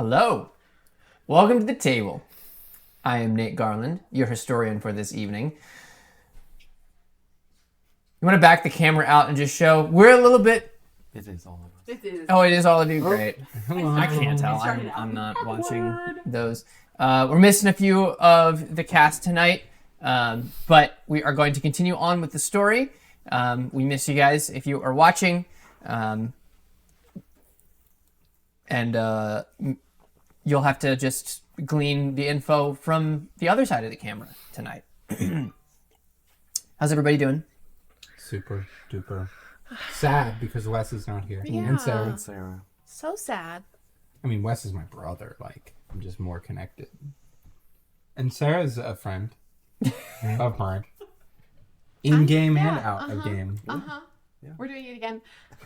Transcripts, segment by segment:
Hello. Welcome to the table. I am Nate Garland, your historian for this evening. You want to back the camera out and just show we're a little bit... It is all of us. It is. Oh, it is all of you? Great. I can't tell. started out I'm not awkward. watching those. We're missing a few of the cast tonight, but we are going to continue on with the story. We miss you guys if you are watching. And you'll have to just glean the info from the other side of the camera tonight. How's everybody doing? Super duper sad because Wes is not here. Yeah. And Sarah. Sarah. So sad. I mean, Wes is my brother. Like, I'm just more connected. And Sarah's a friend of mine. In game and out of game. We're doing it again.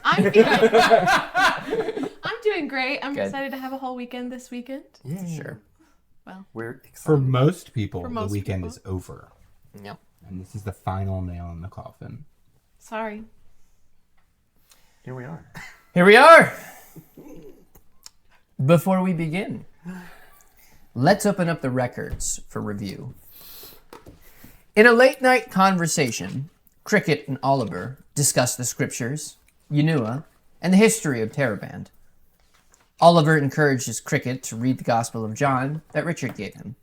I'm feeling. I'm doing great. I'm Good. excited to have a whole weekend this weekend. Yeah. Sure. We're excited. For most people, For the most weekend people. is over. Yep. And this is the final nail in the coffin. Sorry. Here we are. Here we are. Before we begin, let's open up the records for review. In a late-night conversation, Cricket and Oliver discuss the scriptures, Unua, and the history of Teraband. Oliver encourages Cricket to read the Gospel of John that Richard gave him.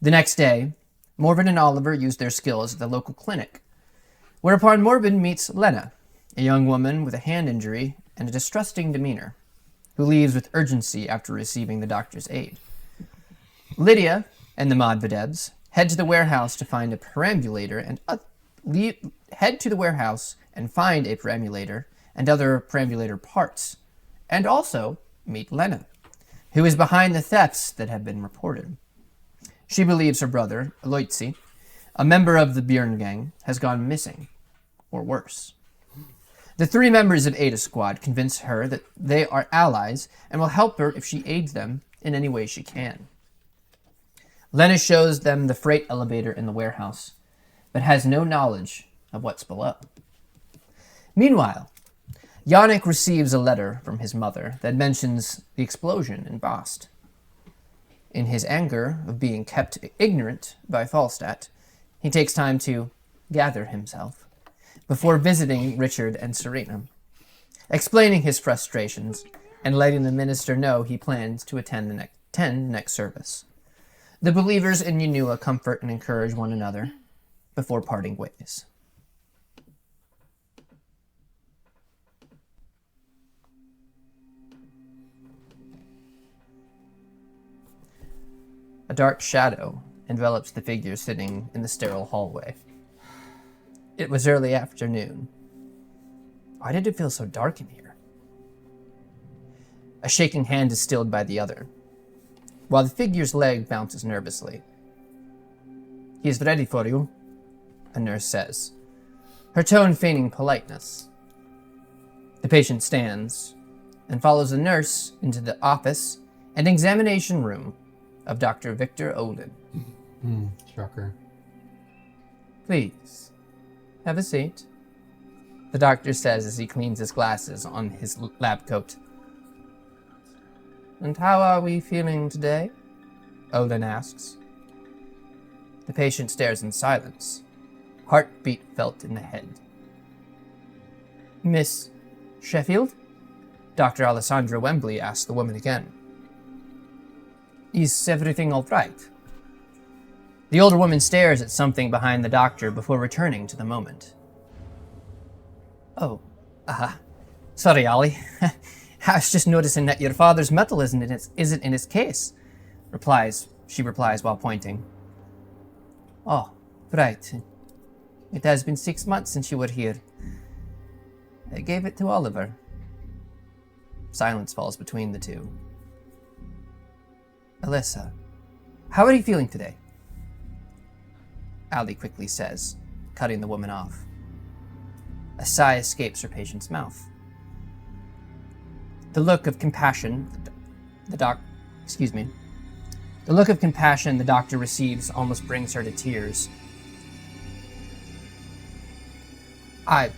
The next day, Morven and Oliver use their skills at the local clinic, whereupon Morven meets Lena, a young woman with a hand injury and a distrusting demeanor, who leaves with urgency after receiving the doctor's aid. Lydia and the Modvedevs head to the warehouse to find a perambulator and find a perambulator and other perambulator parts, and also meet Lena, who is behind the thefts that have been reported. She believes her brother, Aloitsi, a member of the Byrn gang, has gone missing, or worse. The three members of Eta Squad convince her that they are allies and will help her if she aids them in any way she can. Lena shows them the freight elevator in the warehouse, but has no knowledge of what's below. Meanwhile, Yannick receives a letter from his mother that mentions the explosion in Bast. In his anger of being kept ignorant by Falstat, he takes time to gather himself before visiting Richard and Serena, explaining his frustrations and letting the minister know he plans to attend next service. The believers in Unua comfort and encourage one another before parting ways. A dark shadow envelops the figure sitting in the sterile hallway. It was early afternoon. Why did it feel so dark in here? A shaking hand is stilled by the other, while the figure's leg bounces nervously. "He is ready for you," a nurse says, her tone feigning politeness. The patient stands and follows the nurse into the office and examination room of Dr. Victor Olin. Shocker. "Please, have a seat," the doctor says as he cleans his glasses on his lab coat. "And how are we feeling today?" Olin asks. The patient stares in silence, heartbeat felt in the head. "Miss Sheffield?" Dr. Alessandra Wembley asks the woman again. "Is everything all right?" The older woman stares at something behind the doctor before returning to the moment. "Oh, sorry, Ollie. I was just noticing that your father's metal isn't in his case," she replies while pointing. "Oh, right. It has been 6 months since you were here. I gave it to Oliver." Silence falls between the two. "Alyssa, how are you feeling today?" Ali quickly says, cutting the woman off. A sigh escapes her patient's mouth. The look of compassion the doctor receives almost brings her to tears. I'm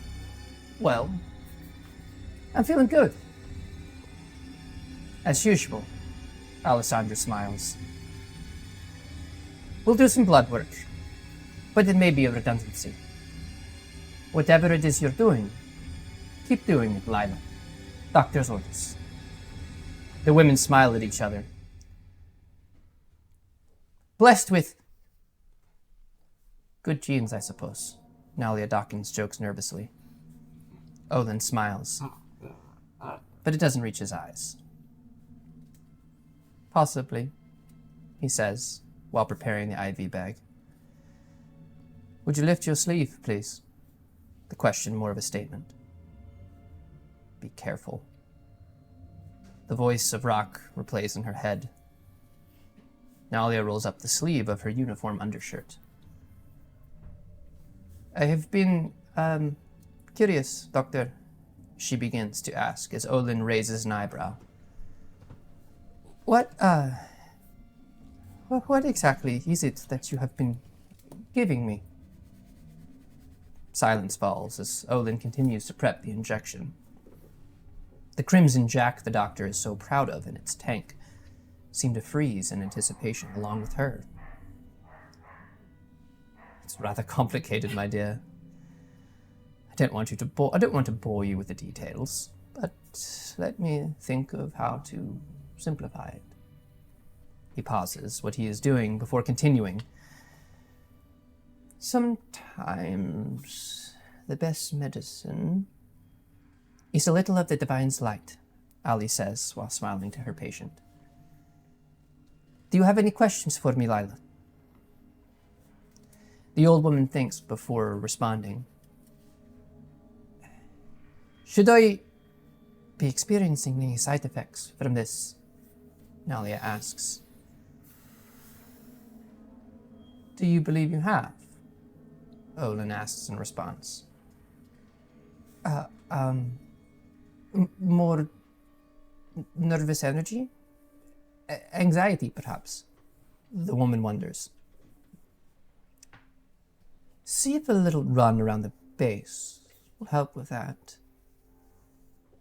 feeling good. As usual. Alessandra smiles. We'll do some blood work, but it may be a redundancy. Whatever it is you're doing, keep doing it, Lila. Doctor's orders. The women smile at each other. Blessed with good genes, I suppose. Nalia Dawkins jokes nervously. Olin smiles, but it doesn't reach his eyes. Possibly, he says, while preparing the IV bag. Would you lift your sleeve, please? The question more of a statement. Be careful. The voice of Rock replays in her head. Nalia rolls up the sleeve of her uniform undershirt. I have been, curious, Doctor, she begins to ask as Olin raises an eyebrow. What exactly is it that you have been giving me? Silence falls as Olin continues to prep the injection. The Crimson Jack the doctor is so proud of in its tank seemed to freeze in anticipation along with her. It's rather complicated, my dear. I don't want to bore you with the details, but let me think of how to simplify it. He pauses what he is doing before continuing. Sometimes the best medicine is a little of the divine's light, Ali says while smiling to her patient. Do you have any questions for me, Lila? The old woman thinks before responding. Should I be experiencing any side effects from this? Nalia asks. Do you believe you have? Olin asks in response. More nervous energy? Anxiety, perhaps? The woman wonders. See if a little run around the base will help with that.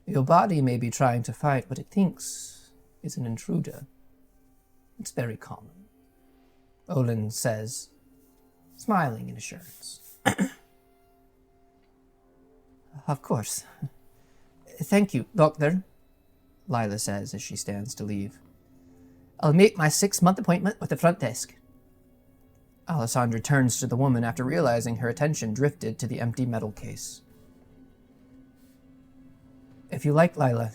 Your body may be trying to fight what it thinks is an intruder. It's very common. Olin says, smiling in assurance. Of course. Thank you, Doctor, Lila says as she stands to leave. I'll make my 6-month appointment with the front desk. Alessandra turns to the woman after realizing her attention drifted to the empty metal case. If you like, Lila,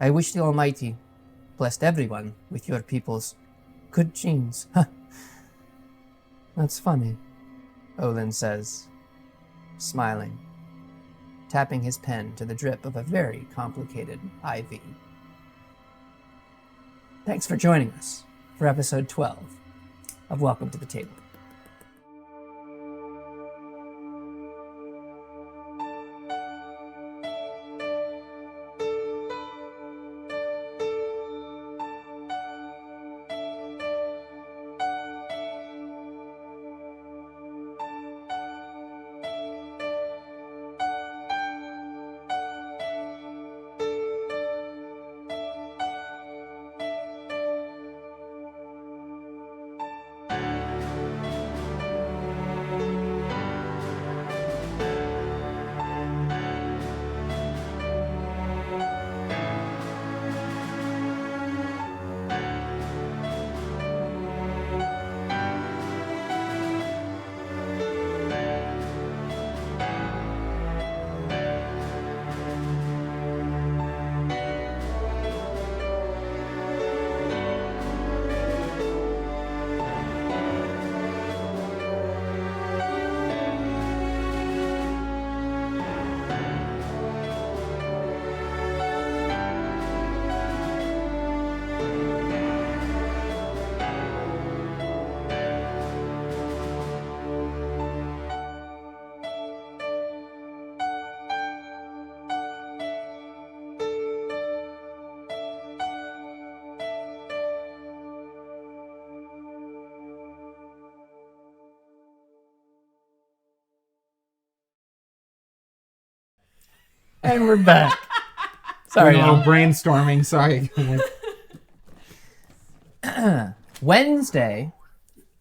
I wish the Almighty blessed everyone with your people's good genes. That's funny, Olin says, smiling, tapping his pen to the drip of a very complicated IV. Thanks for joining us for episode 12 of Welcome to the Table. And we're back. Sorry, Doing a little brainstorming. Sorry. Wednesday,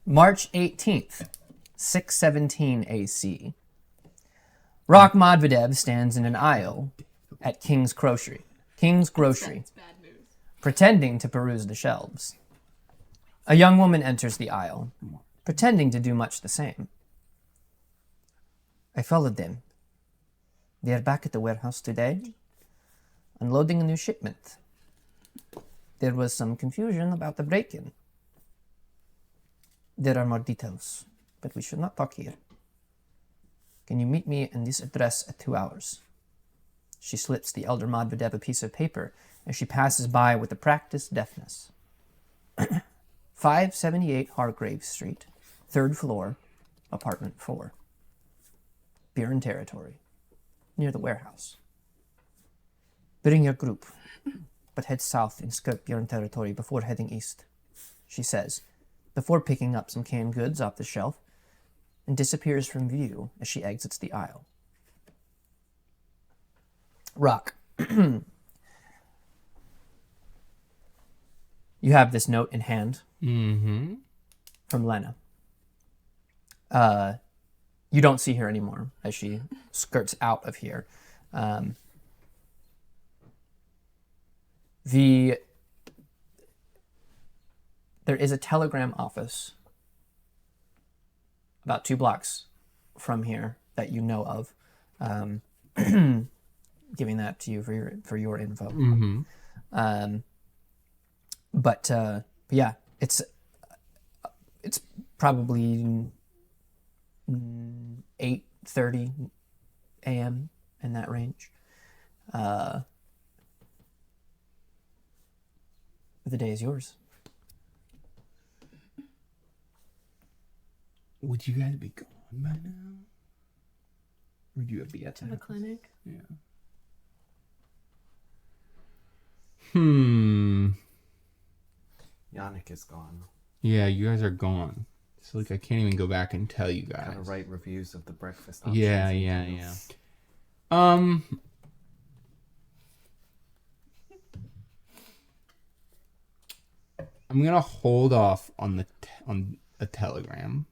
March 18th, 617 AC. Rock Madvidev stands in an aisle at King's Grocery, pretending to peruse the shelves. A young woman enters the aisle, pretending to do much the same. I followed them. They are back at the warehouse today, unloading a new shipment. There was some confusion about the break-in. There are more details, but we should not talk here. Can you meet me in this address at 2 hours? She slips the elder Madvidev a piece of paper as she passes by with a practiced deftness. 578 Hargrave Street, 3rd floor, apartment 4. Byrn territory, near the warehouse. Bring your group, but head south and skirt Byrn territory before heading east, she says, before picking up some canned goods off the shelf, and disappears from view as she exits the aisle. Rock. You have this note in hand from Lena. You don't see her anymore as she skirts out of here. There is a telegram office about 2 blocks from here that you know of. Giving that to you for your info. But yeah, it's probably 8:30 a.m. in that range. The day is yours. Would you guys be gone by now? Would you be at the clinic? Yeah. Yannick is gone. Yeah, you guys are gone. So like I can't even go back and tell you guys. Gotta write reviews of the breakfast options. Yeah. I'm gonna hold off on on a telegram,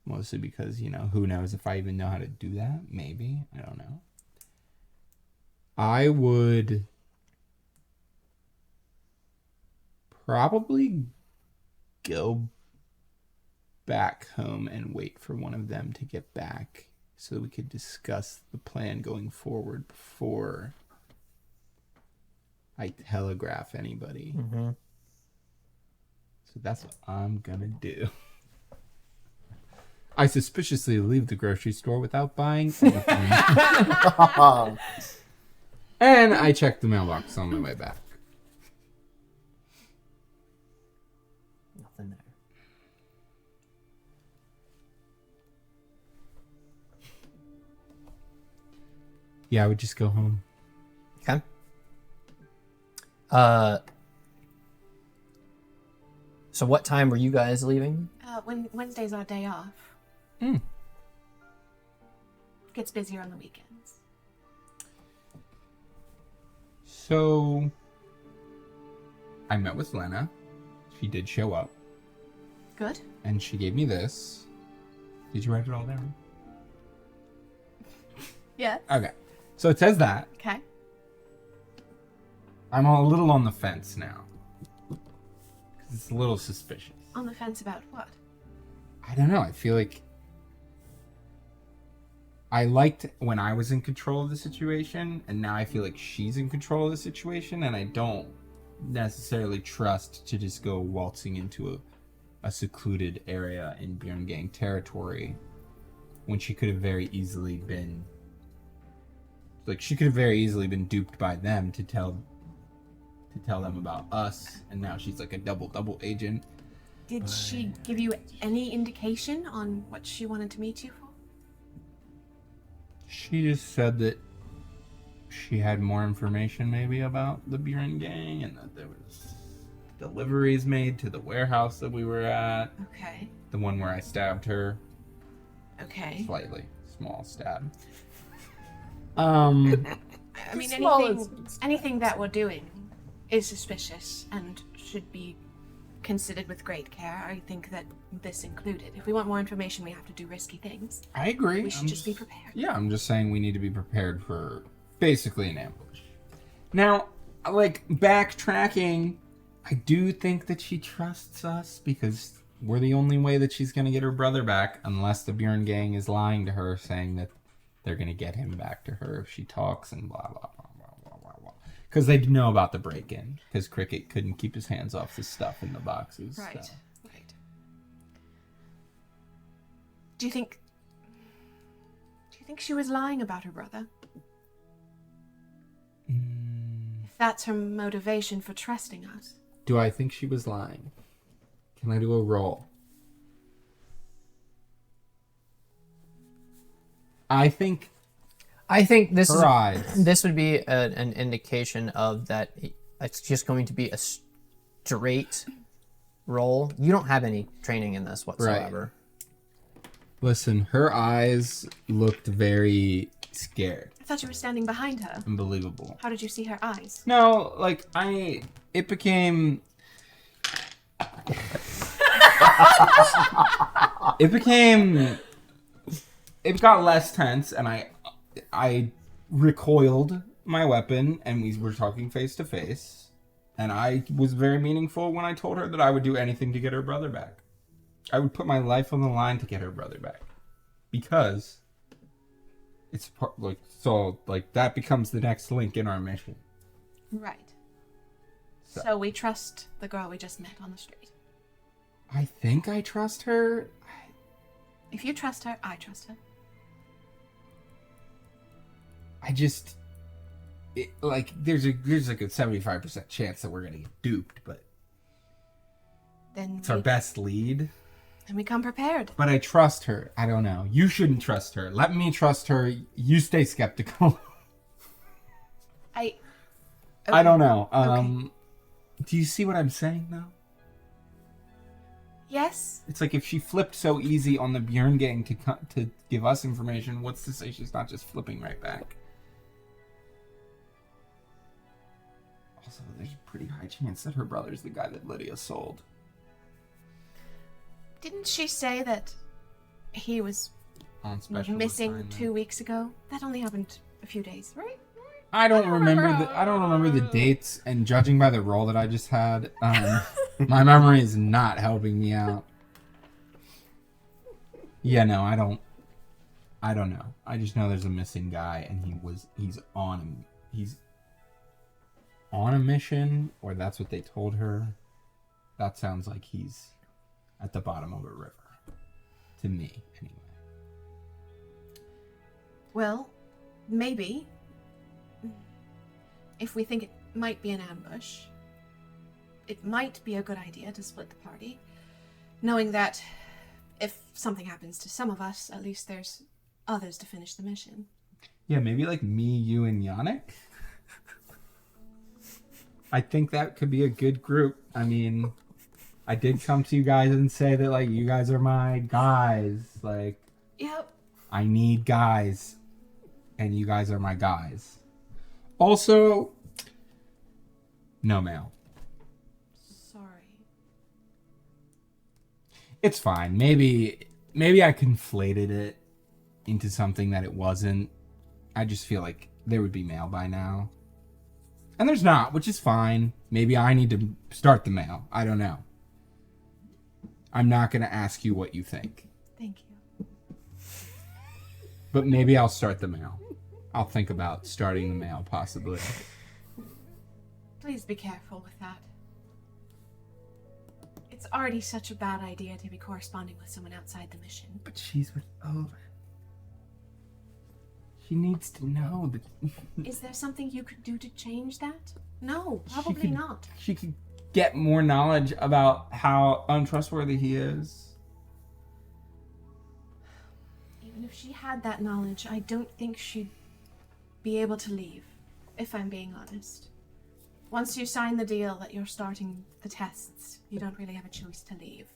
mostly because who knows if I even know how to do that. Maybe I don't know. I would probably go back home and wait for one of them to get back so that we could discuss the plan going forward before I telegraph anybody. So that's what I'm gonna do. I suspiciously leave the grocery store without buying anything. And I check the mailbox on my way back. Nothing there. Yeah, I would just go home. Okay. So what time were you guys leaving? When Wednesday's our day off. Gets busier on the weekends. So I met with Lena. She did show up. Good. And she gave me this. Did you write it all down? Yes. Okay. So it says that. Okay. I'm a little on the fence now. Because it's a little suspicious. On the fence about what? I don't know. I feel like I liked when I was in control of the situation, and now I feel like she's in control of the situation, and I don't necessarily trust to just go waltzing into a secluded area in Byrn Gang territory when she could have very easily been duped by them to tell them about us, and now she's like a double agent. Did she give you any indication on what she wanted to meet you for? She just said that she had more information maybe about the Byrn Gang, and that there was deliveries made to the warehouse that we were at. Okay. The one where I stabbed her. Okay. Slightly small stab. I mean, anything that we're doing is suspicious and should be considered with great care. I think that this included. If we want more information, we have to do risky things. I agree. We should just be prepared. Yeah, I'm just saying we need to be prepared for basically an ambush. Now, like, backtracking, I do think that she trusts us because we're the only way that she's going to get her brother back, unless the Byrn gang is lying to her, saying that they're going to get him back to her if she talks and blah, blah, blah, blah, blah, blah, blah. Because they know about the break-in, because Cricket couldn't keep his hands off the stuff in the boxes. Right, so. right. Do you think she was lying about her brother? If that's her motivation for trusting us. Do I think she was lying? Can I do a roll? I think this eyes. this would be an indication of that it's just going to be a straight roll. You don't have any training in this whatsoever. Listen, her eyes looked very scared. I thought you were standing behind her. Unbelievable. How did you see her eyes? No, like, it became... It got less tense, and I recoiled my weapon, and we were talking face to face, and I was very meaningful when I told her that I would do anything to get her brother back. I would put my life on the line to get her brother back, because it's that becomes the next link in our mission. Right. So we trust the girl we just met on the street. I think I trust her. If you trust her, I trust her. There's like a 75% chance that we're gonna get duped, but Then it's our best lead. Then we come prepared. But I trust her. I don't know. You shouldn't trust her. Let me trust her. You stay skeptical. I don't know. Okay. Do you see what I'm saying now? Yes. It's like if she flipped so easy on the Byrn gang to give us information, what's to say she's not just flipping right back? Also, there's a pretty high chance that her brother's the guy that Lydia sold. Didn't she say that he was On special missing assignment. 2 weeks ago? That only happened a few days, right? I don't remember the dates, and judging by the roll that I just had, my memory is not helping me out. Yeah, no, I don't know. I just know there's a missing guy, and he's on a mission, or that's what they told her. That sounds like he's at the bottom of a river. To me, anyway. Well, maybe. If we think it might be an ambush, it might be a good idea to split the party, knowing that if something happens to some of us, at least there's others to finish the mission. Yeah, maybe like me, you, and Yannick. I think that could be a good group. I mean, I did come to you guys and say that, like, you guys are my guys. Like, Yep. I need guys, and you guys are my guys. Also, no mail. Sorry. It's fine. Maybe I conflated it into something that it wasn't. I just feel like there would be mail by now. And there's not, which is fine. Maybe I need to start the mail. I don't know. I'm not going to ask you what you think. Thank you. But maybe I'll start the mail. I'll think about starting the mail, possibly. Please be careful with that. It's already such a bad idea to be corresponding with someone outside the mission. But she's with Owen. She needs to know that... Is there something you could do to change that? No, probably not. She could get more knowledge about how untrustworthy he is. Even if she had that knowledge, I don't think she'd be able to leave, if I'm being honest. Once you sign the deal that you're starting the tests, you don't really have a choice to leave.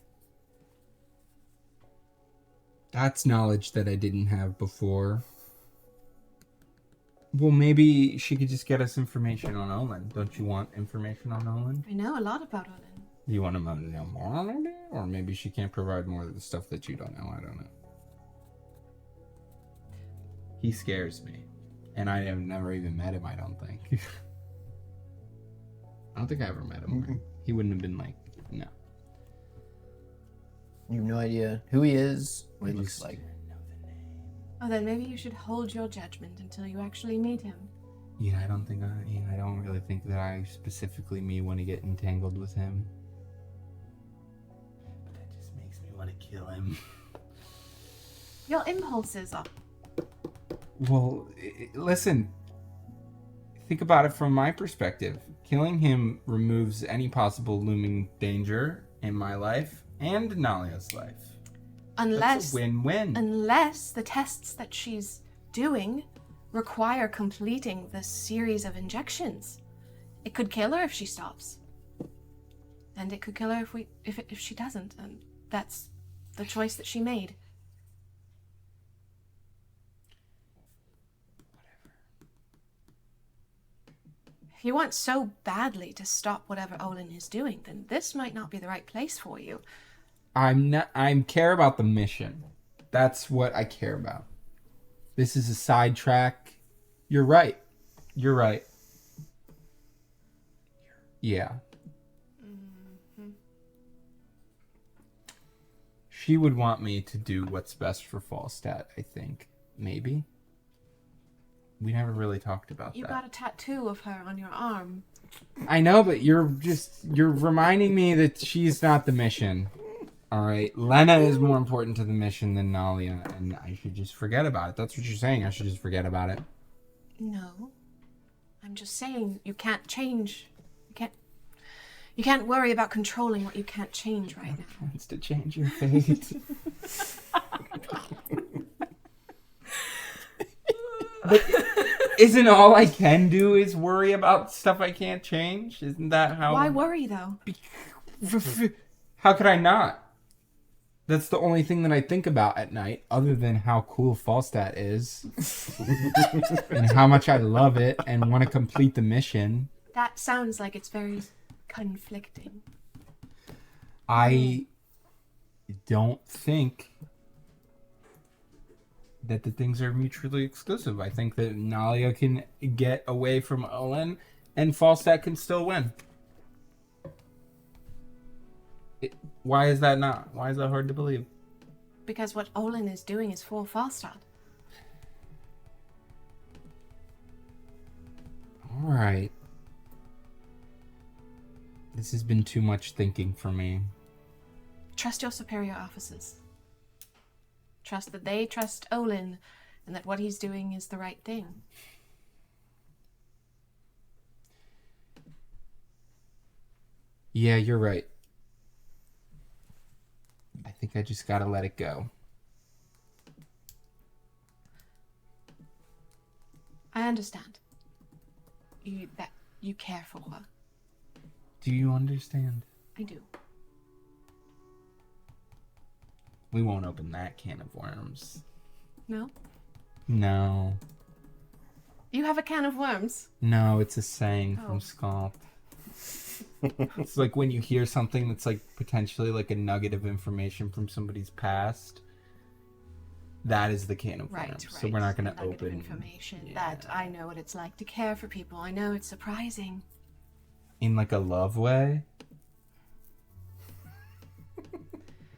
That's knowledge that I didn't have before. Well, maybe she could just get us information on Olin. Don't you want information on Olin? I know a lot about Olin. Do you want to know more, maybe? Or maybe she can't provide more of the stuff that you don't know. I don't know. He scares me. And I have never even met him, I don't think. I don't think I ever met him. Right? He wouldn't have been like, no. You have no idea who he is, what he looks like. Oh, then maybe you should hold your judgment until you actually meet him. Yeah, I don't really think that I specifically want to get entangled with him. But that just makes me want to kill him. Your impulses are... Well, listen. Think about it from my perspective. Killing him removes any possible looming danger in my life and Nalia's life. That's a win-win. Unless the tests that she's doing require completing the series of injections. It could kill her if she stops. And it could kill her if she doesn't. And that's the choice that she made. If you want so badly to stop whatever Olin is doing, then this might not be the right place for you. I care about the mission. That's what I care about. This is a sidetrack. You're right. Yeah. Mm-hmm. She would want me to do what's best for Falstat, I think. Maybe. We never really talked about that. You got a tattoo of her on your arm. I know, but you're reminding me that she's not the mission. All right, Lena is more important to the mission than Nalia, and I should just forget about it. That's what you're saying. I should just forget about it. No. I'm just saying you can't change. You can't worry about controlling what you can't change right now. Wants to change your fate. But isn't all I can do is worry about stuff I can't change? Isn't that how... Why worry, though? How could I not? That's the only thing that I think about at night, other than how cool Falstat is. And how much I love it and want to complete the mission. That sounds like it's very conflicting. I don't think that the things are mutually exclusive. I think that Nalia can get away from Olin and Falstat can still win. Why is that not? Why is that hard to believe? Because what Olin is doing is for Falstat. All right. This has been too much thinking for me. Trust your superior officers. Trust that they trust Olin and that what he's doing is the right thing. Yeah, you're right. I think I just gotta let it go. I understand. You care for her. Do you understand? I do. We won't open that can of worms. No? No. You have a can of worms? No, it's a saying from Scalp. It's like when you hear something that's like potentially like a nugget of information from somebody's past. That is the can of worms. So we're not going to open information. Yeah. That I know what it's like to care for people. I know it's surprising. In like a love way.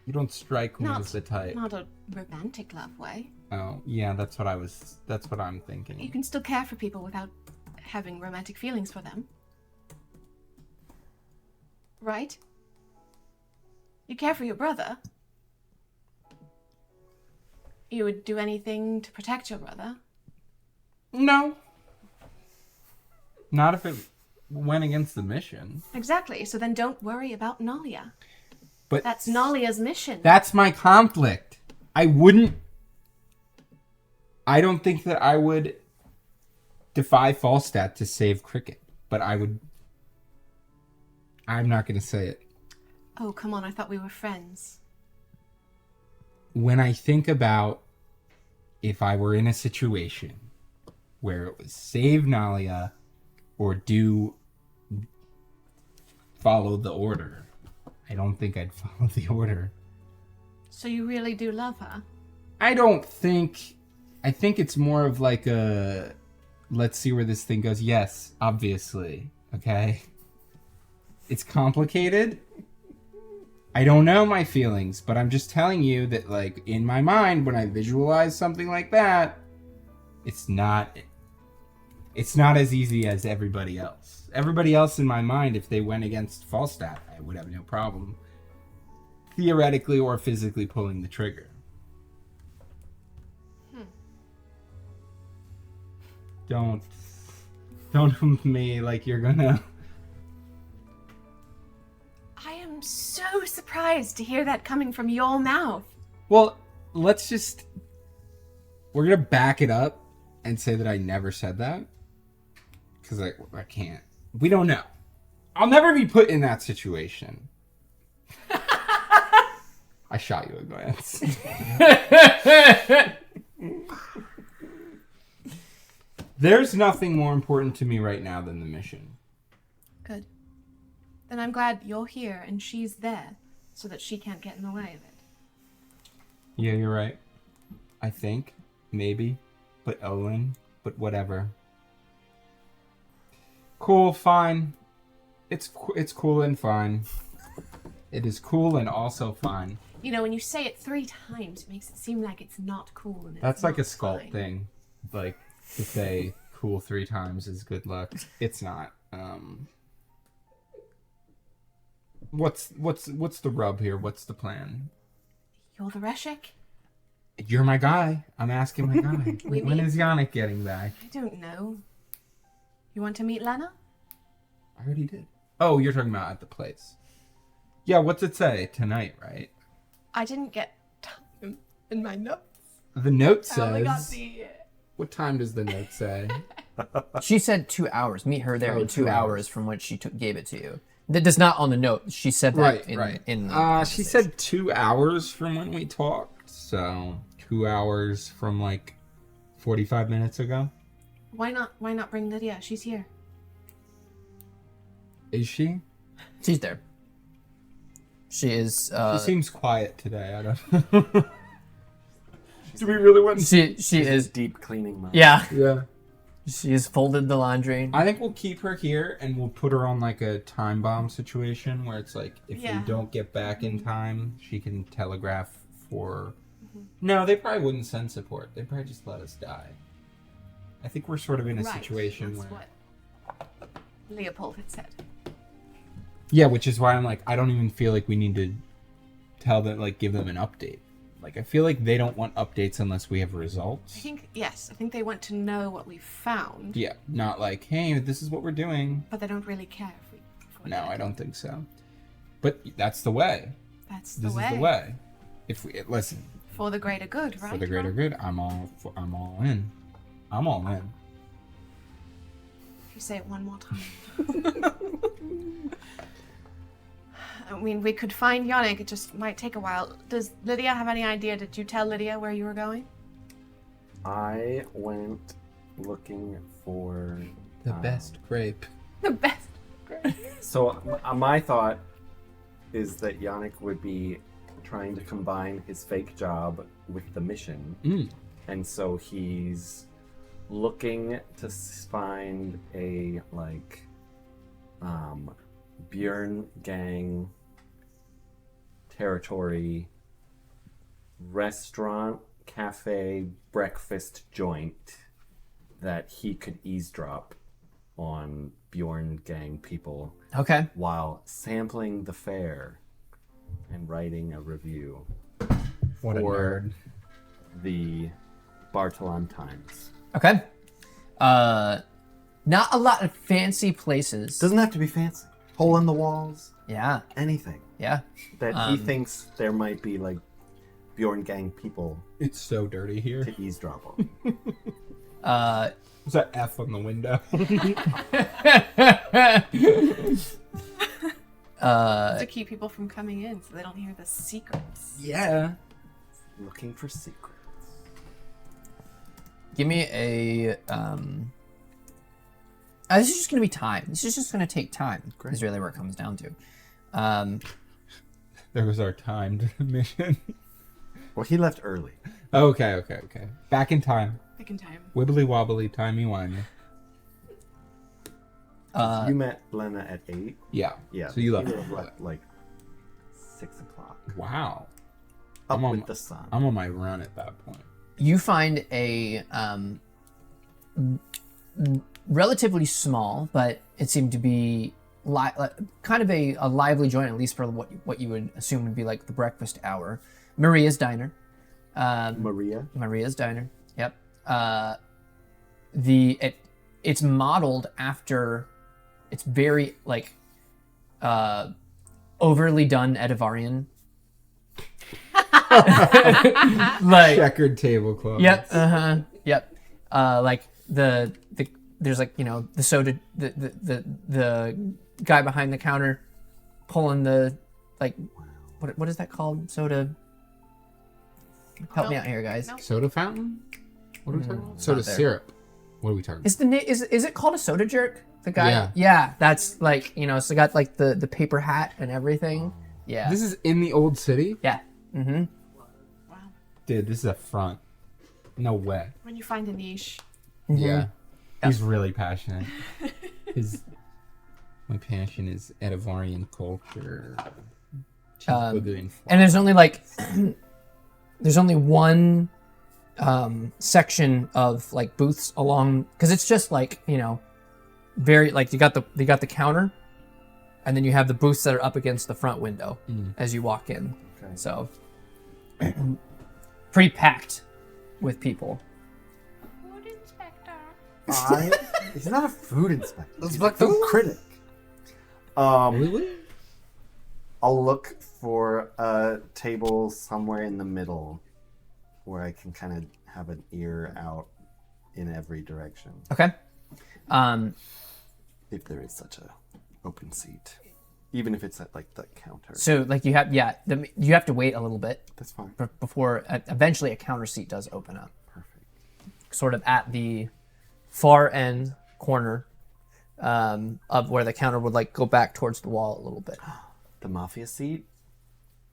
You don't strike me as the type. Not a romantic love way. Oh, yeah, that's what I'm thinking. You can still care for people without having romantic feelings for them. Right? You care for your brother. You would do anything to protect your brother. No. Not if it went against the mission. Exactly. So then don't worry about Nalia. But that's Nalia's mission. That's my conflict. I don't think that I would defy Falstat to save Cricket, but I'm not going to say it. Oh, come on. I thought we were friends. When I think about if I were in a situation where it was save Nalia or follow the order, I don't think I'd follow the order. So you really do love her? I think it's more of like a, let's see where this thing goes. Yes, obviously. Okay. It's complicated. I don't know my feelings, but I'm just telling you that, like, in my mind, when I visualize something like that, it's not as easy as everybody else. Everybody else in my mind, if they went against Falstat, I would have no problem theoretically or physically pulling the trigger. Don't hump me like you're gonna. I am so surprised to hear that coming from your mouth. Well, we're gonna back it up and say that I never said that. Because I can't. We don't know. I'll never be put in that situation. I shot you a glance. There's nothing more important to me right now than the mission. Good. Then I'm glad you're here and she's there, so that she can't get in the way of it. Yeah, you're right. I think. Maybe. But Owen. But whatever. Cool, fine. It's cool and fine. It is cool and also fine. You know, when you say it 3 times, it makes it seem like it's not cool. And That's like a not sculpt fine. thing. Like, to say cool 3 times is good luck. It's not. What's the rub here? What's the plan? You're the Reshik? You're my guy. I'm asking my guy. We When meet- is Yannick getting back? I don't know. You want to meet Lena? I already did. Oh, you're talking about at the place. Yeah, what's it say? Tonight, right? I didn't get time in my notes. The note I only got says... the... What time does the note say? She said 2 hours. Meet her there Oh, in 2 2 hours from when she gave it to you. That does not on the note. She said that in the She conversation. said 2 hours from when we talked. So 2 hours from like 45 minutes ago. Why not bring Lydia? She's here. Is she? She's there. She is. She seems quiet today. I don't know. Do we really want? She She's is. in deep cleaning mode. Yeah. Yeah. She has folded the laundry. I think we'll keep her here and we'll put her on like a time bomb situation where it's like if Yeah. we don't get back in time, she can telegraph for. No, they probably wouldn't send support. They'd probably just let us die. I think we're sort of in a Right, situation that's where. what Leopold had said. Yeah, which is why I'm like, I don't even feel like we need to tell them, like, give them an update. Like, I feel like they don't want updates unless we have results. I think they want to know what we found, Yeah, not like, hey, this is what we're doing. but they don't really care if we No, get I it. don't think so. But that's the way. That's the This way. is the way. If we listen For the greater good, right? for the greater Rob? good, I'm all in. I'm all in. If you say it one more time. I mean, we could find Yannick. It just might take a while. Does Lydia have any idea? Did you tell Lydia where you were going? I went looking for The best grape. The best. So my thought is that Yannick would be trying to combine his fake job with the mission, and so he's looking to find a Byrn gang territory restaurant, cafe, breakfast joint that he could eavesdrop on Bjorn gang people Okay. while sampling the fare and writing a review What a for nerd. the Bartolon Times. Okay. Not a lot of fancy places. Doesn't have to be fancy. Hole in the walls, Yeah. anything Yeah. that he thinks there might be like Bjorn gang people It's so dirty here. to eavesdrop on. There's that F on the window. To keep people from coming in so they don't hear the secrets. Yeah. Looking for secrets. Give me a. This is just gonna be time. This is just gonna take time. Great. Is really where it comes down to. There was our timed mission. Well, he left early. Okay. Back in time. Back in time. Wibbly wobbly, timey wimey. You met Lena at 8? Yeah. Yeah. So you left. He left like 6 o'clock. Wow. Up I'm on- with the sun. I'm on my run at that point. You find a relatively small, but it seemed to be kind of a lively joint, at least for what you would assume would be like the breakfast hour. Maria's Diner. Maria's Diner. Yep. It's modeled after. It's very like overly done Edivarian. Like Checkered tablecloth. Yep. Yep. Like the there's like, you know, the soda, the guy behind the counter pulling the, like, what is that called? Soda. Help me out here, guys. Milk. Soda fountain? What are we talking about? Soda not there. syrup. What are we talking about? Is it called a soda jerk? The guy. Yeah. Yeah. That's like, you know, so got like the paper hat and everything. Yeah. This is in the old city? Yeah. Mm-hmm. Wow. Dude, this is a front. No way. When you find a niche. Yeah. He's really passionate. My passion is Edivarian culture. And there's only like there's only one section of like booths along, because it's just like, you know, very like you got the counter, and then you have the booths that are up against the front window as you walk in. Okay. So pretty packed with people. Food inspector. He's not a food inspector. He's like a food critic. Really? I'll look for a table somewhere in the middle where I can kind of have an ear out in every direction. Okay. If there is such a open seat. Even if it's at like the counter. So like you have to wait a little bit That's fine. before eventually a counter seat does open up, Perfect. sort of at the far end corner of where the counter would like go back towards the wall a little bit. The mafia seat?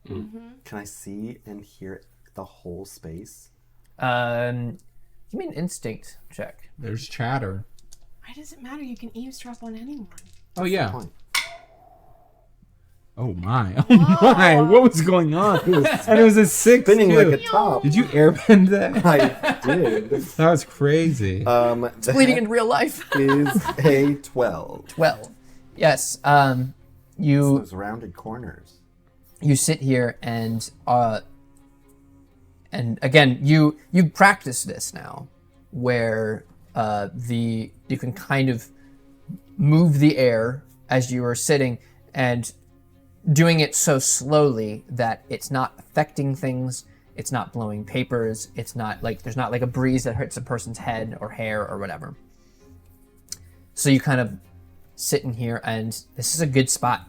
Can I see and hear the whole space? Give me an instinct check. There's chatter. Why does it matter? You can eavesdrop on anyone. Oh, yeah. Point. Oh, my. Oh, my. What was going on? And it was a 6 Spinning too. like a top. Did you airbend that? I did. That was crazy. The Bleeding head in real life. is a 12. 12. Yes. It's You those rounded corners. sit here and again you practice this now, where you can kind of move the air as you are sitting and doing it so slowly that it's not affecting things. It's not blowing papers. It's not like there's not like a breeze that hurts a person's head or hair or whatever. So you kind of sit in here, and this is a good spot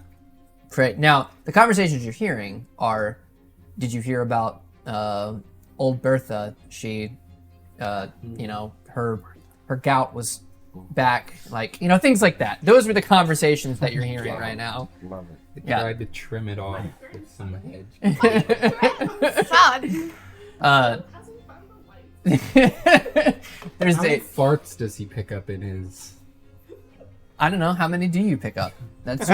for it. Now, the conversations you're hearing are, did you hear about old Bertha? She, you know, her gout was back, like, you know, things like that. Those were the conversations that you're hearing right now. Love it. They yeah. tried to trim it off with some hedge. Son. There's How many a, farts does he pick up in his... I don't know, how many do you pick up? That's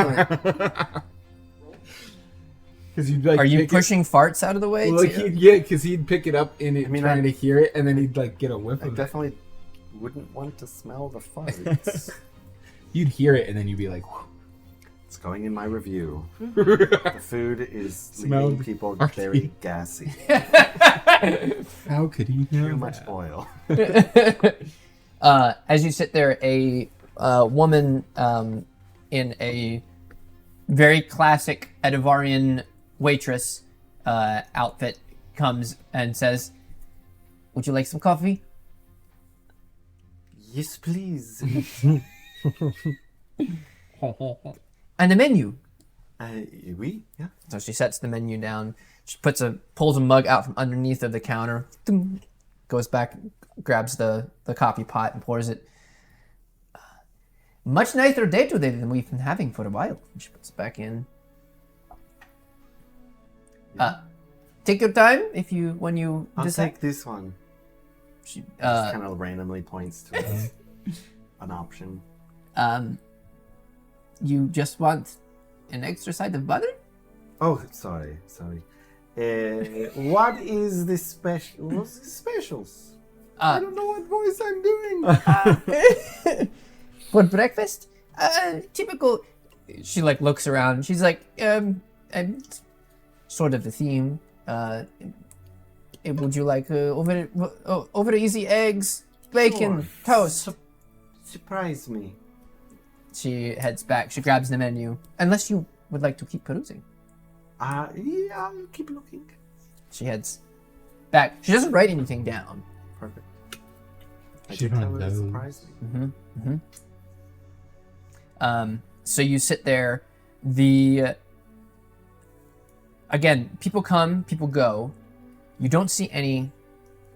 Because you'd like are you pick pushing farts out of the way? It, like too? because he'd pick it up in it, I mean, trying I- to hear it, and then he'd like get a whiff I of it. definitely wouldn't want to smell the farts. You'd hear it, and then you'd be like, It's going in my review. The food is Smell leaving the people farty. very gassy. "How could he know Too much that?" oil. As you sit there, a woman in a very classic Edivarian waitress outfit comes and says, "Would you like some coffee?" Yes, please. And the menu. Oui, yeah. So she sets the menu down. She pulls a mug out from underneath of the counter, goes back, grabs the coffee pot and pours it. Much nicer day today than we've been having for a while. She puts it back in. Take your time when you I'll decide. take this one. She, Just kind of randomly points to an option. You just want an extra side of butter? Oh, sorry. What is the special? What's the specials? I don't know what voice I'm doing. For breakfast? Typical. She like looks around. She's like, sort of the theme. Would you like over easy eggs, bacon, Sure. toast? Surprise me. She heads back. She grabs the menu. Unless you would like to keep perusing. Yeah, I'll keep looking. She heads back. She doesn't write anything down. Perfect. I She did tell found her to those. surprise me. So you sit there. Again, people come, people go. You don't see any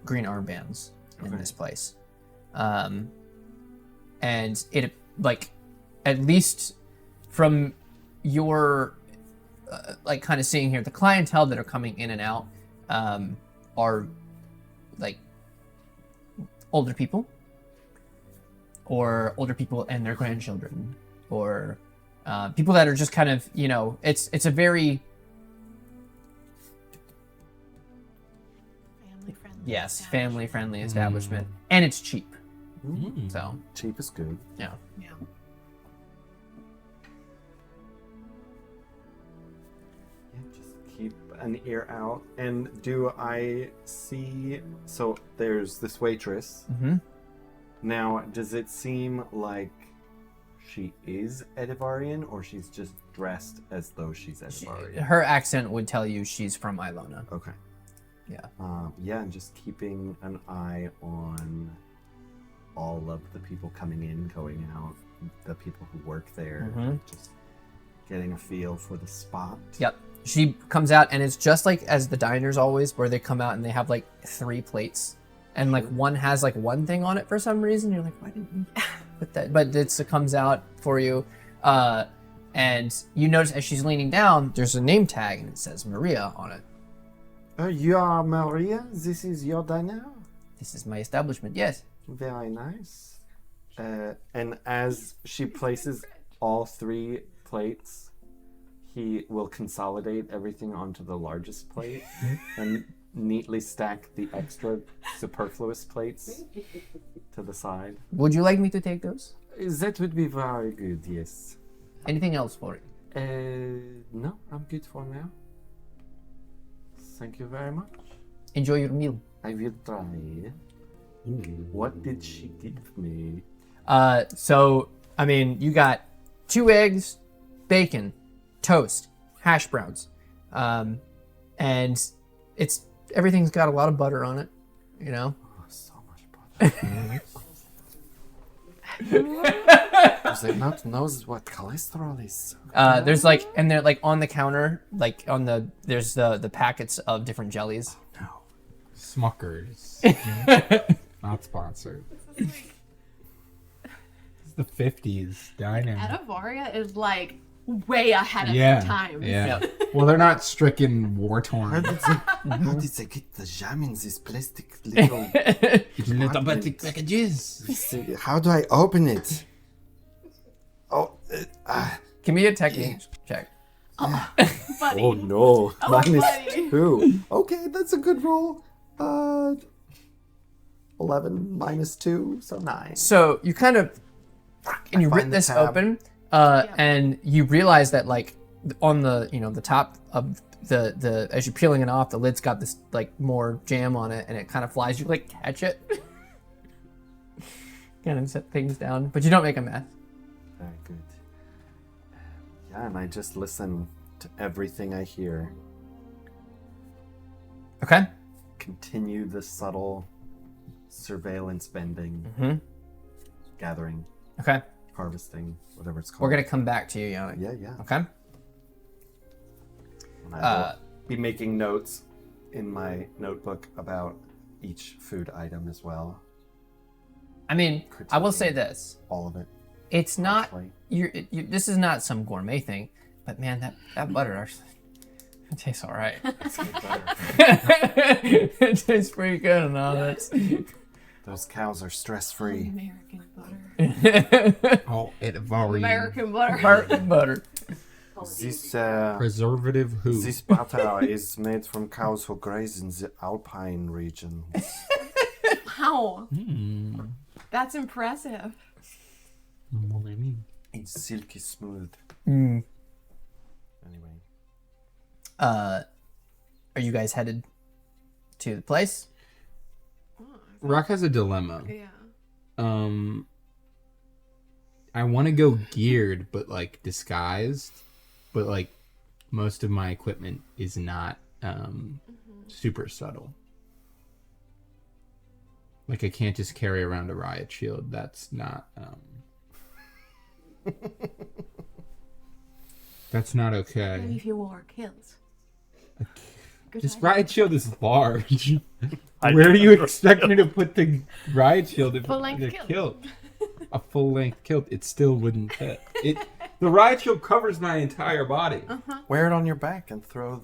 green armbands in Okay. this place. And it, like, at least from your, like, kind of seeing here, the clientele that are coming in and out are, like, older people and their grandchildren, or people that are just kind of, it's a very... family-friendly establishment, and it's cheap. So Cheap is good. yeah. Yeah, just keep an ear out. And do I see? So there's this waitress. Mm-hmm. Now, does it seem like she is Edivarian, or she's just dressed as though she's Edivarian? Her accent would tell you she's from Ilona. Okay. Yeah. Yeah, and just keeping an eye on all of the people coming in, going out, the people who work there, Mhm. just getting a feel for the spot. Yep. She comes out, and it's just like as the diners always, where they come out and they have like 3 plates, and like one has like one thing on it for some reason. You're like, why didn't you put that? But it comes out for you, and you notice as she's leaning down, there's a name tag and it says Maria on it. You are Maria? This is your diner? This is my establishment. Yes. Very nice. And as she places all 3 plates, he will consolidate everything onto the largest plate and neatly stack the extra superfluous plates to the side. Would you like me to take those? That would be very good, yes. Anything else for it? No, I'm good for now. Thank you very much. Enjoy your meal. I will try. What did she give me? So, I mean, you got 2 eggs, bacon, toast, hash browns, and everything's got a lot of butter on it, Oh, so much butter. Does they not know what cholesterol is? There's like, and they're like on the counter, like there's the packets of different jellies. No. Smuckers. Not sponsored. It's the 50s dining. Edivarian is like way ahead of Yeah. the time. Yeah. Well, they're not stricken war torn. How did they get the jam in this plastic little... Little bit packages. How do I open it? Oh, Give me a technique check. Buddy. oh no. Mine buddy. is 2. Okay, that's a good roll. 11 minus 2, so 9. So you kind of, and you rip find the this tab. open, and you realize that like on the the top of the as you're peeling it off, the lid's got this like more jam on it, and it kind of flies. You like catch it, kind of set things down, but you don't make a mess. Very good. Yeah, and I just listen to everything I hear. Okay. Continue the subtle surveillance bending, Mm-hmm. gathering, Okay. harvesting, whatever it's called. We're gonna come back to you, Yannick. Yeah. Okay. And I will be making notes in my notebook about each food item as well. I mean, I will Critiquing. say this: All of it. it's not Actually. this is not some gourmet thing, but man, that butter, It tastes all right. It's good butter. It tastes pretty good and all that. Those cows are stress-free. American butter. Oh, it very American butter. American butter. This preservative who? this butter is made from cows who graze in the alpine region. Wow. Mm. That's impressive. What do I mean? It's silky smooth. Mm. Anyway, Are you guys headed to the place? Rock has a dilemma. Yeah. I want to go geared, but like disguised, but like most of my equipment is not super subtle. Like I can't just carry around a riot shield. That's not. That's not Maybe okay. if you wore kilts. Good This idea. riot shield is large. Where do you expect me to put the riot shield if Full-length the kilt. kilt? A full-length kilt, it still wouldn't fit. The riot shield covers my entire body. wear it on your back and throw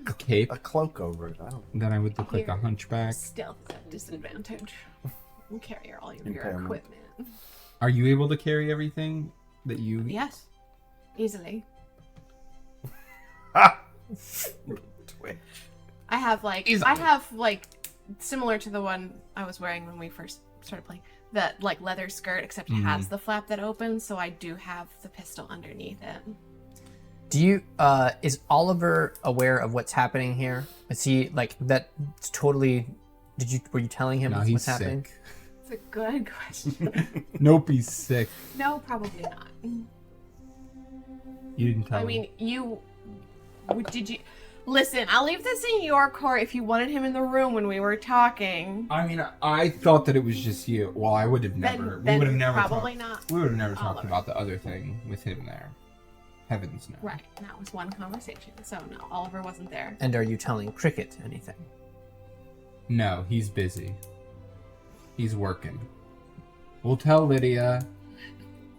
A cape, a cloak over it. I don't. then I would look like a Here. hunchback. Stealth is at disadvantage. You carry all your Impairment. equipment. Are you able to carry everything that you? Yes. Easily. Twitch. I have like similar to the one I was wearing when we first started playing. That like leather skirt, except it has the flap that opens, so I do have the pistol underneath it. Do you is Oliver aware of what's happening here? Is he like that totally were you telling him No, what's he's happening? sick. It's a good question. Nope, he's sick. No, probably not. You didn't tell I him. mean, did you listen? I'll leave this in your court if you wanted him in the room when we were talking. I mean, I thought that it was just you. Well, I would have never. Then we would have never. probably not. We would have never talked Oliver. about the other thing with him there. Heavens no. Right, that was one conversation. So no, Oliver wasn't there. And are you telling Cricket anything? No, he's busy. He's working. We'll tell Lydia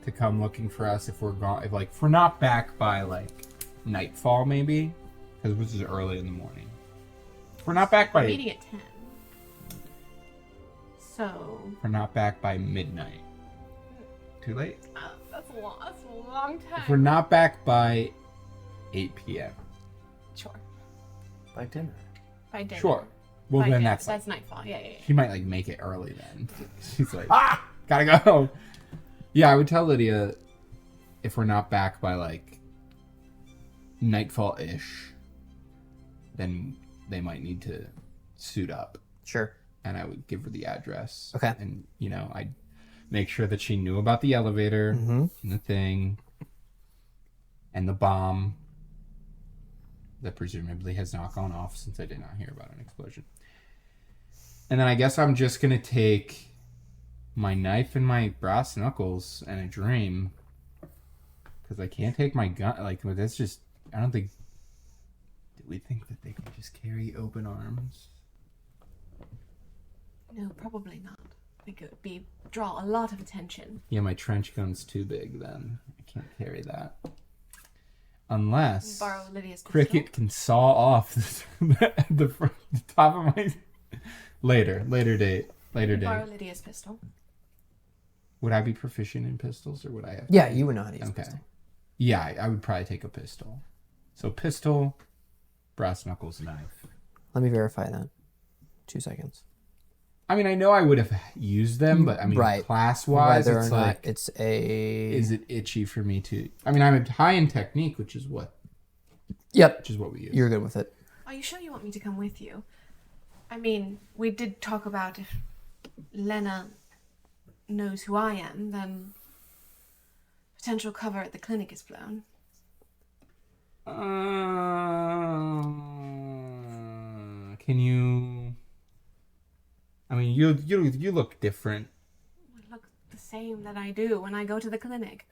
to come looking for us if we're gone. If we're not back by like nightfall, maybe, because this is early in the morning. If we're not back by. Meeting at 10. So We're not back by midnight. Too late. that's a long time. If we're not back by 8 p.m. Sure. By dinner. By dinner. Sure. Well, By then dinner. that's That's nightfall. Yeah. she might like make it early then. She's like, gotta go. Yeah, I would tell Lydia if we're not back by like nightfall-ish, then they might need to suit up. Sure. And I would give her the address. Okay. And, I'd make sure that she knew about the elevator Mm-hmm. and the thing and the bomb that presumably has not gone off since I did not hear about an explosion. And then I guess I'm just going to take my knife and my brass knuckles and a dream because I can't take my gun. Like, that's just, I don't think, do we think that they can just carry open arms? No, probably not. I think it would draw a lot of attention. Yeah, my trench gun's too big then. I can't carry that. Unless Borrow Lydia's pistol. Cricket can saw off the top of my... Later date. Borrow Lydia's pistol. Would I be proficient in pistols or would I have... Yeah, you would know how to use a Okay. pistol. Yeah, I would probably take a pistol. So pistol, brass knuckles, knife. Let me verify that. 2 seconds. I mean, I know I would have used them, but I mean, Right. class-wise, Whether it's or not like... it's a... Is it itchy for me to... I mean, I'm high in technique, which is what Yep. we use. You're good with it. Are you sure you want me to come with you? I mean, we did talk about if Lena knows who I am, then potential cover at the clinic is blown. Can you? I mean, you look different. I look the same that I do when I go to the clinic.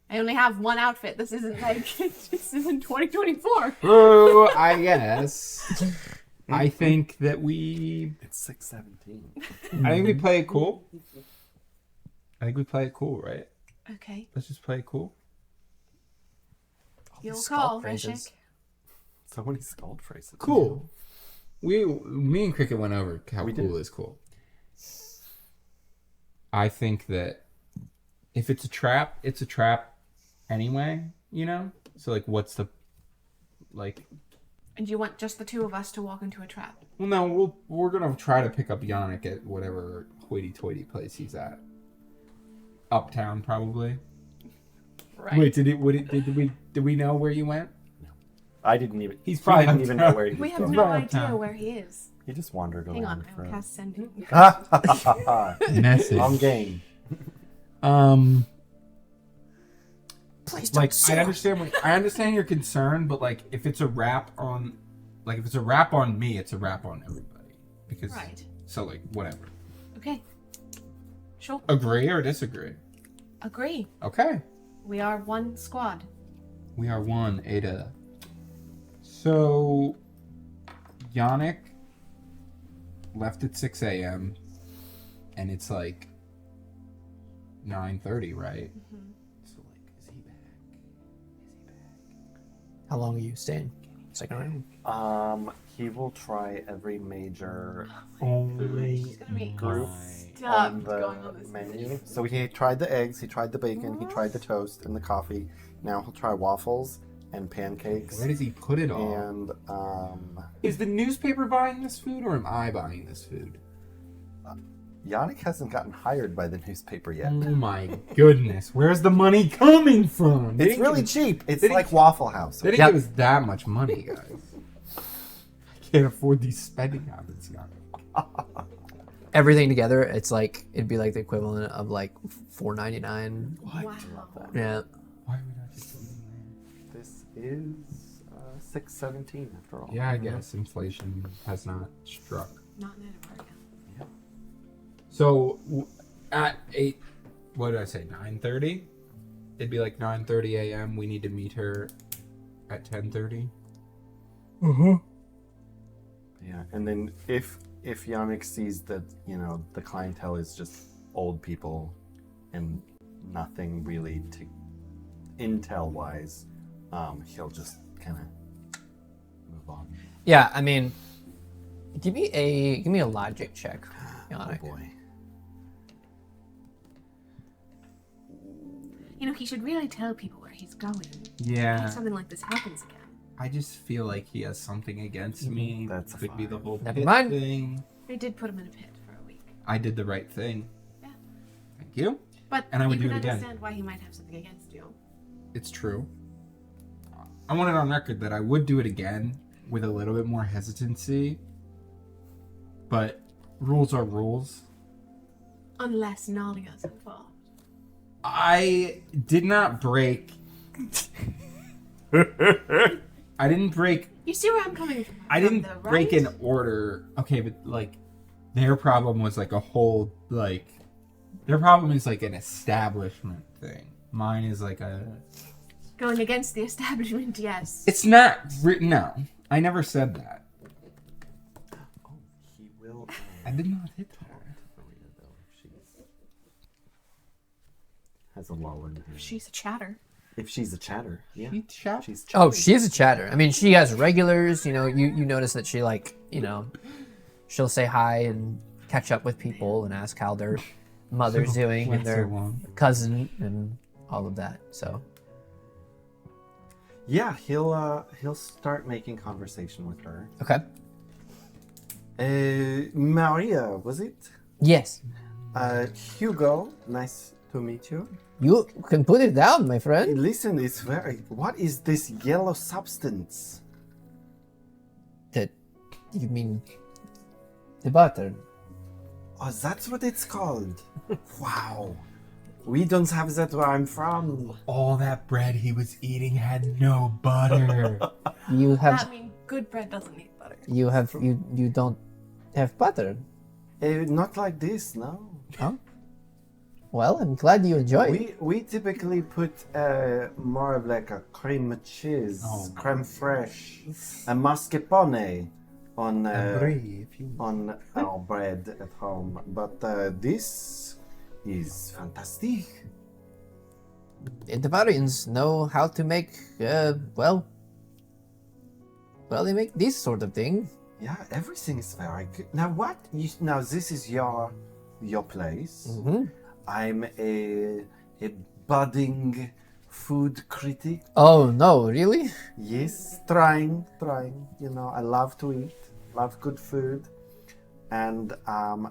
I only have one outfit. This isn't like this isn't 2024. Oh, I guess. I think that we. It's 6:17. I think we play it cool. Right? Okay, Let's just play it cool. you'll Skull call, phrases. Rishik. So many skull phrases. Cool. Me and Cricket went over how We cool did. is cool. I think that if it's a trap anyway, you know? So, like, what's the... Like... And you want just the two of us to walk into a trap? Well, no, we're going to try to pick up Yannick at whatever hoity-toity place he's at. Uptown, probably. Right. Wait, did we know where you went? I didn't even. He's He probably didn't even know where he We was have going. no Right idea uptown. where he is. He just wandered Hang on, around. I will cast sending. Message. On game. Please don't Like, say I understand your concern, but like, if it's a rap on me, it's a rap on everybody. Because Right. so like whatever. Okay. Sure. Agree or disagree? Agree. Okay. We are one squad. We are one, Eta. So Yannick left at 6 a.m. and it's like 9:30, right? Mm-hmm. So like, is he back? How long are you staying? Second round? He will try every major He's gonna be group stuck on going the on this menu. So he tried the eggs, he tried the bacon, he tried the toast and the coffee. Now he'll try waffles and pancakes. Where does he put it all? And Is the newspaper buying this food or am I buying this food? Yannick hasn't gotten hired by the newspaper yet. Oh my goodness. Where's the money coming from? They It's didn't really give- cheap. It's they didn't- like Waffle House. They didn't Yep. give us that much money, guys. I can't afford these spending habits, guys. Everything together, it'd be like the equivalent of like $4.99. What? Wow. Yeah. Why would I just... This is $6.17 after all. Yeah, I guess inflation has not struck. Not in America. So at 8, what did I say, 9:30? It'd be like 9:30 a.m. We need to meet her at 10:30. Yeah, and then if Yannick sees that, you know, the clientele is just old people and nothing really to intel wise, he'll just kind of move on. Yeah, I mean, give me a logic check, Oh Yannick. boy. You know, he should really tell people where he's going. Yeah. If something like this happens again. I just feel like he has something against me. That's Could be the fine. whole Never pit mind. thing. They did put him in a pit for a week. I did the right thing. Yeah. Thank you. But And I would you do can it again. understand why he might have something against you. It's true. I want it on record that I would do it again with a little bit more hesitancy. But rules are rules. Unless Nalia's involved. I did not break. I didn't break. You see where I'm coming from? I From didn't the break right? an order. Okay, but like, their problem was like a whole like. Their problem is like an establishment thing. Mine is like a. Going against the establishment, yes. It's not written. No, I never said that. Oh, he will. I did not hit her. Maria, though, she's has a lull in her. She's a chatter. If she's a chatter, yeah, She shot. she's. Oh, chatty. she is a chatter. I mean, she has regulars. You know, you notice that she she'll say hi and catch up with people and ask how their mother's doing and their cousin and all of that. So Yeah, he'll start making conversation with her. okay. Maria, was it? Yes, Hugo, nice to meet you. you can put it down, my friend. Listen, it's very. What is this yellow substance? That you mean the butter? Oh, that's what it's called. Wow. We don't have that where I'm from. All that bread he was eating had no butter. You have That means good bread doesn't need butter. you don't have butter. Not like this, no. Huh? Well, I'm glad you enjoy. We typically put more of like a cream cheese, creme fraiche, a mascarpone on on our bread at home. But this is fantastic. The Bavarians know how to make, well, Well, they make this sort of thing. Yeah, everything is very good. Now what? Now this is your place. Mm-hmm. I'm a budding food critic. Oh, no, really? Yes, trying. You know, I love to eat, love good food. And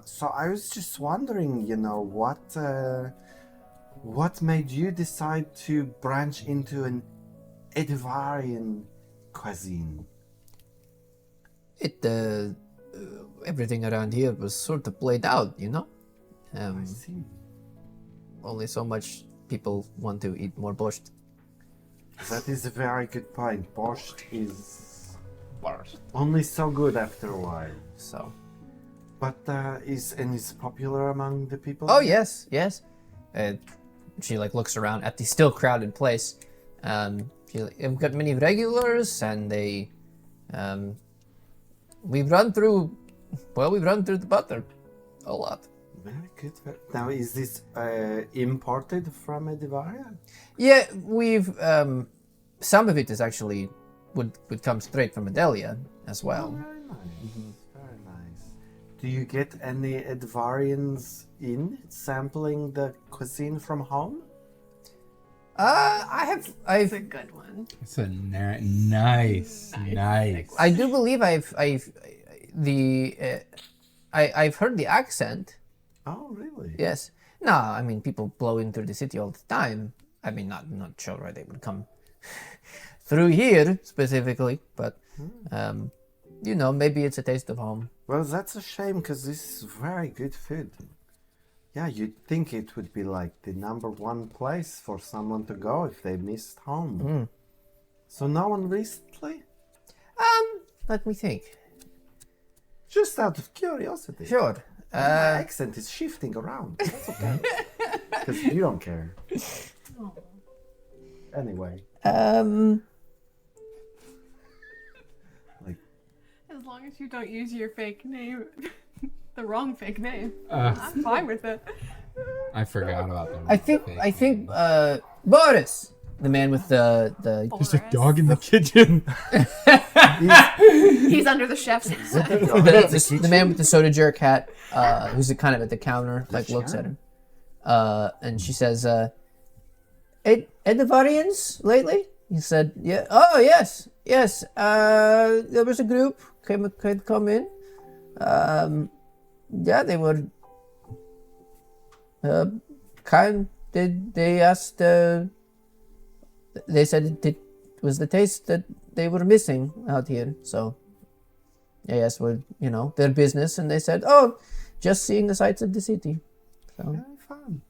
so I was just wondering, you know, what made you decide to branch into an Edivarian cuisine? Everything around here was sort of played out, you know? I see. Only so much people want to eat more borscht. That is a very good point. Borscht is only so good after a while. So. But is popular among the people? Oh, yes. She like looks around at the still crowded place. We've got many regulars, and we've run through the butter a lot. Very good. Now, is this imported from Edivaria? Yeah, we've some of it is actually would come straight from Adelia as well. Oh, very nice. Very nice. Do you get any Edvarians in sampling the cuisine from home? It's I've a good one. It's a nice. I do believe I've heard the accent. Oh, really? Yes. No, I mean people blow in through the city all the time. I mean, not sure why they would come through here specifically, but you know, maybe it's a taste of home. Well, that's a shame because this is very good food. Yeah, you'd think it would be like the #1 place for someone to go if they missed home. So no one recently? Let me think. Just out of curiosity. Sure. My accent is shifting around. That's okay. Because you don't care. Anyway. As long as you don't use your fake name, the wrong fake name, I'm fine with it. I forgot about that. I think Boris, the man with the There's a dog in the kitchen. He's under the chef's. the man with the soda jerk hat, who's kind of at the counter, like looks at him, and she says, "Edivarians lately?" He said, "Yeah. Oh yes. There was a group had come in. Yeah, they were kind. They asked. They said it was the taste that they were missing out here. So, yes, well, you know, their business, and they said, "Oh, just seeing the sights of the city." So, Very fun.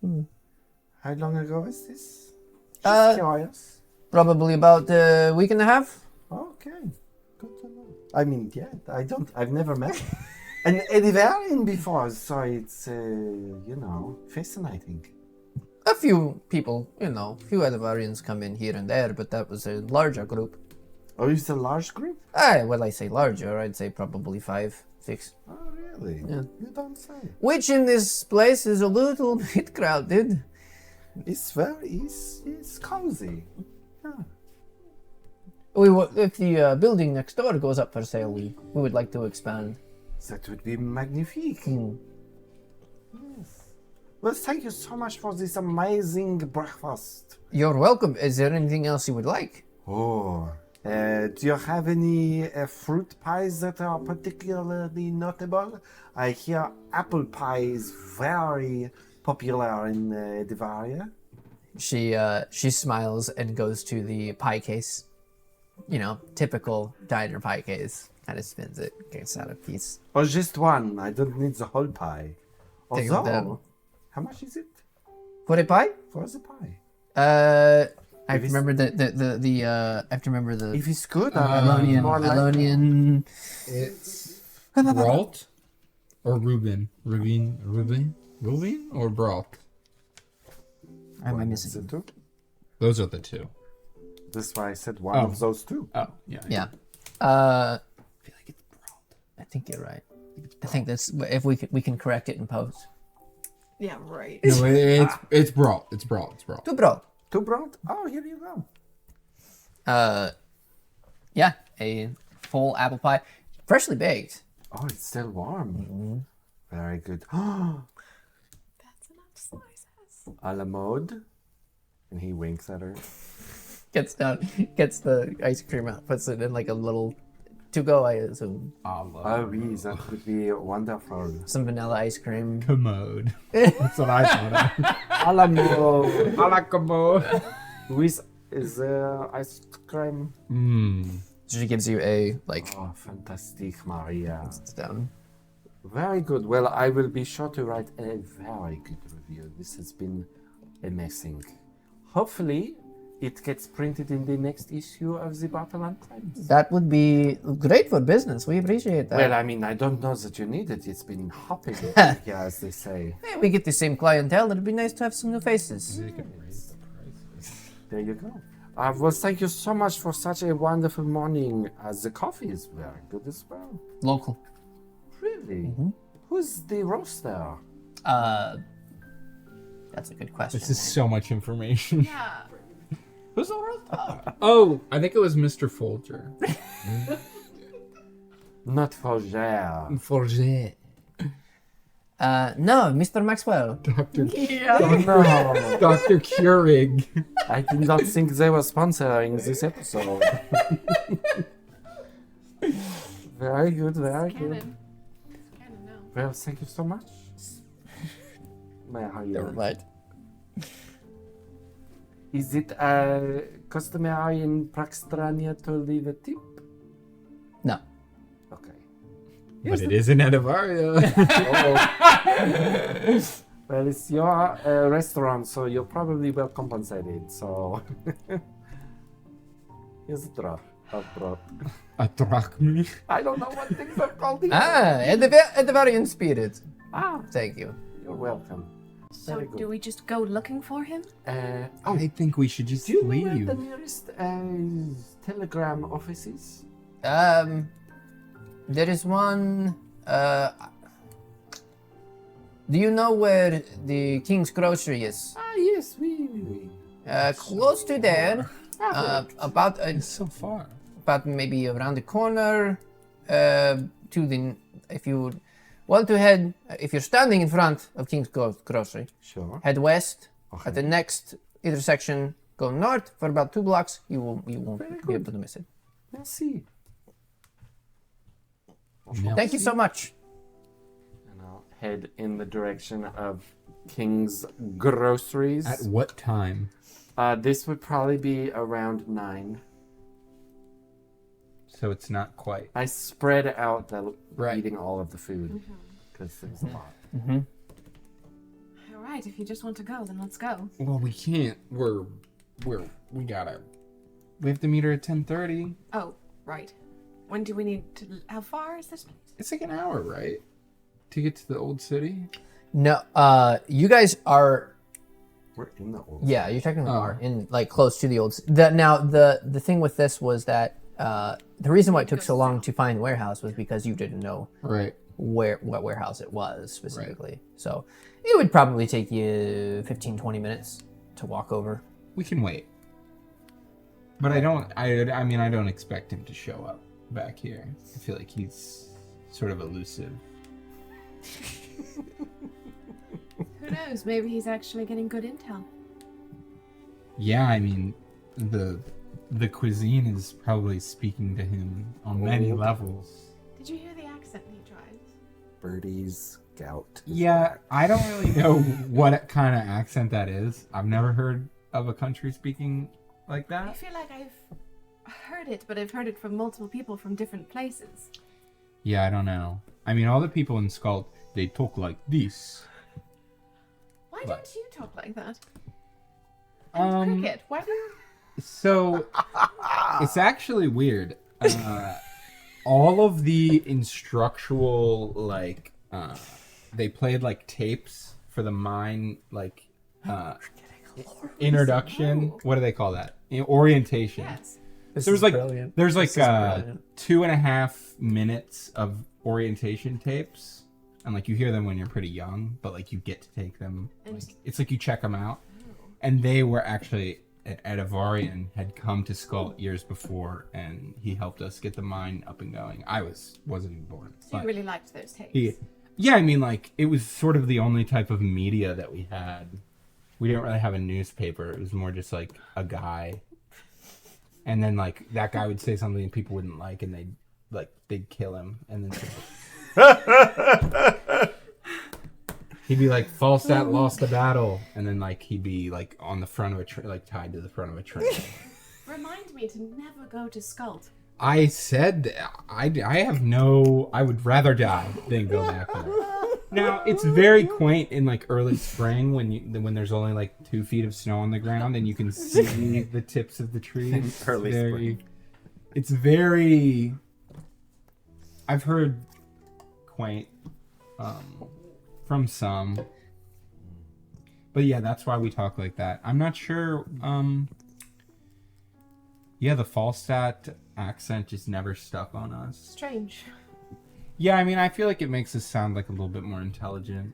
How long ago is this? Just curious. probably about a week and a half. Okay. Good to know. I mean, yeah, I've never met an Edivarian before, so it's, you know, fascinating. A few people, you know, few Edivarians come in here and there, but that was a larger group. Oh, it's a large group? Well, I say larger, I'd say probably 5, 6. Oh, really? Yeah. You don't say. Which in this place is a little bit crowded. It's cozy. Yeah. If the building next door goes up for sale, we would like to expand. That would be magnifique. Yes. Well, thank you so much for this amazing breakfast. You're welcome. Is there anything else you would like? Oh, do you have any fruit pies that are particularly notable? I hear apple pie is very popular in Edivaria. She smiles and goes to the pie case. You know, typical diner pie case. Kind of spins it, gets out a piece. Or just one. I don't need the whole pie. Take it down. Although, how much is it For a pie? for the pie? I have to remember I have to remember the If it's good, Alonian. It's Brault or Reuben? Reuben or Brault? Am I missing? two? Those are the two. That's why I said one Oh. of those two. Oh, yeah. Yeah. I feel like it's Brault. I think you're right. I think that's if we can correct it in post. Yeah, right. No, it's Brault. It's Brault. It's Brault. Two bro. Two brown? Oh, here you go. Yeah, a full apple pie, freshly baked. Oh, it's still warm. Mm-hmm. Very good. That's enough slices. A la mode. And he winks at her. Gets down, gets the ice cream out, puts it in like a little to-go, I assume. Oh, yes, that would be wonderful. Some vanilla ice cream. Commode. That's what I thought of. A la mode. I like commode. With ice cream. She gives you a, like, Oh, fantastic, Maria. it's down. Very good. Well, I will be sure to write a very good review. This has been amazing. Hopefully, it gets printed in the next issue of the Bartolin Times. That would be great for business. We appreciate that. Well, I mean, I don't know that you need it. It's been hopping here, as they say. Hey, we get the same clientele. It'd be nice to have some new faces. There you go. Well, thank you so much for such a wonderful morning. The coffee is very good as well. Local. Really? Who's the roaster? That's a good question. This is so much information. Yeah. Who's the roaster? Oh, I think it was Mr. Folger. Not Fougere. Folger. No, Mr. Maxwell. Dr. Oh no! Dr. Keurig. I did not think they were sponsoring this episode. Very good, very good. Canon. Canon now. Well, thank you so much. May I Never mind. Is it customary in Praxtrania to leave a tip? No. Okay. But it is an Edivaria. Well, it's your restaurant, so you're probably well compensated. So here's a drop. A drop. A drachmi. I don't know what things are called. Here. Edivarian spirit. Ah, Thank you. you're welcome. So Very good. do we just go looking for him? I think we should just Do you know where leave. the nearest telegram office is? There is one. Do you know where the King's Grocery is? Ah, yes, we. Close to there. About It's so far. about maybe around the corner. To the if you want to head, if you're standing in front of King's Grocery, Sure. head west. Okay. At the next intersection, go north for about 2 blocks. You won't Very be good. able to miss it. Merci. Thank you so much. And I'll head in the direction of King's Groceries. At what time? This would probably be around 9. So it's not quite. I spread out the Right. eating all of the food because there's a lot. All right, if you just want to go, then let's go. Well, we can't. We gotta. We have to meet her at 10:30. Oh, right. When do we need to? How far is this place? It's like an hour, right? To get to the old city. No, you guys are. We're in the old. Yeah, you're technically Oh. are in like close to the old. The thing with this was that the reason why it took so long to find the warehouse was because you didn't know Right. what warehouse it was specifically. So it would probably take you 15-20 minutes to walk over. We can wait. But I don't. I mean, I don't expect him to show up back here. I feel like he's sort of elusive. Who knows? Maybe he's actually getting good intel. Yeah, I mean, the cuisine is probably speaking to him on many levels. Did you hear the accent he drives? Birdie's gout. Yeah, I don't really know what kind of accent that is. I've never heard of a country speaking like I that. feel like I've heard it, but I've heard it from multiple people from different places. Yeah, I don't know. I mean, all the people in Skald, they talk like this. Why What? don't you talk like that? And cricket. Why do you? So it's actually weird. All of the instructional, like, they played like tapes for the mine, like, introduction. What do they call that? Orientation. Yes. There's like brilliant. there's like This is brilliant. 2.5 minutes of orientation tapes, and like you hear them when you're pretty young, but like you get to take them. Like, it's like you check them out, and they were actually Edivarian had come to Skull years before, and he helped us get the mine up and going. I wasn't even born. So you but really liked those tapes. yeah, I mean, like, it was sort of the only type of media that we had. We didn't really have a newspaper. It was more just, like, a guy. And then, like, that guy would say something and people wouldn't like, and they'd kill him. And then he'd be like, Falstat lost the battle. And then, like, he'd be, like, on the front of a train, like, tied to the front of a train. Remind me to never go to Skuld. I said I would rather die than go back there. Now, it's very quaint in like early spring when there's only like 2 feet of snow on the ground and you can see the tips of the trees. Early spring. It's very, I've heard quaint from some. But yeah, that's why we talk like that. I'm not sure. Yeah, the Falstat accent just never stuck on us. Strange. Yeah, I mean, I feel like it makes us sound like a little bit more intelligent.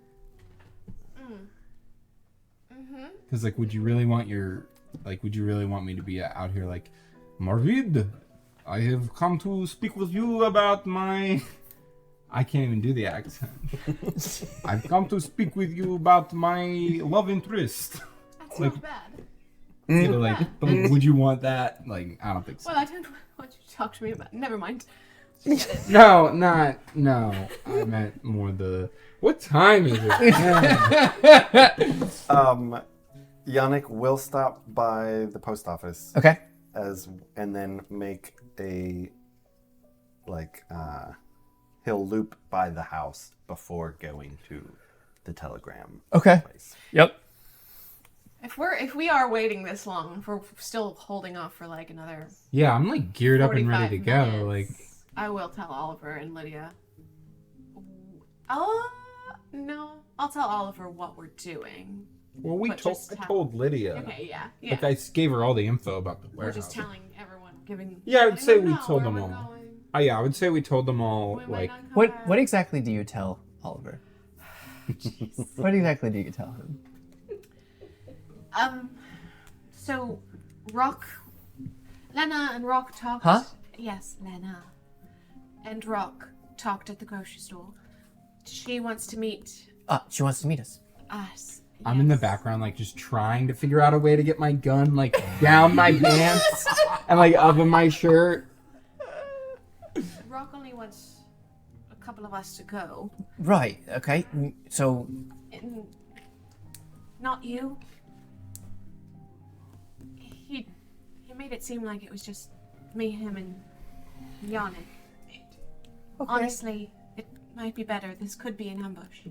Because, like, would you really want me to be out here like, Marvid, I have come to speak with you about my... I can't even do the accent. I've come to speak with you about my love interest. That's Like- not bad. You know, like, but, like, would you want that? Like, I don't think so. Well, I don't want you to talk to me about. Never mind. No. I meant more the. What time is it? Yannick will stop by the post office Okay. and then make a he'll loop by the house before going to the telegram Okay. place. Yep. If we are waiting this long, if we're still holding off for like another Yeah, I'm like geared up and ready to 45 go. minutes, Like, I will tell Oliver and Lydia. No, I'll tell Oliver what we're doing. well, But just I tell- told Lydia. Okay, yeah. Like, I gave her all the info about the We're warehouse. just telling everyone, giving. Yeah, I would say letting we them know told where them we're all. going. Oh yeah, I would say we told them all. We might Like, not come What back. what exactly do you tell Oliver? What exactly do you tell him? So, Lena and Rock talked. Huh? Yes, Lena and Rock talked at the grocery store. She wants to meet She wants to meet us. us. I'm in the Yes. background, like, just trying to figure out a way to get my gun, like, down my pants and, like, up in my shirt. Rock only wants a couple of us to go. Right. Okay. So And not you. He made it seem like it was just me, him, and Yannick. Honestly, it might be better. This could be an ambush.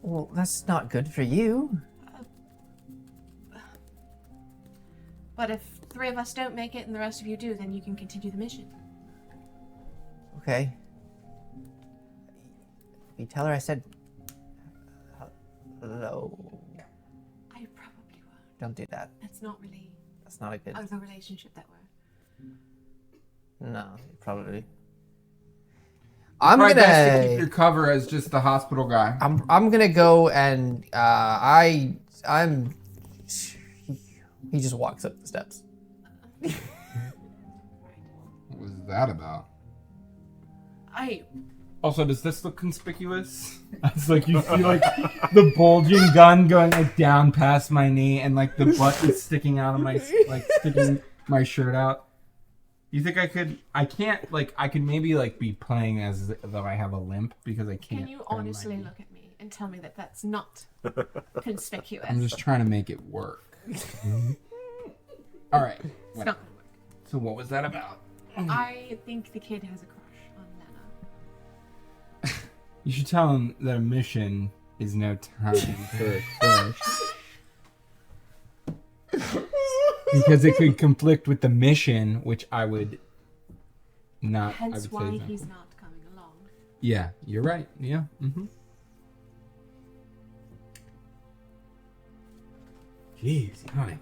well, that's not good for you. But if 3 of us don't make it and the rest of you do, then you can continue the mission. Okay. You tell her I said hello. I probably won't. Don't do that. That's not really That's not a good. the relationship that we're. No, probably. I'm Try best to keep gonna. your cover as just the hospital guy. I'm gonna go and I'm. He just walks up the steps. What was that about? I Also, does this look conspicuous? It's like you see like the bulging gun going like down past my knee, and like the butt is sticking out of my sticking my shirt out. You think I could? I can't. Like I could maybe like be playing as though I have a limp because I can't. can you bend my honestly knee. look at me and tell me that that's not conspicuous? I'm just trying to make it work. All right. It's not gonna work. So what was that about? I think the kid has a crush on Lena. You should tell him that a mission is no time for a crush. Because it could conflict with the mission, which I would not. I Hence would why say no. he's not coming along. Yeah, you're right. Yeah. Mm-hmm. Jeez, Yannick,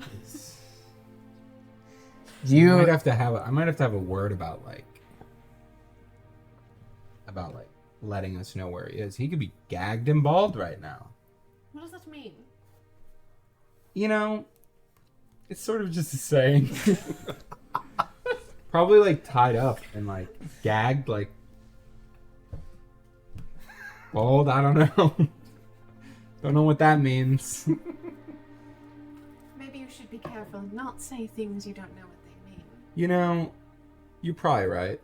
You I might have to have a word about letting us know where he is. He could be gagged and bald right now. What does that mean? You know, It's sort of just a saying. Probably like tied up and like gagged, like bald. I don't know. Don't know what that means. Maybe you should be careful and not say things you don't know what they mean. You know, you're probably right.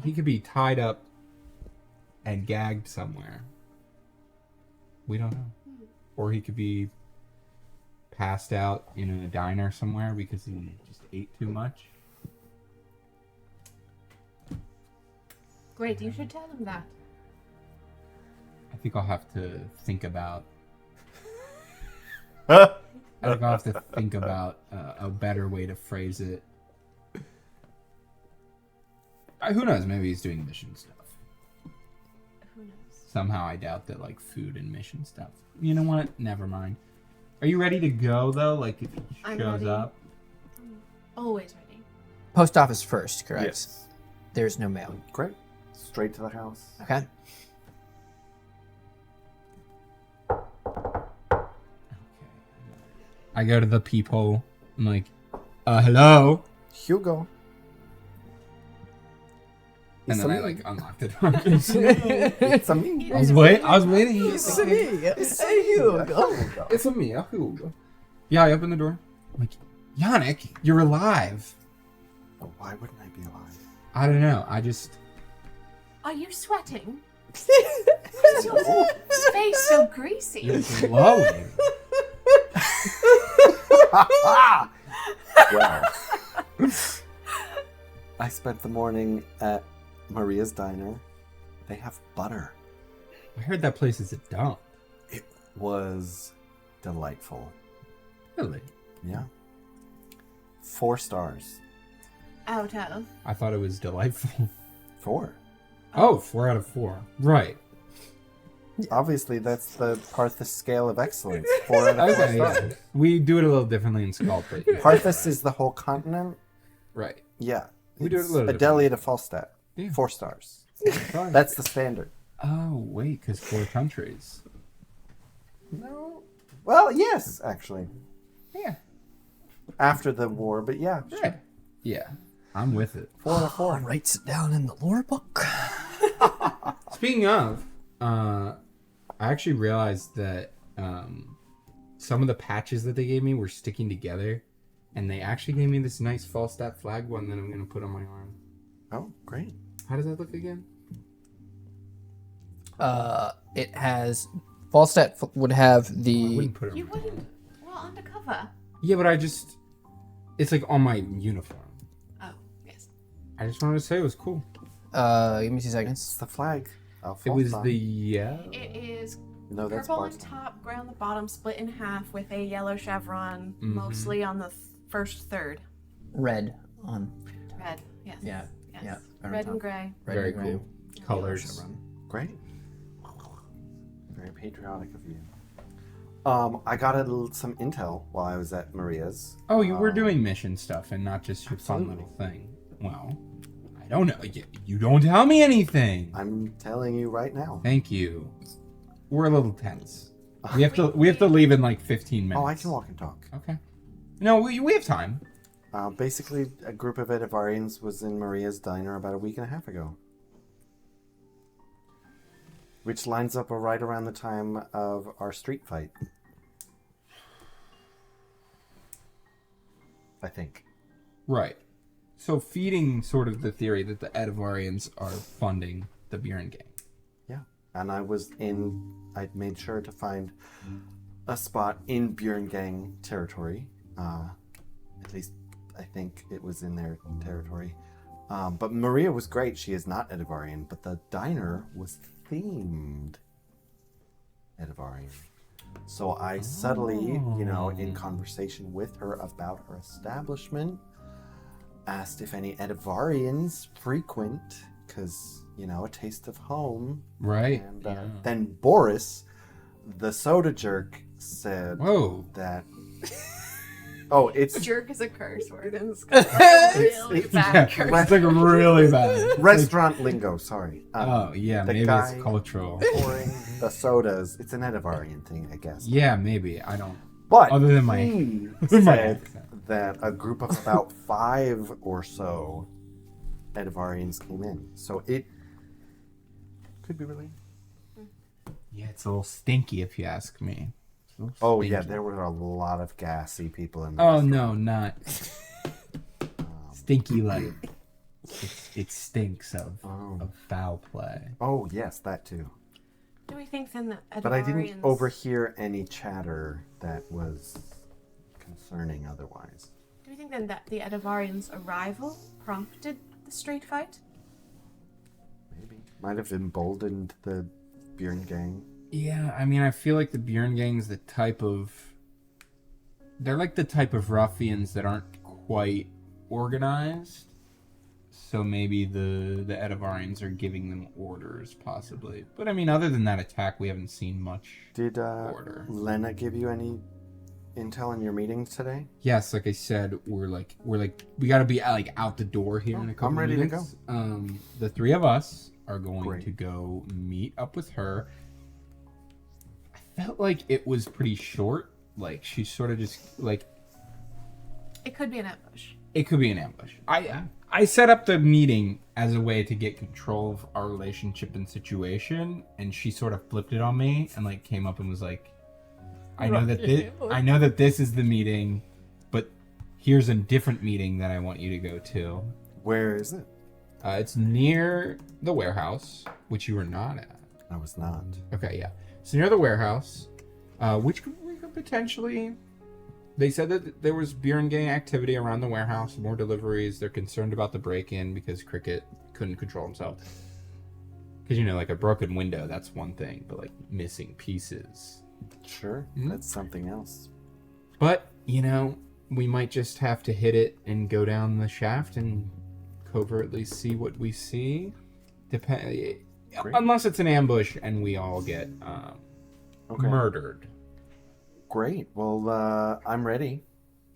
He could be tied up and gagged somewhere. We don't know. Or he could be passed out in a diner somewhere because he just ate too much. Great, you should tell him that. I think I'll have to think about. I think I'll have to think about a better way to phrase it. Who knows? Maybe he's doing mission stuff. Who knows? Somehow I doubt that, like, food and mission stuff. You know what? Never mind. Are you ready to go, though? Like, if he I'm shows ready. up? I'm always ready. Post office first, correct? Yes. There's no mail. Great. Straight to the house. Okay. I go to the peephole. I'm like, hello? Hugo. And then I, me. like, unlock the door. It's a me. I was waiting. It's me. Hey, Hugo. It's a me, a Hugo. Yeah, I open the door. I'm like, Yannick, you're alive. Oh, why wouldn't I be alive? I don't know. I just... Are you sweating? Why is your face so greasy? You're glowing. Well, I spent the morning at Maria's Diner. They have butter. I heard that place is a dump. It was delightful. Really? Yeah. 4 stars. Out of. I thought it was delightful. 4. Oh, 4 out of 4. Right. Obviously, that's the Parthas scale of excellence. 4 out of 4 Okay, stars. yeah. We do it a little differently in Skull, but yeah. Parthas is the whole continent. Right. Yeah. We do it a It's little Adelia to Falstat. Yeah. 4 stars. Fine. That's the standard. Oh, wait, because 4 countries. No. Well, yes, actually. Yeah. After the war, but yeah. Sure. Right. Yeah. I'm with it. 4 out of 4. Writes it down in the lore book. Speaking of, I actually realized that some of the patches that they gave me were sticking together, and they actually gave me this nice Falstat flag one that I'm going to put on my arm. Oh, great. How does that look again? It has... Falstat would have I the... wouldn't put it on You my wouldn't. arm. Well, undercover. Yeah, but I just... It's like on my uniform. Oh, yes. I just wanted to say it was cool. Give me 2 It's seconds. the flag. of It was Falstat. the yellow. It is No, that's purple on Barton. top, gray on the bottom, split in half with a yellow chevron, Mhm. mostly on the first third. Red on... Red, yes. Yeah, Yes. yeah, right on Red top. and gray. Red Very and gray. cool. Colors. Chevron. Great. Very patriotic of you. I got some intel while I was at Maria's. Oh, you were doing mission stuff and not just your fun Absolutely. little thing. Well, I don't know. You don't tell me anything. I'm telling you right now. Thank you. We're a little tense. We have to leave in like 15 minutes. Oh, I can walk and talk. Okay. No, we have time. Basically, a group of Edivarians was in Maria's Diner about a week and a half ago. Which lines up right around the time of our street fight. I think. Right. So feeding sort of the theory that the Edivarians are funding the Byrn gang. Yeah. And I made sure to find a spot in Byrn gang territory. At least I think it was in their territory. But Maria was great. She is not Edivarian, but the diner was themed Edivarian. So I subtly, in conversation with her about her establishment, asked if any Edivarians frequent, because, a taste of home. Right. And yeah. then Boris, the soda jerk, said Whoa. that... Oh, it's Jerk is a curse word in Scotland. Really bad curse. It's like really bad. restaurant lingo, sorry. Oh, yeah, the maybe guy it's cultural. pouring the sodas. It's an Edivarian thing, I guess. Yeah, maybe. I don't. But Other than my- he my said accent. that a group of about 5 or so Edivarians came in. So it could be related. Yeah, it's a little stinky if you ask me. Oh, yeah, Stinky. there were a lot of gassy people in the Oh, restaurant. no, not stinky like it stinks of foul play. Oh, yes, that too. Do we think then that But I didn't Edivarians... overhear any chatter that was concerning otherwise. Do we think then that the Edivarians' arrival prompted the street fight? Maybe. Might have emboldened the Byrn gang. Yeah, I mean, I feel like the Byrn gang's the type of... They're like the type of ruffians that aren't quite organized. So maybe the Edivarians are giving them orders, possibly. But I mean, other than that attack, we haven't seen much Did order. Lena give you any intel in your meetings today? Yes, like I said, we gotta be like out the door here in a couple I'm ready minutes. The 3 of us are going Great. to go meet up with her. I felt like it was pretty short. Like she sort of just like It could be an ambush. it could be an ambush. I set up the meeting as a way to get control of our relationship and situation, and she sort of flipped it on me and like came up and was like, I know that this is the meeting, but here's a different meeting that I want you to go to. Where is it? It's near the warehouse, which you were not at. I was not. Okay, yeah. So near the warehouse, which we could potentially... They said that there was Byrn gang activity around the warehouse, more deliveries. They're concerned about the break-in because Cricket couldn't control himself. Because, you know, like a broken window, that's one thing, but like missing pieces. Sure, that's something else. But, you know, we might just have to hit it and go down the shaft and covertly see what we see. Unless it's an ambush and we all get murdered. Great. Well, I'm ready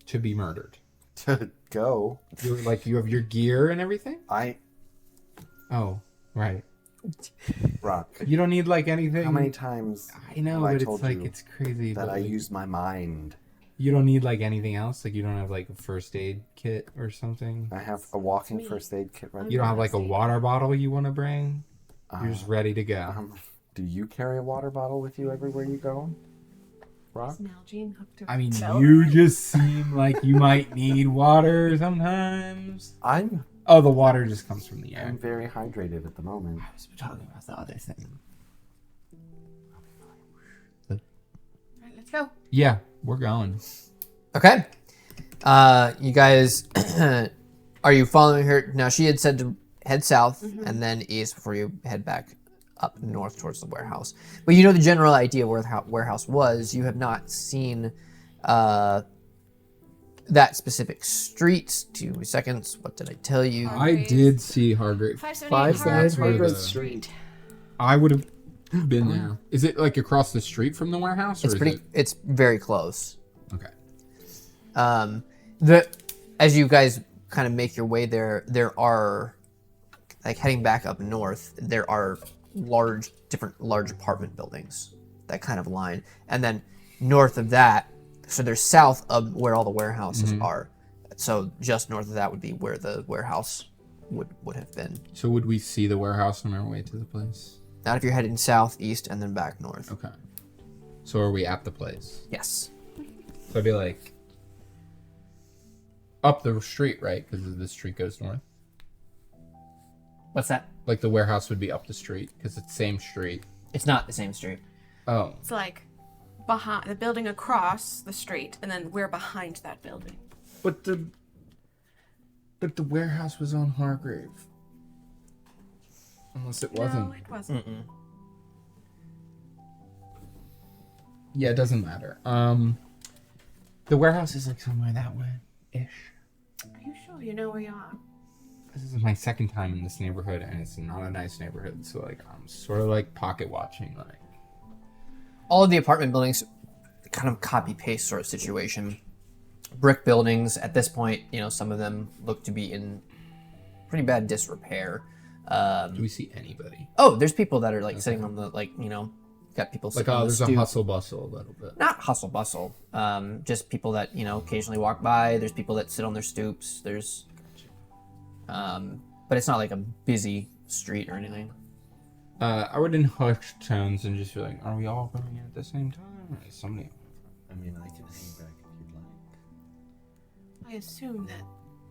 To be murdered. to go. You have your gear and everything? I Oh, right. Rock. You don't need like anything. How many times I know, have but it's told like you it's crazy. that but, I like, use my mind? You don't need like anything else. Like you don't have like a first aid kit or something. I have a walking first aid kit right You don't have like a water bottle you want to bring. You're just ready to go. Do you carry a water bottle with you everywhere you go? Rock? Is Nalgene hooked to I mean, Bell? you just seem like you might need water sometimes. I'm Oh, the water just comes from the air. I'm very hydrated at the moment. I was talking about the other thing. Alright, let's go. Yeah, we're going. Okay. You guys, are you following her? Now, she had said to head south and then east before you head back up north towards the warehouse. But you know the general idea where the warehouse was. You have not seen that specific street. 2 seconds. What did I tell you? I did see Hargrave. 578 Hargrave Street. I would have been there. Is it like across the street from the warehouse? Or It's is pretty. It... It's very close. Okay. As you guys kind of make your way there are, like, heading back up north, there are large apartment buildings that kind of line, and then north of that, so they're south of where all the warehouses are. So just north of that would be where the warehouse would have been. So would we see the warehouse on our way to the place? Not if you're heading south, east, and then back north. Okay. So are we at the place? Yes. So I'd be like up the street, right? Because the street goes north. What's that? Like the warehouse would be up the street because it's the same street. It's not the same street. Oh. It's like behind the building across the street, and then we're behind that building. But the warehouse was on Hargrave. Unless it wasn't. No, it wasn't. Yeah, it doesn't matter. The warehouse is like somewhere that way-ish. Are you sure you know where you are? This is my second time in this neighborhood, and it's not a nice neighborhood. So like, I'm sort of like pocket watching, like. All of the apartment buildings, kind of copy paste sort of situation. Brick buildings. At this point, you know, some of them look to be in pretty bad disrepair. Do we see anybody? Oh, there's people that are like sitting on the, like, you know, got people Like, sitting on the there's a stoop. hustle bustle a little bit. Not hustle bustle. Just people that occasionally walk by. There's people that sit on their stoops. There's, but it's not like a busy street or anything. I would in hushed tones and just be like, "Are we all going in at the same time? Or is somebody?" I mean, I can hang back if you'd like. I assume that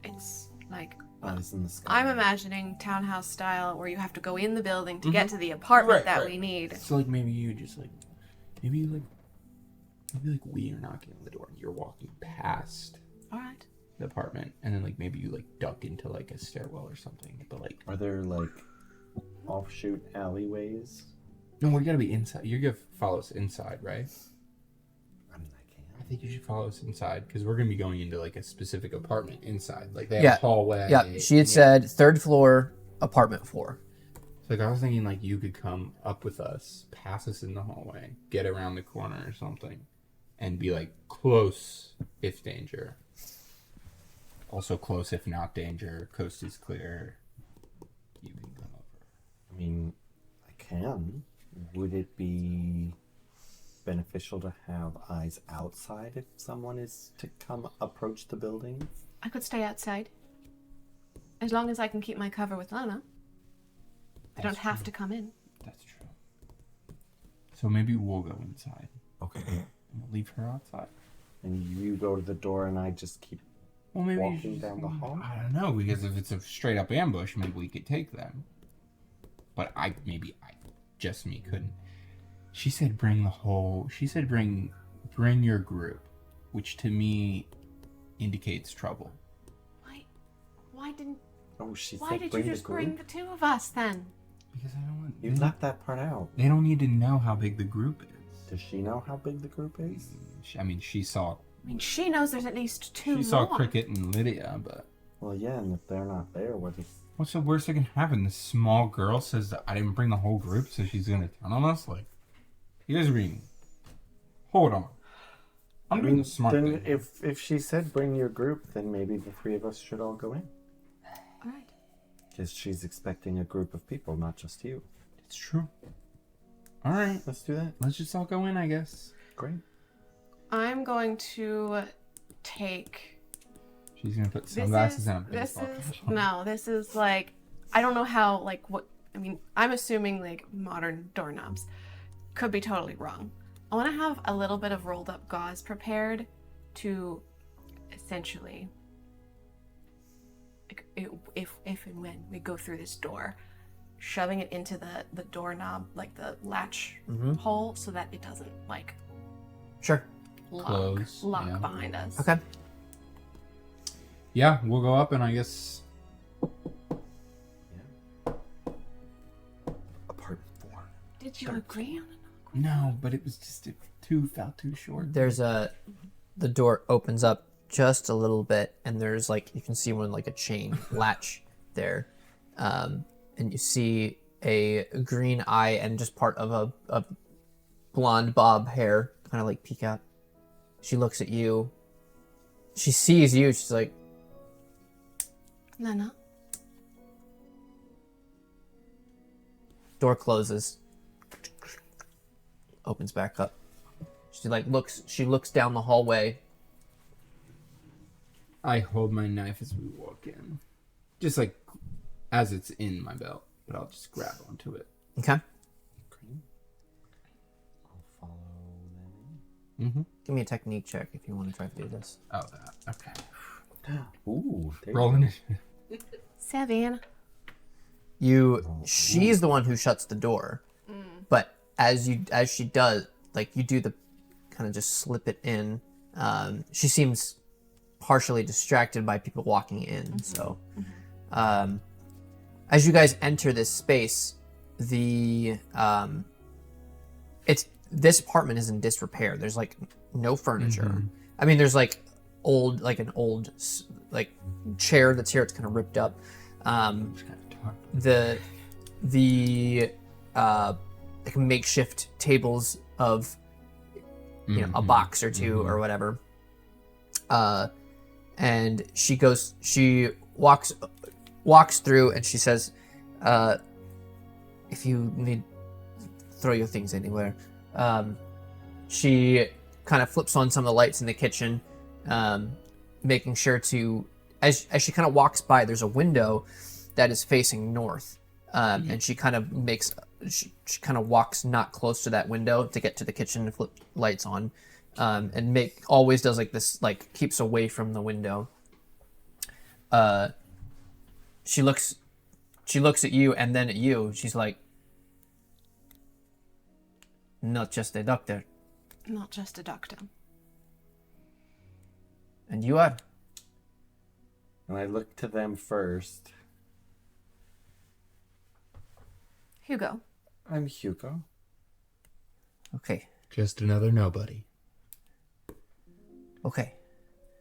it's like. Eyes in the sky. I'm imagining townhouse style where you have to go in the building to get to the apartment Right, right. we need. So like maybe you just like, maybe we are knocking on the door and you're walking past All right. the apartment, and then like maybe you like duck into like a stairwell or something. But like, Are there like offshoot alleyways? no, we gotta be inside. You're gonna follow us inside, right? I mean, I can. I think you should follow us inside because we're gonna be going into like a specific apartment inside. Like they have Yeah. a hallway. Yeah, she had said 3rd floor, apartment 4. So like I was thinking like you could come up with us, pass us in the hallway, get around the corner or something, and be like close if danger. Also close if not danger. Coast is clear. You can come over. I mean, I can. Would it be beneficial to have eyes outside if someone is to come approach the building? I could stay outside. As long as I can keep my cover with Lana. I don't have to come in. That's true. So maybe we'll go inside. Okay. And we'll leave her outside. And you go to the door and I just keep Well, maybe walking down the hall? I don't know, because if it's a straight up ambush, maybe we could take them. But I just me couldn't. She said bring your group, which to me indicates trouble. Why didn't? Oh, she Why said did you bring the just bring group? the two of us then? Because I don't want You left that part out. they don't need to know how big the group is. Does she know how big the group is? She saw I mean, she knows there's at least two more. Cricket and Lydia, but Well, yeah, and if they're not there, what is... what's the worst that can happen? This small girl says that I didn't bring the whole group, so she's gonna turn on us. Like, you guys are being. Hold on. I'm doing the smart Then thing. if she said bring your group, then maybe the 3 of us should all go in. All right. Because she's expecting a group of people, not just you. It's true. All right, Let's do that. let's just all go in, I guess. Great. I'm going to take. She's gonna put This sunglasses is. and a This baseball is cap on. no. This is like. I don't know how. Like what. I mean, I'm assuming like modern doorknobs. Could be totally wrong. I want to have a little bit of rolled up gauze prepared to essentially. If and when we go through this door, shoving it into the doorknob, like the latch hole, so that it doesn't like Sure. lock yeah. behind us. Okay. Yeah, we'll go up, and I guess Apartment 4. Did you agree on it? no, but it was just felt too short. There's the door opens up just a little bit, and there's like, you can see one like a chain latch there. And you see a green eye and just part of a blonde bob hair kind of like peek out. She looks at you. She sees you. She's like, Lena? door closes. Opens back up. She looks down the hallway. I hold my knife as we walk in, just like as it's in my belt, but I'll just grab onto it. Okay. Okay. I'll follow them Mm-hmm. Give me a technique check if you want to try to do this. Oh, that. Okay. in. Ooh, there you Rolling go. it. 7. She's the one who shuts the door. But as she does, like, you do the kind of just slip it in. She seems partially distracted by people walking in. So, as you guys enter this space, this apartment is in disrepair. There's like no furniture. I mean, there's like an old chair that's here. It's kind of ripped up. The like makeshift tables of a box or two or whatever. And she walks through and she says, if you need throw your things anywhere, She kind of flips on some of the lights in the kitchen, making sure to, as she kind of walks by, there's a window that is facing north, and she kind of she kind of walks not close to that window to get to the kitchen and flip lights on, and always does like this, like keeps away from the window. She looks at you and then at you. She's like, not just a doctor. Not just a doctor. And you are? And I look to them first. Hugo. I'm Hugo. Okay. Just another nobody. Okay.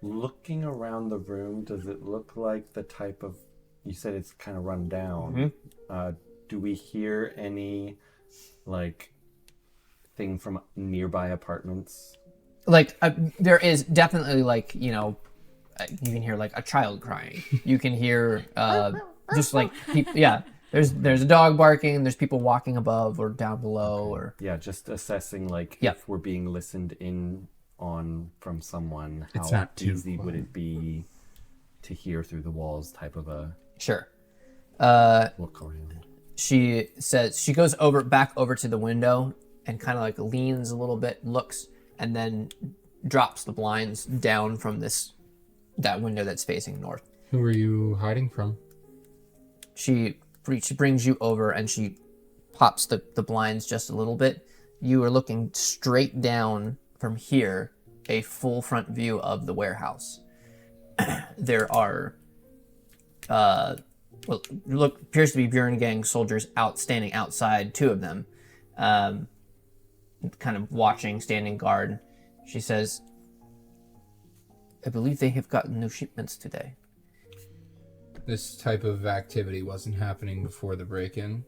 Looking around the room, does it look like the type of... You said it's kind of run down. Mm-hmm. Do we hear any, like, thing from nearby apartments? Like, there is definitely, like, you know, you can hear, like, a child crying. You can hear, just, like, people, yeah. There's a dog barking, there's people walking above or down below, or... Yeah, just assessing, like, Yeah. if we're being listened in on from someone, It's how not too easy would quiet. it be to hear through the walls type of a Sure. look around. She says, she goes back over to the window and kind of, like, leans a little bit, looks, and then drops the blinds down from that window that's facing north. Who are you hiding from? She brings you over and she pops the blinds just a little bit. You are looking straight down from here, a full front view of the warehouse. There are, appears to be Byrn gang soldiers standing outside, 2 of them, kind of watching, standing guard. She says, I believe they have gotten new shipments today. This type of activity wasn't happening before the break-in.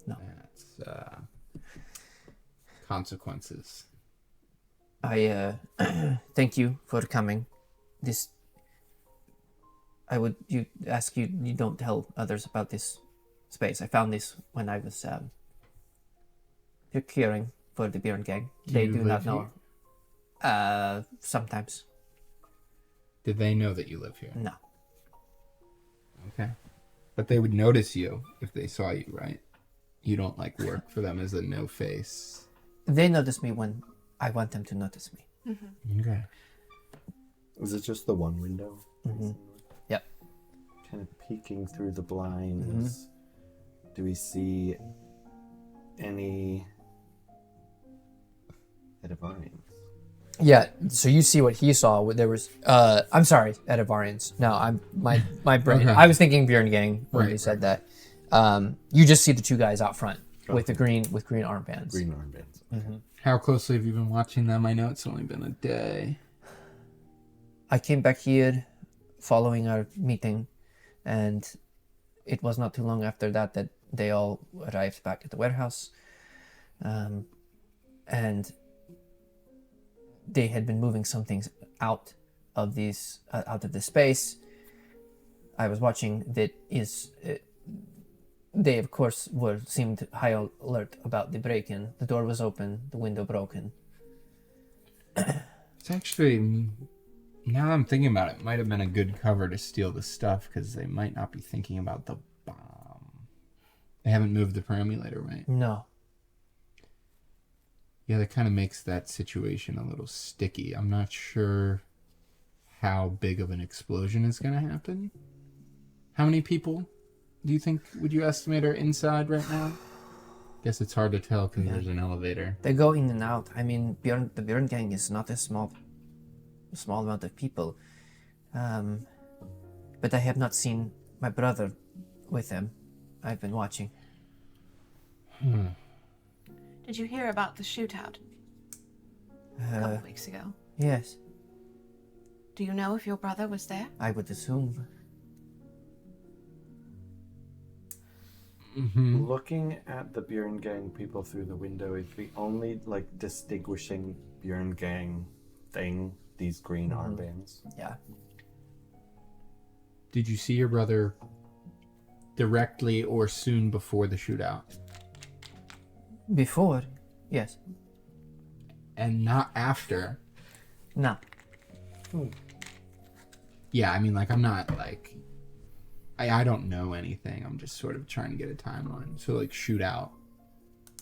No. That's consequences. I thank you for coming. I would ask you don't tell others about this space. I found this when I was procuring for the Byrn gang. They do not know. Sometimes. Did they know that you live here? No. Okay. But they would notice you if they saw you, right? You don't, like, work for them as a no-face. They notice me when I want them to notice me. Okay. Is it just the one window? Mm-hmm. Yep. Kind of peeking through the blinds. Do we see any Edivarians? Yeah, so you see what he saw. There was, I'm sorry, Edivarians. No, my brain. Okay. I was thinking Byrn gang when Right, you said that. You just see the 2 guys out front with green armbands. Green armbands. How closely have you been watching them? I know it's only been a day. I came back here following our meeting, and it was not too long after that they all arrived back at the warehouse, and they had been moving some things out of this space. I was watching that they of course seemed high alert about the break-in. The door was open, the window broken. It's actually, now that I'm thinking about it, might have been a good cover to steal the stuff because they might not be thinking about the bomb. They haven't moved the perambulator, right? No. Yeah, that kind of makes that situation a little sticky. I'm not sure how big of an explosion is going to happen. How many people do you think, would you estimate, are inside right now? Guess it's hard to tell because there's an elevator. They go in and out. I mean, the Byrn gang is not a small amount of people. But I have not seen my brother with them. I've been watching. Did you hear about the shootout a couple weeks ago? Yes, Do you know if your brother was there? I would assume. Looking at the Byrn gang people through the window is the only, like, distinguishing Byrn gang thing, these green armbands. Yeah. Did you see your brother directly or soon before the shootout? Before, Yes. And not after. No. Yeah, I mean, like, I'm not, like... I don't know anything. I'm just sort of trying to get a timeline. So, like, shoot out.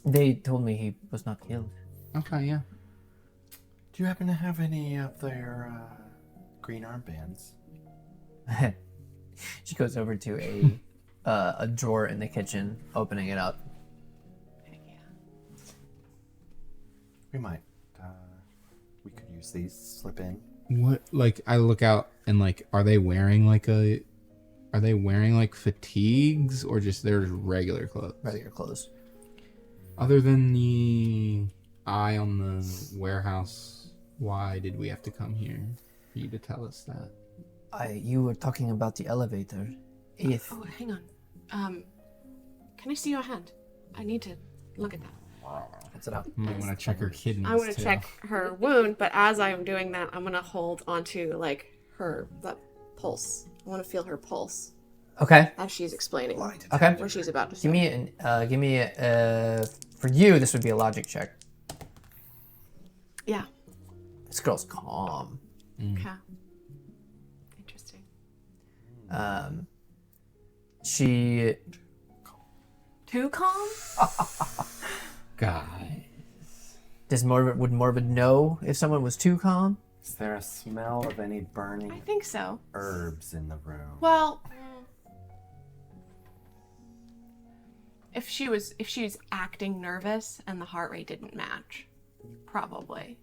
They told me he was not killed. Okay, yeah. Do you happen to have any of their green armbands? She goes over to a drawer in the kitchen, opening it up. We might. We could use these. Slip in. What, like, I look out and, like, are they wearing, like, fatigues or just their regular clothes? Regular clothes. Other than the eye on the warehouse, why did we have to come here for you to tell us that? You were talking about the elevator. If Oh, hang on. Can I see your hand? I need to look at that. What's it out? I might want to check her kidneys. I want to too. check her wound, but as I'm doing that, I'm going to hold onto, like, that pulse. I want to feel her pulse Okay. as she's explaining Okay. what she's about to say. Give me for you. This would be a logic check. Yeah. This girl's calm. Okay. Interesting. She Too calm? Guy. would Morbid know if someone was too calm? Is there a smell of any I burning think so. herbs in the room? Well, if she was acting nervous and the heart rate didn't match, probably.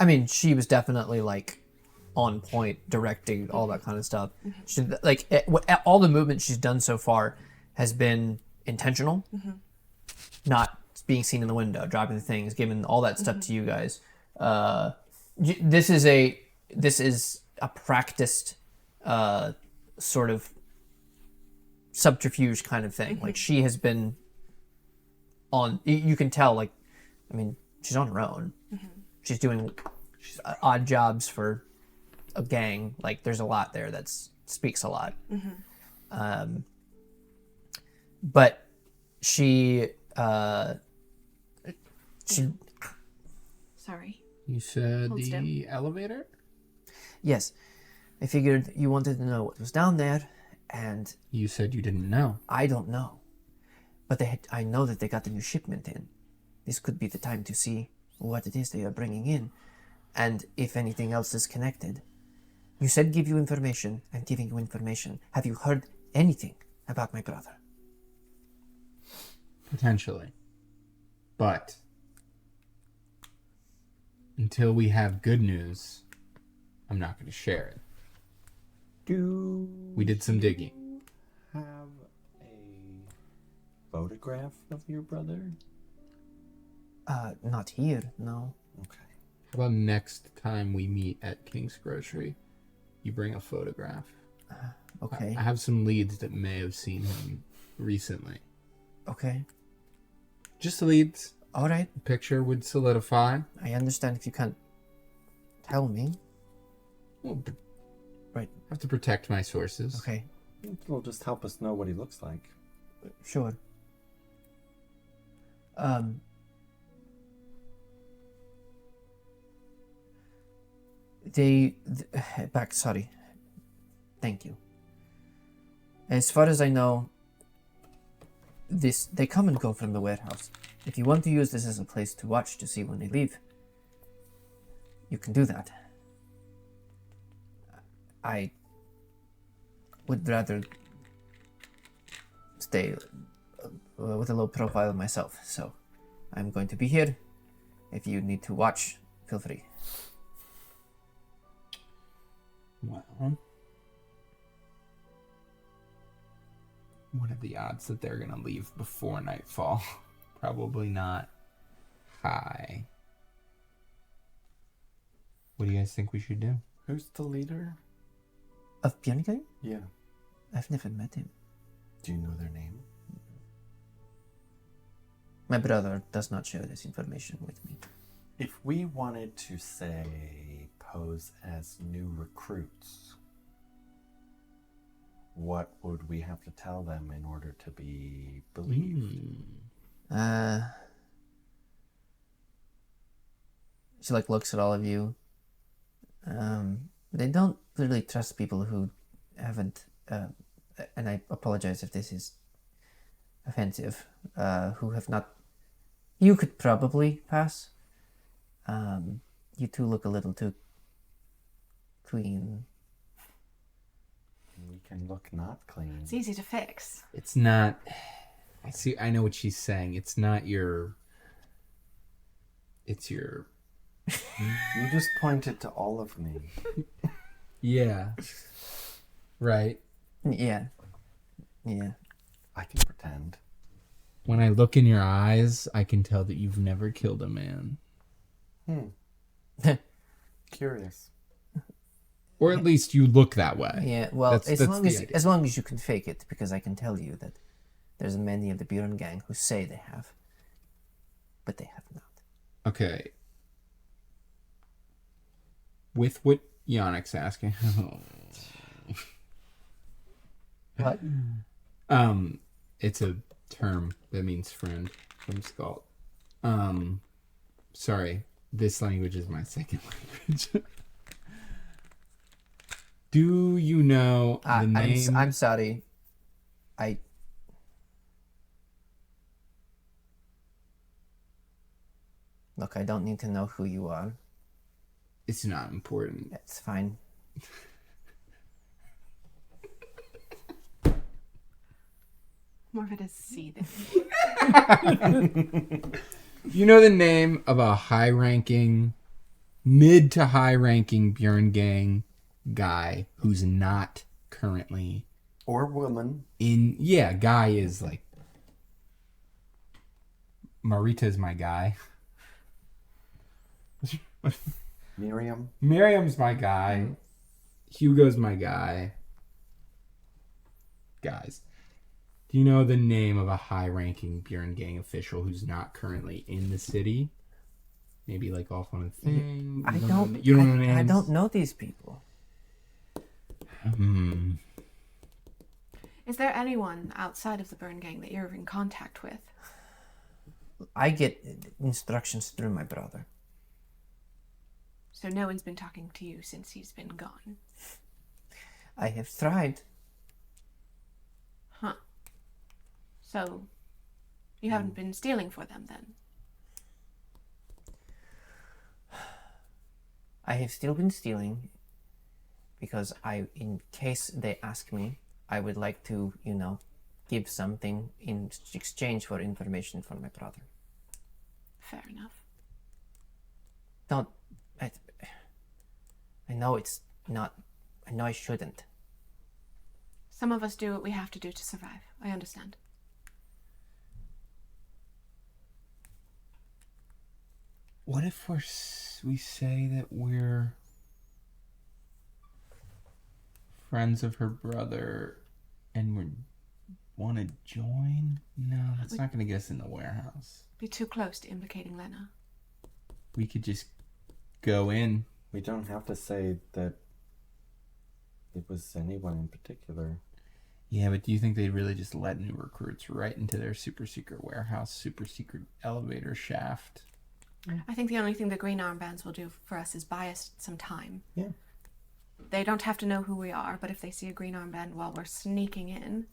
I mean, she was definitely like on point, directing all that kind of stuff. She, like all the movement she's done so far has been intentional, not being seen in the window, dropping things, giving all that stuff to you guys. This is a practiced sort of subterfuge kind of thing. Like she has been on. You can tell. Like, I mean, she's on her own. She's doing odd jobs for a gang. Like, there's a lot there that speaks a lot. But she Sorry. You said Hold the still. elevator? yes, I figured you wanted to know what was down there, and You said you didn't know. I don't know. But I know that they got a new shipment in. This could be the time to see what it is they are bringing in, and if anything else is connected. You said give you information. I'm giving you information. Have you heard anything about my brother? Potentially. But until we have good news, I'm not going to share it. Do We did some digging. have a photograph of your brother? Not here, no. Okay. How about next time we meet at King's Grocery, you bring a photograph? Okay, I have some leads that may have seen him recently. okay. Just leads. All right, A picture would solidify. I understand if you can't tell me. Well, Right. I have to protect my sources. Okay, It'll just help us know what he looks like. sure. Sorry. Thank you. As far as I know, they come and go from the warehouse. If you want to use this as a place to watch to see when they leave, you can do that. I would rather stay with a low profile myself, so I'm going to be here. If you need to watch, feel free. Well, what are the odds that they're gonna leave before nightfall? Probably not high. What do you guys think we should do? Who's the leader? Of Björn? Yeah. I've never met him. Do you know their name? My brother does not share this information with me. If we wanted to, say, pose as new recruits, what would we have to tell them in order to be believed? she like looks at all of you. They don't really trust people who haven't, and I apologize if this is offensive, who have not. You could probably pass. You two look a little too clean. We can look not clean. It's easy to fix. It's not. I see. I know what she's saying. It's not your. It's your. You just pointed to all of me. Yeah. Right. Yeah. I can pretend. When I look in your eyes, I can tell that you've never killed a man. Curious. Or at least you look that way. Yeah, well, That's the idea. as long as you can fake it, because I can tell you that there's many of the Byrn gang who say they have, but they have not. Okay. With what Yannick's asking. What? It's a term that means friend from Scald. Sorry, this language is my second language. Do you know the name? I'm sorry. Look, I don't need to know who you are. It's not important. It's fine. Morvid is seething. You know the name of a mid to high-ranking Byrn gang guy who's not currently Or woman. in? Yeah, guy is like Marita's my guy. Miriam. Miriam's my guy. Hugo's my guy. Guys, do you know the name of a high-ranking Byrn gang official who's not currently in the city? Maybe like off on a thing. I You don't know names? I don't know these people. Is there anyone outside of the Byrn gang that you're in contact with? I get instructions through my brother. So no one's been talking to you since he's been gone. I have tried. Huh. So you haven't been stealing for them then? I have still been stealing because in case they ask me, I would like to, give something in exchange for information from my brother. Fair enough. I know it's not, I know I shouldn't. Some of us do what we have to do to survive. I understand. What if we say that we're friends of her brother and we want to join? No, that's not going to get us in the warehouse. Be too close to implicating Lena. We could just go in. We don't have to say that it was anyone in particular. Yeah, but do you think they'd really just let new recruits right into their super secret warehouse, super secret elevator shaft? I think the only thing the green armbands will do for us is buy us some time. Yeah. They don't have to know who we are, but if they see a green armband while we're sneaking in,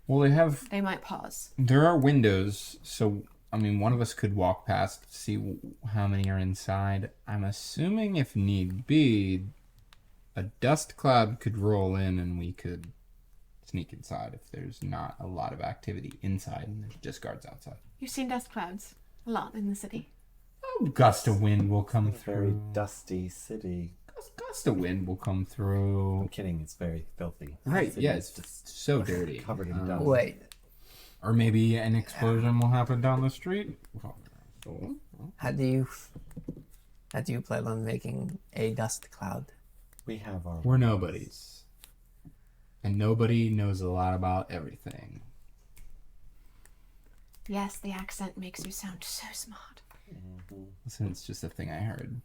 Well, they might pause. there are windows, so, one of us could walk past, see how many are inside. I'm assuming if need be, a dust cloud could roll in and we could sneak inside if there's not a lot of activity inside and there's just guards outside. You've seen dust clouds a lot in the city. A gust of wind will come A very through. dusty city. Gust of wind will come through. I'm kidding, it's very filthy. Right, City yeah, is it's just so dirty. covered in dust. Wait, Or maybe an explosion will happen down the street. how do you plan on making a dust cloud? We have our... We're nobodies. And nobody knows a lot about everything. Yes, the accent makes you sound so smart. Listen, it's just a thing I heard,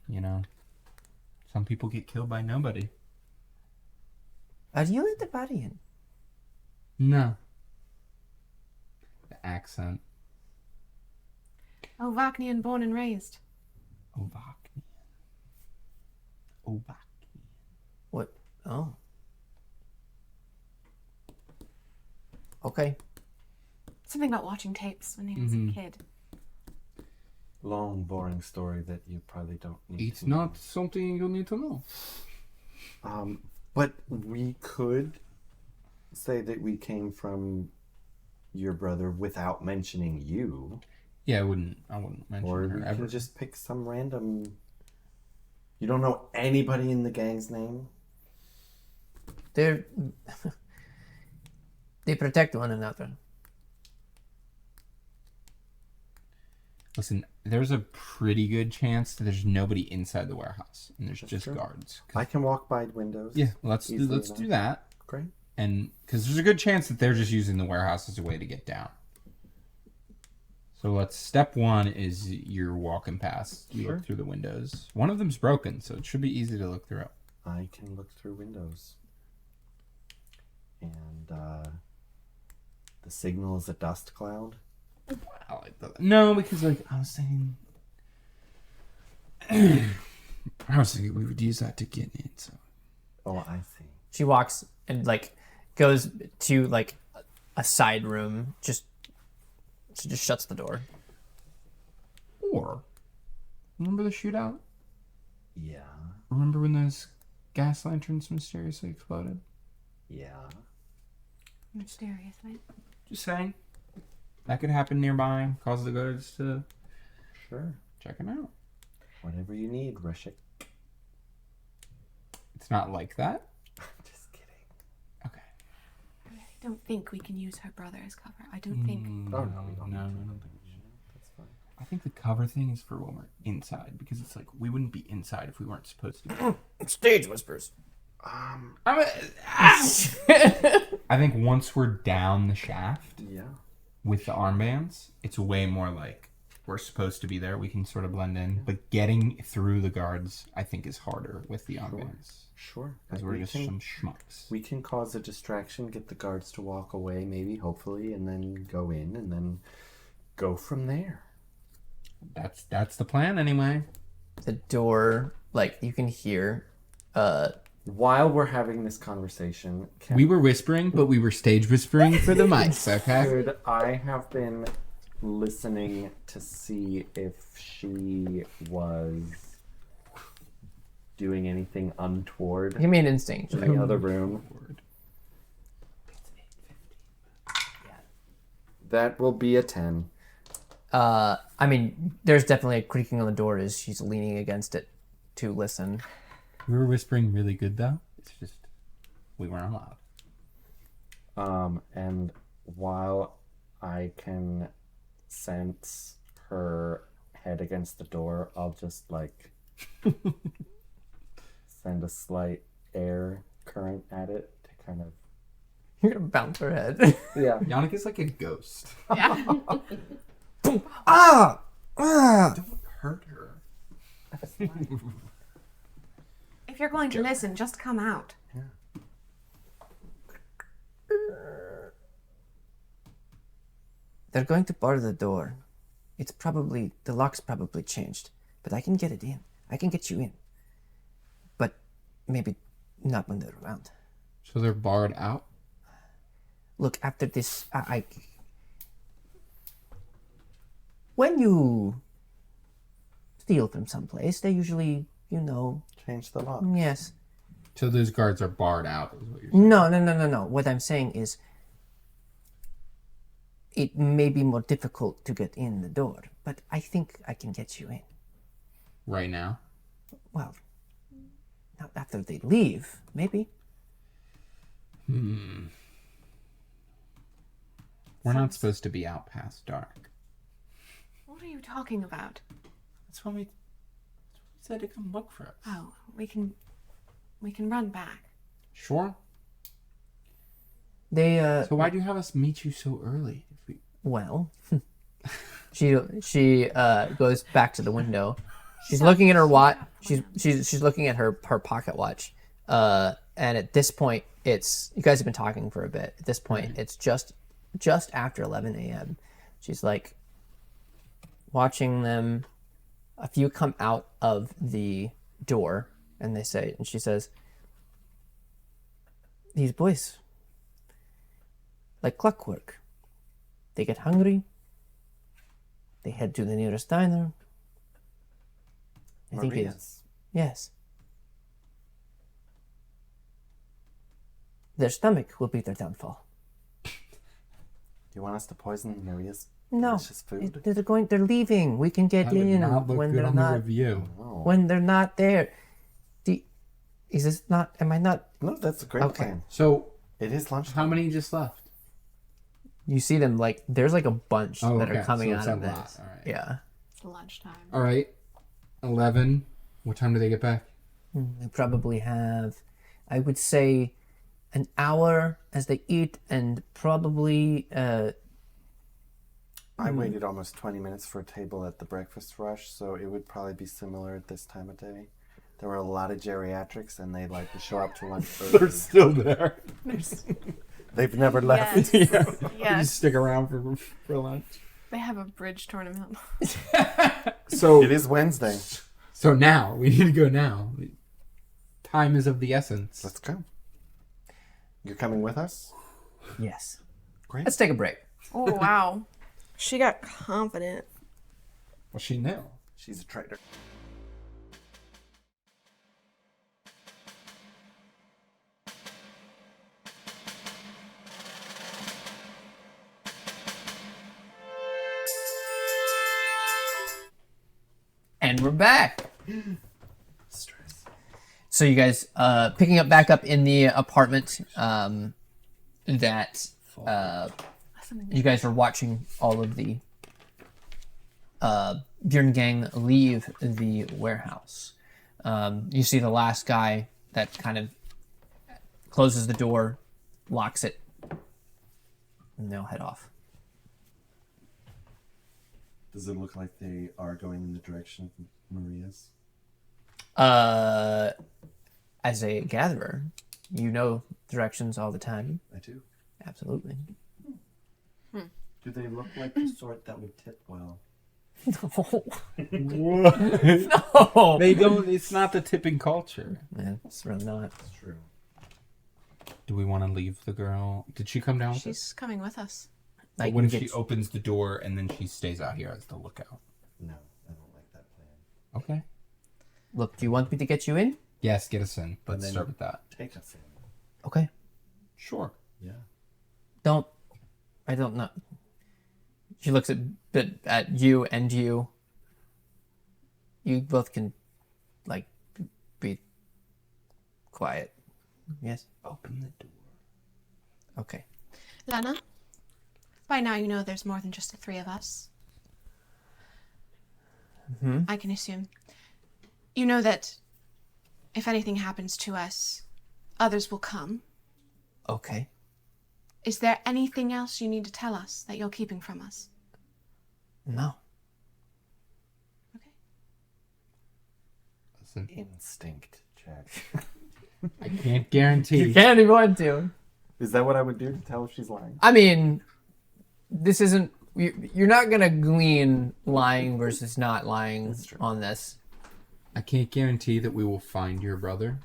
Some people get killed by nobody. Are you a Debarian? No. The accent. Oh, Vacnian born and raised. Oh, Vacni. Obaki. What? Oh. Okay. Something about watching tapes when he was a kid. Long, boring story that you probably don't need It's to know. not something you need to know. But we could say that we came from your brother without mentioning you. Yeah, I wouldn't mention Or her we ever. could just pick some random... You don't know anybody in the gang's name? They protect one another. Listen, there's a pretty good chance that there's nobody inside the warehouse, and there's just true. guards. I can walk by windows. Yeah, let's easily do enough. that. Great. And because there's a good chance that they're just using the warehouse as a way to get down. So step one is you're walking past. You look through the windows. One of them's broken, so it should be easy to look through. I can look through windows. And the signal is a dust cloud. No, because I was thinking, we would use that to get in. So Oh, I see. She walks and goes to a side room. She just shuts the door. or remember the shootout? Yeah. Remember when those gas lanterns mysteriously exploded? Yeah. Mysteriously. Just saying. That could happen nearby. Cause the guards to Sure. check them out. Whatever you need, Rishik. It's not like that. Just kidding. Okay. I really don't think we can use her brother as cover. I don't think. Oh, no, we don't No, need to. I don't think we should. That's fine. I think the cover thing is for when we're inside, because it's like we wouldn't be inside if we weren't supposed to be. Stage whispers. I think once we're down the shaft Yeah. with the armbands, it's way more like we're supposed to be there. We can sort of blend in, but getting through the guards, I think, is harder with the armbands Sure. because we're just some schmucks. We can cause a distraction, get the guards to walk away, maybe, hopefully, and then go in, and then go from there. That's the plan, anyway. The door, you can hear. While we're having this conversation, We were whispering, but we were stage whispering for the mics. Okay. could I have been listening to see if she was doing anything untoward Give me an instinct. in the other room? That will be a 10. There's definitely a creaking on the door as she's leaning against it to listen. We were whispering really good, though. It's just we weren't allowed. And while I can sense her head against the door, I'll just send a slight air current at it to kind of. You're gonna bounce her head. Yeah. Yannick is like a ghost. Ah! Don't hurt her. If you're going to listen, just come out. They're going to bar the door. The lock's probably changed, but I can get it in. I can get you in. But maybe not when they're around. So they're barred out? Look, after this, when you steal from someplace, they usually, Change the lock. yes. So those guards are barred out, is what you're saying? No. What I'm saying is, it may be more difficult to get in the door, but I think I can get you in. Right now? Well, not after they leave, maybe. We're not supposed to be out past dark. What are you talking about? That's when we said to come look for us. Oh, we can run back. Sure. They So why do you have us meet you so early? If we... well, she goes back to the window. She's looking at her watch. She's looking at her pocket watch. And at this point, you guys have been talking for a bit. At this point, it's just after 11 a.m. She's watching them. A few come out of the door, and she says, these boys, like clockwork, they get hungry, they head to the nearest diner. I think it is. Maria's. Yes. Their stomach will be their downfall. Do you want us to poison Maria's No, delicious food? they're leaving. We can get That would in not look when good they're on the not. review. Oh. When they're not there. Is this not? Am I not? No, that's a great Okay. plan. So, It is lunchtime. how many just left? You see them like there's like a bunch Oh, that okay. are coming So it's out of a lot. this. All right. Yeah, It's lunchtime. All right. 11. What time do they get back? they probably have, I would say, an hour as they eat, and probably I waited almost 20 minutes for a table at the breakfast rush, so it would probably be similar at this time of day. There were a lot of geriatrics, and they like to show up to lunch early. still there. They've never left. Yes. You Yes. stick around for lunch. They have a bridge tournament. So It is Wednesday. So now we need to go now. Time is of the essence. Let's go. You're coming with us? yes. Great. Let's take a break. Oh, wow. She got confident. Well, she knew. She's a traitor. And we're back. Stress. So you guys, picking up back up in the apartment that you guys are watching all of the Byrn gang leave the warehouse. You see the last guy that kind of closes the door, locks it, and they'll head off. Does it look like they are going in the direction of Maria's? As a gatherer, you know directions all the time. I do. Absolutely. Do they look like the sort that would tip well? No. They don't. It's not the tipping culture. Man, it's really not. That's true. Do we want to leave the girl? Did she come down with us? She's coming with us. But Like, what if you she get- opens the door and then she stays out here as the lookout? No, I don't like that plan. Okay. Look, do you want me to get you in? Yes, get us in. Let's then- start with that. Take us in. Okay. Sure. Yeah. I don't know. She looks at you and you. You both can, like, be quiet. Yes? Open the door. Okay. Lana, by now you know there's more than just the three of us. I can assume. You know that if anything happens to us, others will come. Okay. Is there anything else you need to tell us that you're keeping from us? No. Okay. Listen, Instinct check. I can't guarantee. You can't if you want to. Is that what I would do to tell if she's lying? I mean, this isn't. You're not gonna glean lying versus not lying That's true. on this. I can't guarantee that we will find your brother,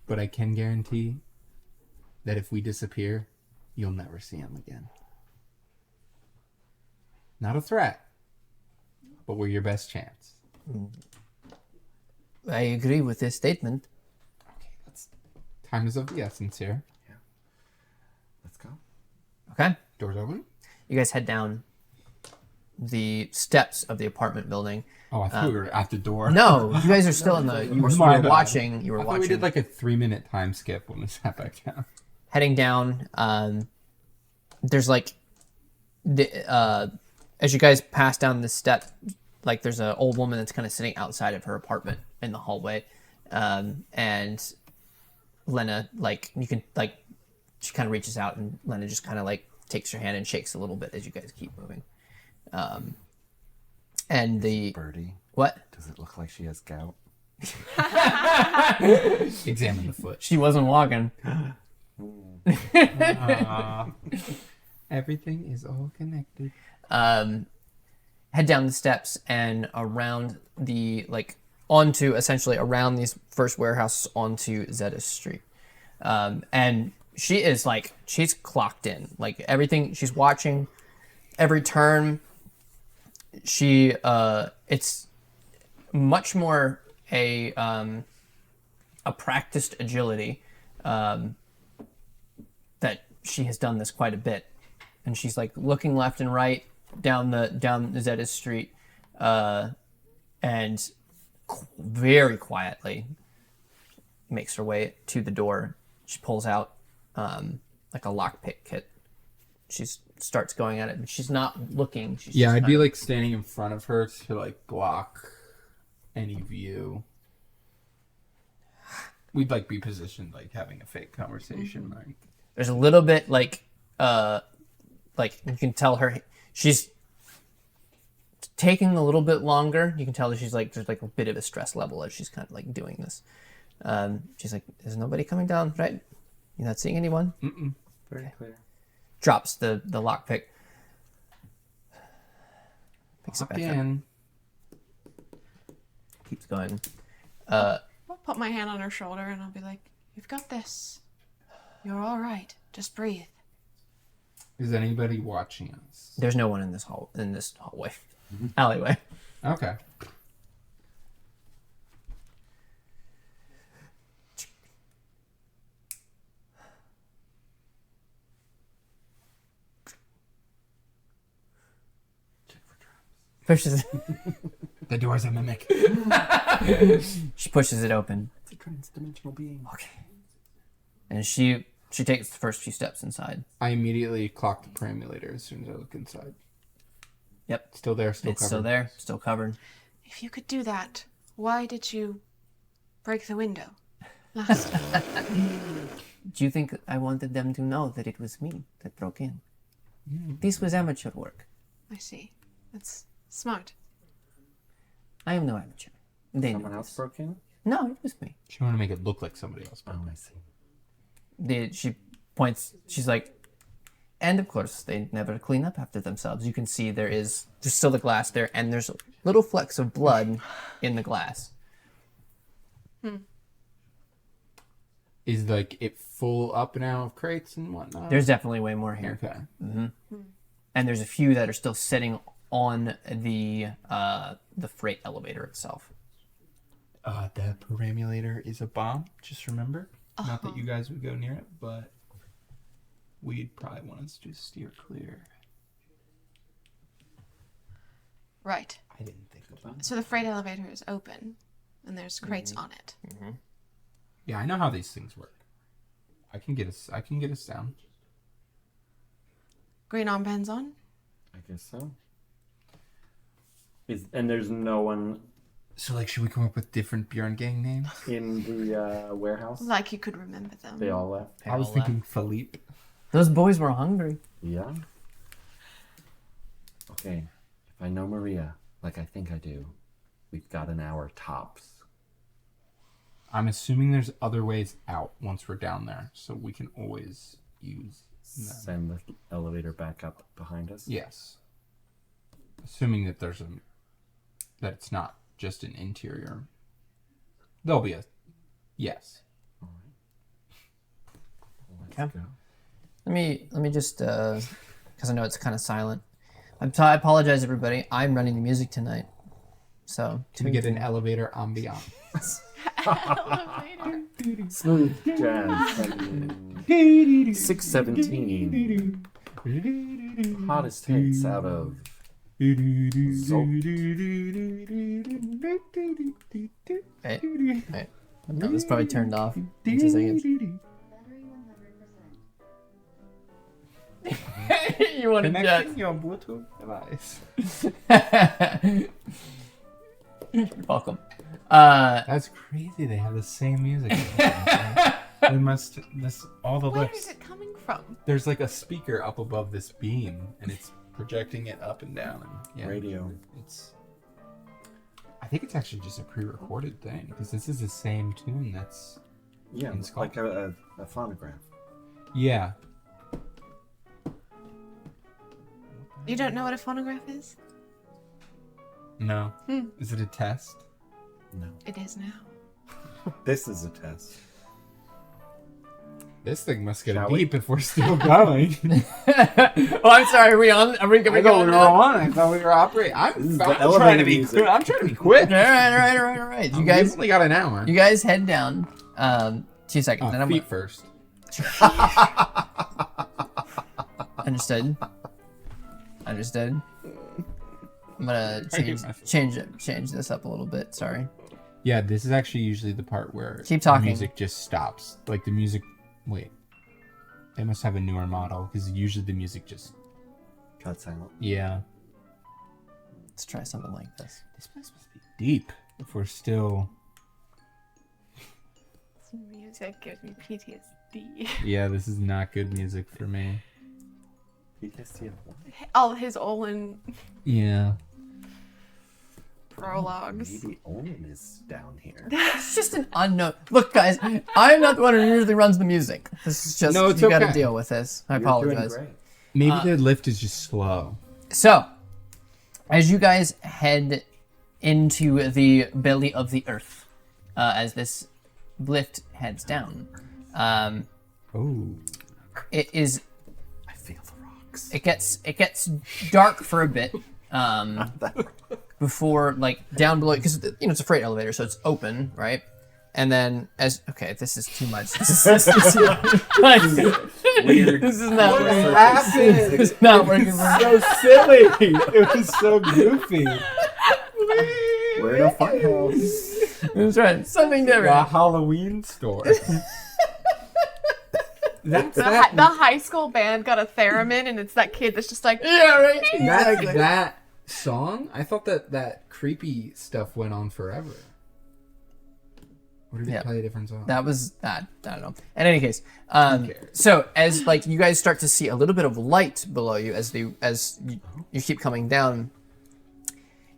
but I can guarantee that if we disappear, you'll never see him again. Not a threat, but we're your best chance. I agree with this statement. Okay, time is of the essence here. Let's go. Okay. Doors open. You guys head down the steps of the apartment building. Oh, I thought we were at the door. No, you guys are still in the. You were My bad. watching. You were I thought watching. we did like a 3-minute time skip when we sat back down. Heading down. There's like, as you guys pass down the step, like there's an old woman that's kind of sitting outside of her apartment in the hallway, and Lena, like you can like, she kind of reaches out and Lena just kind of like takes her hand and shakes a little bit as you guys keep moving. And the Birdie, what? does it look like she has gout? Examine the foot. She wasn't walking. Everything is all connected. Head down the steps and around the like onto essentially around these first warehouses onto Zeta Street. And she is like, she's clocked in. Like everything, she's watching every turn. She, it's much more a practiced agility, that she has done this quite a bit. And she's like looking left and right down Zeta Street, and very quietly makes her way to the door. She pulls out like a lockpick kit. She starts going at it, but she's not looking. She's Yeah, just I'd be kinda- like standing in front of her to like block any view. We'd like be positioned like having a fake conversation. Like There's a little bit like you can tell her she's taking a little bit longer. You can tell that she's like there's like a bit of a stress level as she's kind of like doing this. She's like, "There's nobody coming down, right? You're not seeing anyone?" Very clear. Drops the lockpick. Picks it hop back up. in. Keeps going. I'll put my hand on her shoulder and I'll be like, "You've got this. You're all right. Just breathe." Is anybody watching us? There's no one in this hallway, alleyway. Okay. Pushes. The door's a mimic. She pushes it open. It's a trans-dimensional being. Okay. And she takes the first few steps inside. I immediately clock the perambulator as soon as I look inside. Yep. Still there, still It's covered. still there, still covered. If you could do that, why did you break the window last time? Do you think I wanted them to know that it was me that broke in? This was amateur work. I see. That's smart. I am no amateur. They Someone know else this. broke in? No, it was me. She wanted to make it look like somebody else. Oh, I see. She points. She's like, and of course they never clean up after themselves. You can see there's still the glass there, and there's little flecks of blood in the glass. Is like it full up now of crates and whatnot? There's definitely way more here, Okay. and there's a few that are still sitting on the freight elevator itself. The perambulator is a bomb. Just remember, not that you guys would go near it, but we'd probably want us to steer clear. Right. I didn't think of that. So the freight elevator is open and there's crates on it. Yeah, I know how these things work. I can get us down. Green armbands on? I guess so. And there's no one So, like, should we come up with different Byrn gang names? in the warehouse? Like you could remember them. They all left? I was thinking Philippe. Those boys were hungry. Yeah. Okay. If I know Maria, like I think I do, we've got an hour tops. I'm assuming there's other ways out once we're down there, so we can always use them. Send the elevator back up behind us. Yes. Assuming that that it's not just an interior. There'll be a yes. Let's go. Let me just because I know it's kind of silent. I apologize, everybody. I'm running the music tonight, so Can we get an elevator ambiance? Elevator. Smooth jazz. 617. Hottest hits out of Wait. No, this probably turned off. In 2 seconds. You want to Connecting your Bluetooth device. You're welcome. That's crazy. They have the same music. They must. All the Where lifts. is it coming from? There's like a speaker up above this beam, and it's projecting it up and down. And yeah, Radio. It's. I think it's actually just a pre-recorded thing because this is the same tune. That's. Yeah, It's it's like a phonograph. Yeah. You don't know what a phonograph is? No. Is it a test? No. It is now. This is a test. This thing must get Shall we? deep if we're still going. Oh, I'm sorry. Are we on? Are we I thought we going were now? on. I thought we were operating. This is the I'm trying elevator to be music. quick. I'm trying to be quick. All right. You We've guys, only got an hour. you guys head down. 2 seconds. Then I'm Feet first. Understood. I'm gonna change this up a little bit. Sorry. Yeah, this is actually usually the part where Keep talking. the music just stops. Like the music. Wait. They must have a newer model because usually the music just. Cut silent. Yeah. Let's try something like this. This place must be deep if we're still. This music gives me PTSD. Yeah, this is not good music for me. PTSD of what? All his Olin Yeah. prologues. Maybe Olin is down here. It's just an unknown. Look, guys, I'm not the one who usually runs the music. This is just No, it's you got to okay. deal with this. I You're apologize. doing great. Maybe the lift is just slow. So, as you guys head into the belly of the earth, as this lift heads down, Oh. it is. I feel the rocks. It gets dark for a bit. Before, like, down below, because it's a freight elevator, so it's open, right? And then this is too much. This is Weird. This is not working. happened? This is not working for me. So silly. It was so goofy. We're in a firehouse. That's right. Something A different. Halloween store. That's The high school band got a theremin, and it's that kid that's just like, Yeah, right. Exactly. that song. I thought that creepy stuff went on forever. Or did it play a different song? That was that. I don't know. In any case, cares? so as like you guys start to see a little bit of light below you as you keep coming down,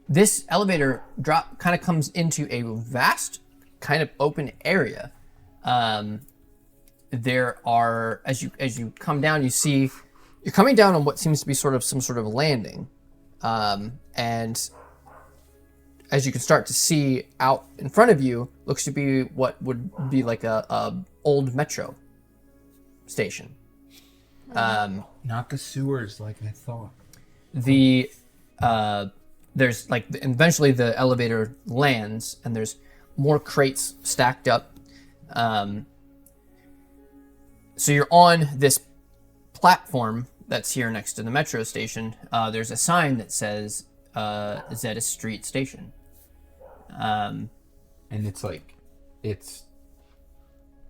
this elevator drop kind of comes into a vast kind of open area. There are as you come down, you see you're coming down on what seems to be some sort of landing, and as you can start to see out in front of you, looks to be what would be like a old metro station. Not the sewers like I thought. There's like eventually the elevator lands and there's more crates stacked up. So you're on this platform that's here next to the metro station. There's a sign that says Zeta Street Station. And it's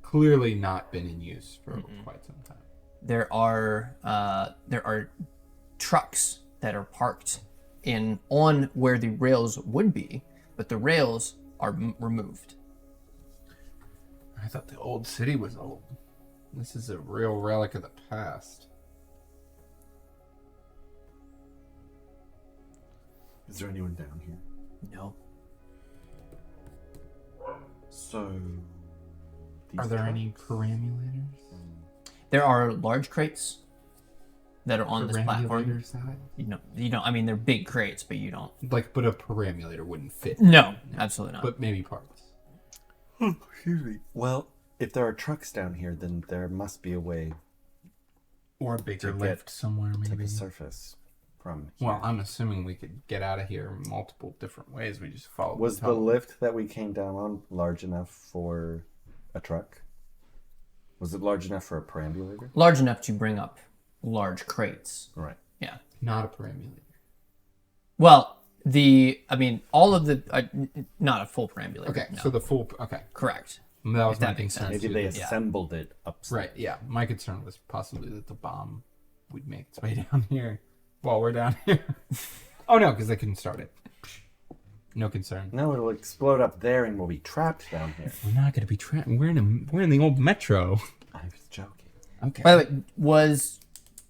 clearly not been in use for quite some time. There are trucks that are parked on where the rails would be, but the rails are removed. I thought the old city was old. This is a real relic of the past. Is there anyone down here? No. So. Are there any perambulators? There are large crates that are on this platform. Perambulator side? You don't. I mean, they're big crates, but you don't. But a perambulator wouldn't fit. No, absolutely not. But maybe parts. Excuse me. Well, if there are trucks down here, then there must be a way Or a bigger To lift get somewhere, to maybe. the surface from here. Well, I'm assuming we could get out of here multiple different ways. We just follow Was the tunnel. lift that we came down on large enough for a truck? Was it large enough for a perambulator? Large enough to bring up large crates. Right. Yeah. Not a perambulator. Well, all of the not a full perambulator. Okay, no. so the full... Okay. Correct. That was If my that makes concern. sense. Maybe too. they assembled it upside. Right, yeah. My concern was possibly that the bomb would make its way down here while we're down here. Oh, no, because they couldn't start it. No concern. No, it'll explode up there and we'll be trapped down here. We're not going to be trapped. We're in the old metro. I was joking. Okay. By the way,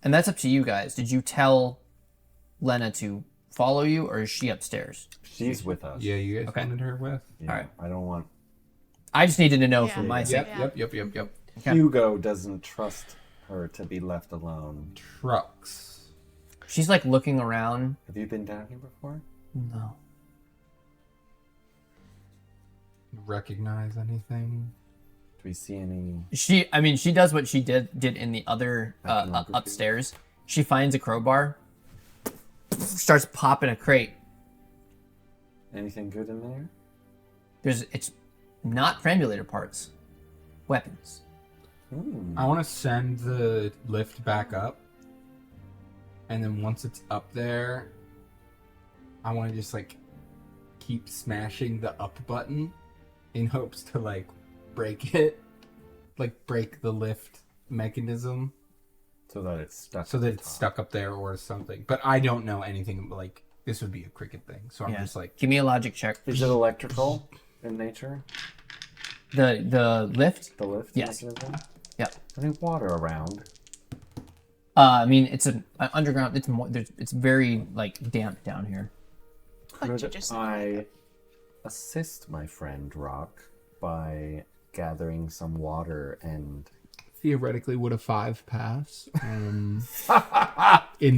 and that's up to you guys. Did you tell Lena to follow you, or is she upstairs? She's with us. Yeah, you guys Okay. wanted her with? Yeah, All right. I don't want. I just needed to know Yeah. for my sake. Yep. Okay. Hugo doesn't trust her to be left alone. Trucks. She's like looking around. Have you been down here before? No. recognize anything? Do we see any? She does what she did in the other upstairs. She finds a crowbar, starts popping a crate. Anything good in there? It's not perambulator parts, weapons. I want to send the lift back up, and then once it's up there, I want to just like keep smashing the up button in hopes to like break it, like break the lift mechanism, So that it's stuck. so that it's stuck up there or something. But I don't know anything. Like this would be a cricket thing, so I'm just like, Give me a logic check. Is it electrical in nature? The lift? The lift? Yes. mechanism? Yep. Any water around? It's an underground. It's very like damp down here. But you Could just I assist my friend Rock by gathering some water and theoretically would a 5 pass in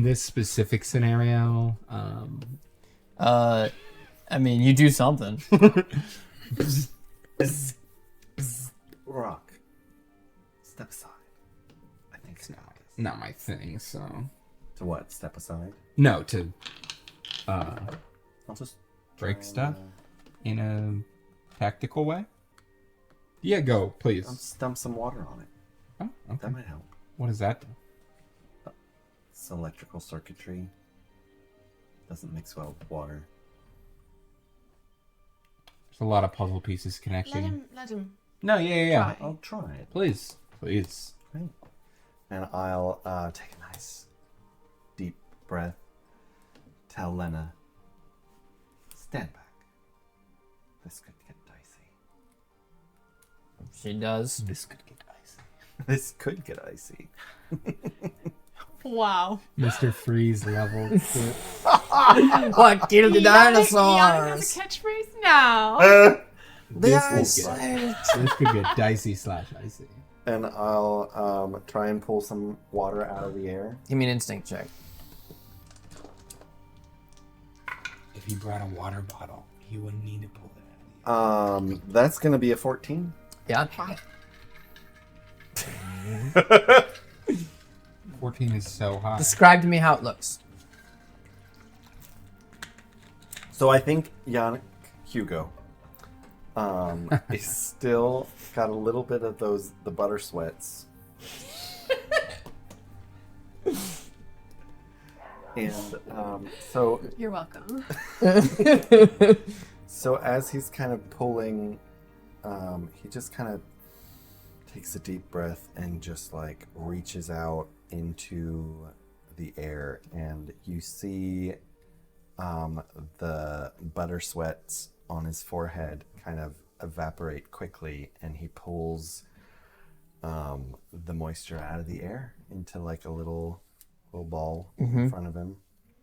this specific scenario? You do something. Rock, step aside. I think It's not my thing, so to what? Step aside. no, to I'll just break stuff in a tactical way. Yeah, go, please. I'll dump some water on it. Oh, okay. That might help. What does that do? It's electrical circuitry. Doesn't mix well with water. There's a lot of puzzle pieces connecting. let him. No, yeah. Try. I'll try it. Please. Great. And I'll take a nice deep breath. Tell Lena, stand back. This could get dicey. She does. This could get icy. This could get icy. Wow. Mr. Freeze level. What? Kill the Yannick dinosaurs! has a catchphrase now. This could get dicey / icy. And I'll try and pull some water out of the air. Give me an instinct check. If he brought a water bottle, he wouldn't need to pull it out. That's gonna be a 14. Yeah. 14 is so high. Describe to me how it looks. So I think Yannick Hugo is still got a little bit of the butter sweats. And so You're welcome. So as he's kind of pulling, he just kind of takes a deep breath and just like reaches out into the air, and you see the butter sweats on his forehead kind of evaporate quickly, and he pulls the moisture out of the air into like a little ball in front of him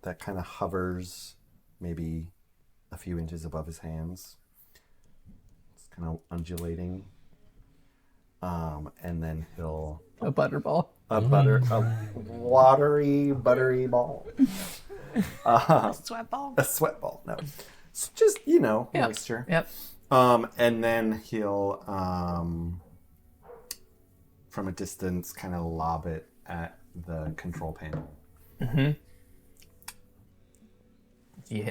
that kind of hovers maybe a few inches above his hands. It's kind of undulating. And then he'll A butterball. a watery, buttery ball. Sweat ball. A sweat ball. No, it's just moisture. Yep. And then he'll from a distance kind of lob it at the control panel. Mm-hmm.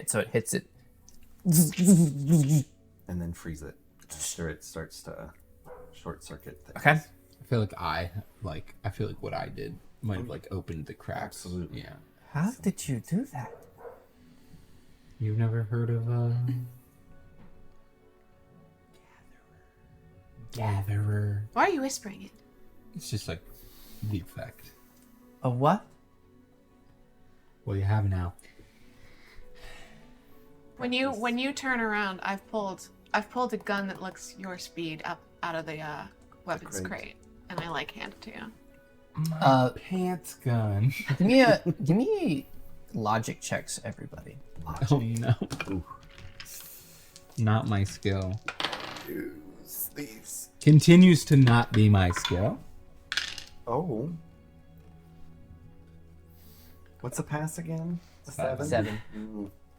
So it hits it. And then freeze it after it starts to short circuit things. Okay. I feel like what I did might have like opened the cracks. Absolutely. Yeah. How did you do that? You've never heard of Gatherer? Why are you whispering it? It's just like the effect. A what? Well, you have now. When you turn around, I've pulled a gun that looks your speed up out of the weapons crate, and I hand it to you. Pants gun. Give me logic checks, everybody. Oh no. Not my skill. Use these. Continues to not be my skill. Oh. What's a pass again? A 7? 7.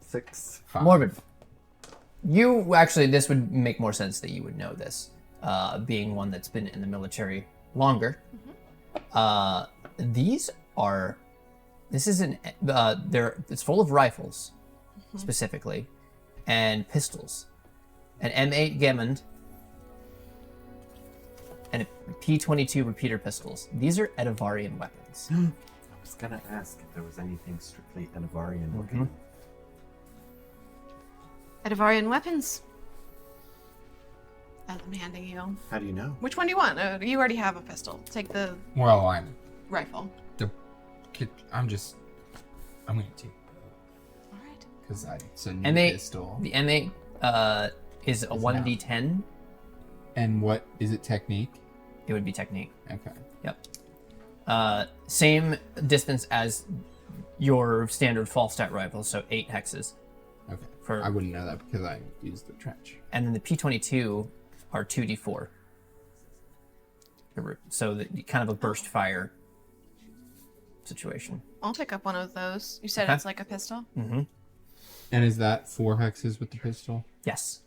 6. 5. Morbid. You actually, this would make more sense that you would know this, being one that's been in the military longer. This is it's full of rifles, specifically, and pistols, an M8 Gammond, and a P22 repeater pistols. These are Edivarian weapons. I was gonna ask if there was anything strictly Edivarian looking. Edivarian weapons. As I'm handing you. How do you know? Which one do you want? You already have a pistol. Take the Well, I'm rifle. I'm going to. All right. Because it's a new M8, pistol. the M8 is a 1d10. And what is it? Technique? It would be technique. Okay. Yep. Same distance as your standard Falstat rifle, so 8 hexes. Okay. I wouldn't know that because I used the trench. And then the P22 are 2d4. So kind of a burst fire situation. I'll pick up one of those. You said Okay. it's like a pistol? Mm-hmm. And is that 4 hexes with the pistol? Yes.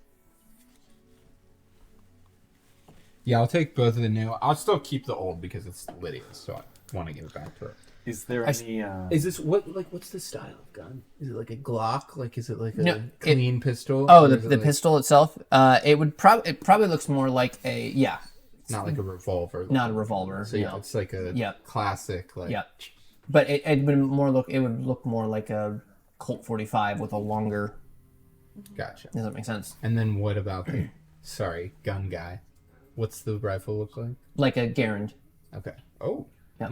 Yeah, I'll take both of the new. I'll still keep the old because it's Lydia's, so I want to give it back to her. Is there any? Is this what's the style of gun? Is it like a Glock? Like is it like a No, Clean pistol? Oh, Or the is it like- pistol itself? It probably looks more like Not like a revolver. not a revolver. So yeah, no. it's like a Yeah. classic. Like, Yeah. But it would look more like a Colt 45 with a longer. Gotcha. Does that make sense? And then what about the gun guy? What's the rifle look like? Like a Garand. Okay. Oh. Yeah.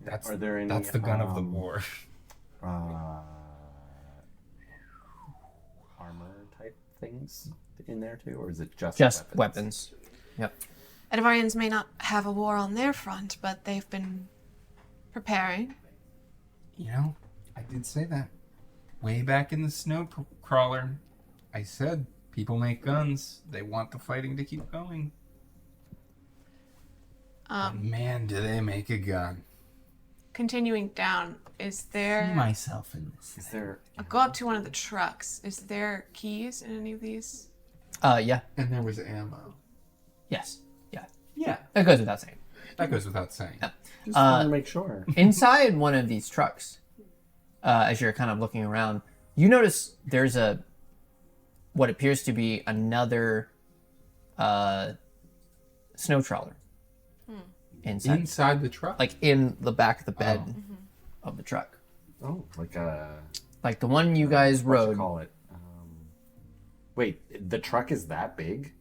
That's Are there any? that's the gun of the war. Armor type things in there too, or is it just weapons? Yep. Edivarians may not have a war on their front, but they've been preparing. You know, I did say that way back in the snow crawler. I said people make guns. They want the fighting to keep going. And man, do they make a gun. Continuing down, is See there... myself in this. Is there? I'll go up to one of the trucks. Is there keys in any of these? Yeah. And there was ammo. Yes. Yeah. Yeah, That goes without saying. that goes without saying. Just want to make sure. Inside one of these trucks, as you're kind of looking around, you notice there's what appears to be another snow trawler inside, Inside the truck. like in the back of the bed of the truck, Oh, like a like the one you guys what you rode. call it? Wait, the truck is that big?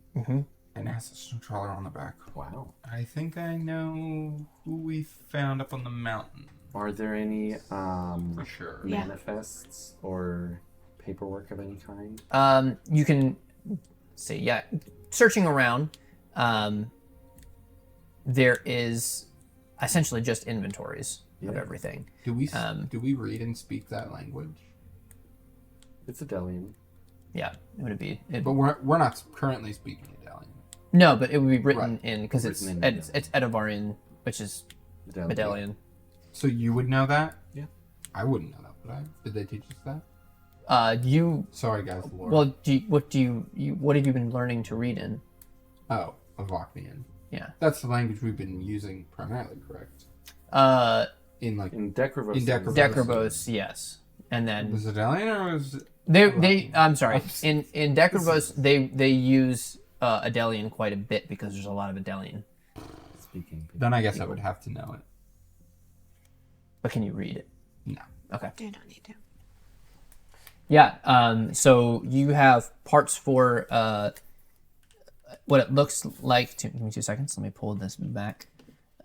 And has a snow trawler on the back. Wow. I think I know who we found up on the mountain. Are there any For sure. Yeah. manifests or paperwork of any kind? You can see, searching around, there is essentially just inventories of Yeah. everything. Do we read and speak that language? It's a Delian. Yeah, it would be. But we're not currently speaking Italian. No, but it would be written Right. in because it's Written in it's Edivarian, which is Medallion. So you would know that? Yeah. I wouldn't know that, would I? Did they teach us that? You Sorry, guys. Laura. well, what have you been learning to read in? Oh, Avoknian. Yeah. That's the language we've been using primarily, correct? In like In Decravos. In Decravos. Decravos, yes, and then was it Italian or was it? they I'm sorry, in Decravos they use Adelian quite a bit because there's a lot of Adelian. Speaking. Then I guess I would have to know it. But can you read it? No. Okay. Do not need to. Yeah. So you have parts for what it looks like. Give me 2 seconds. Let me pull this back.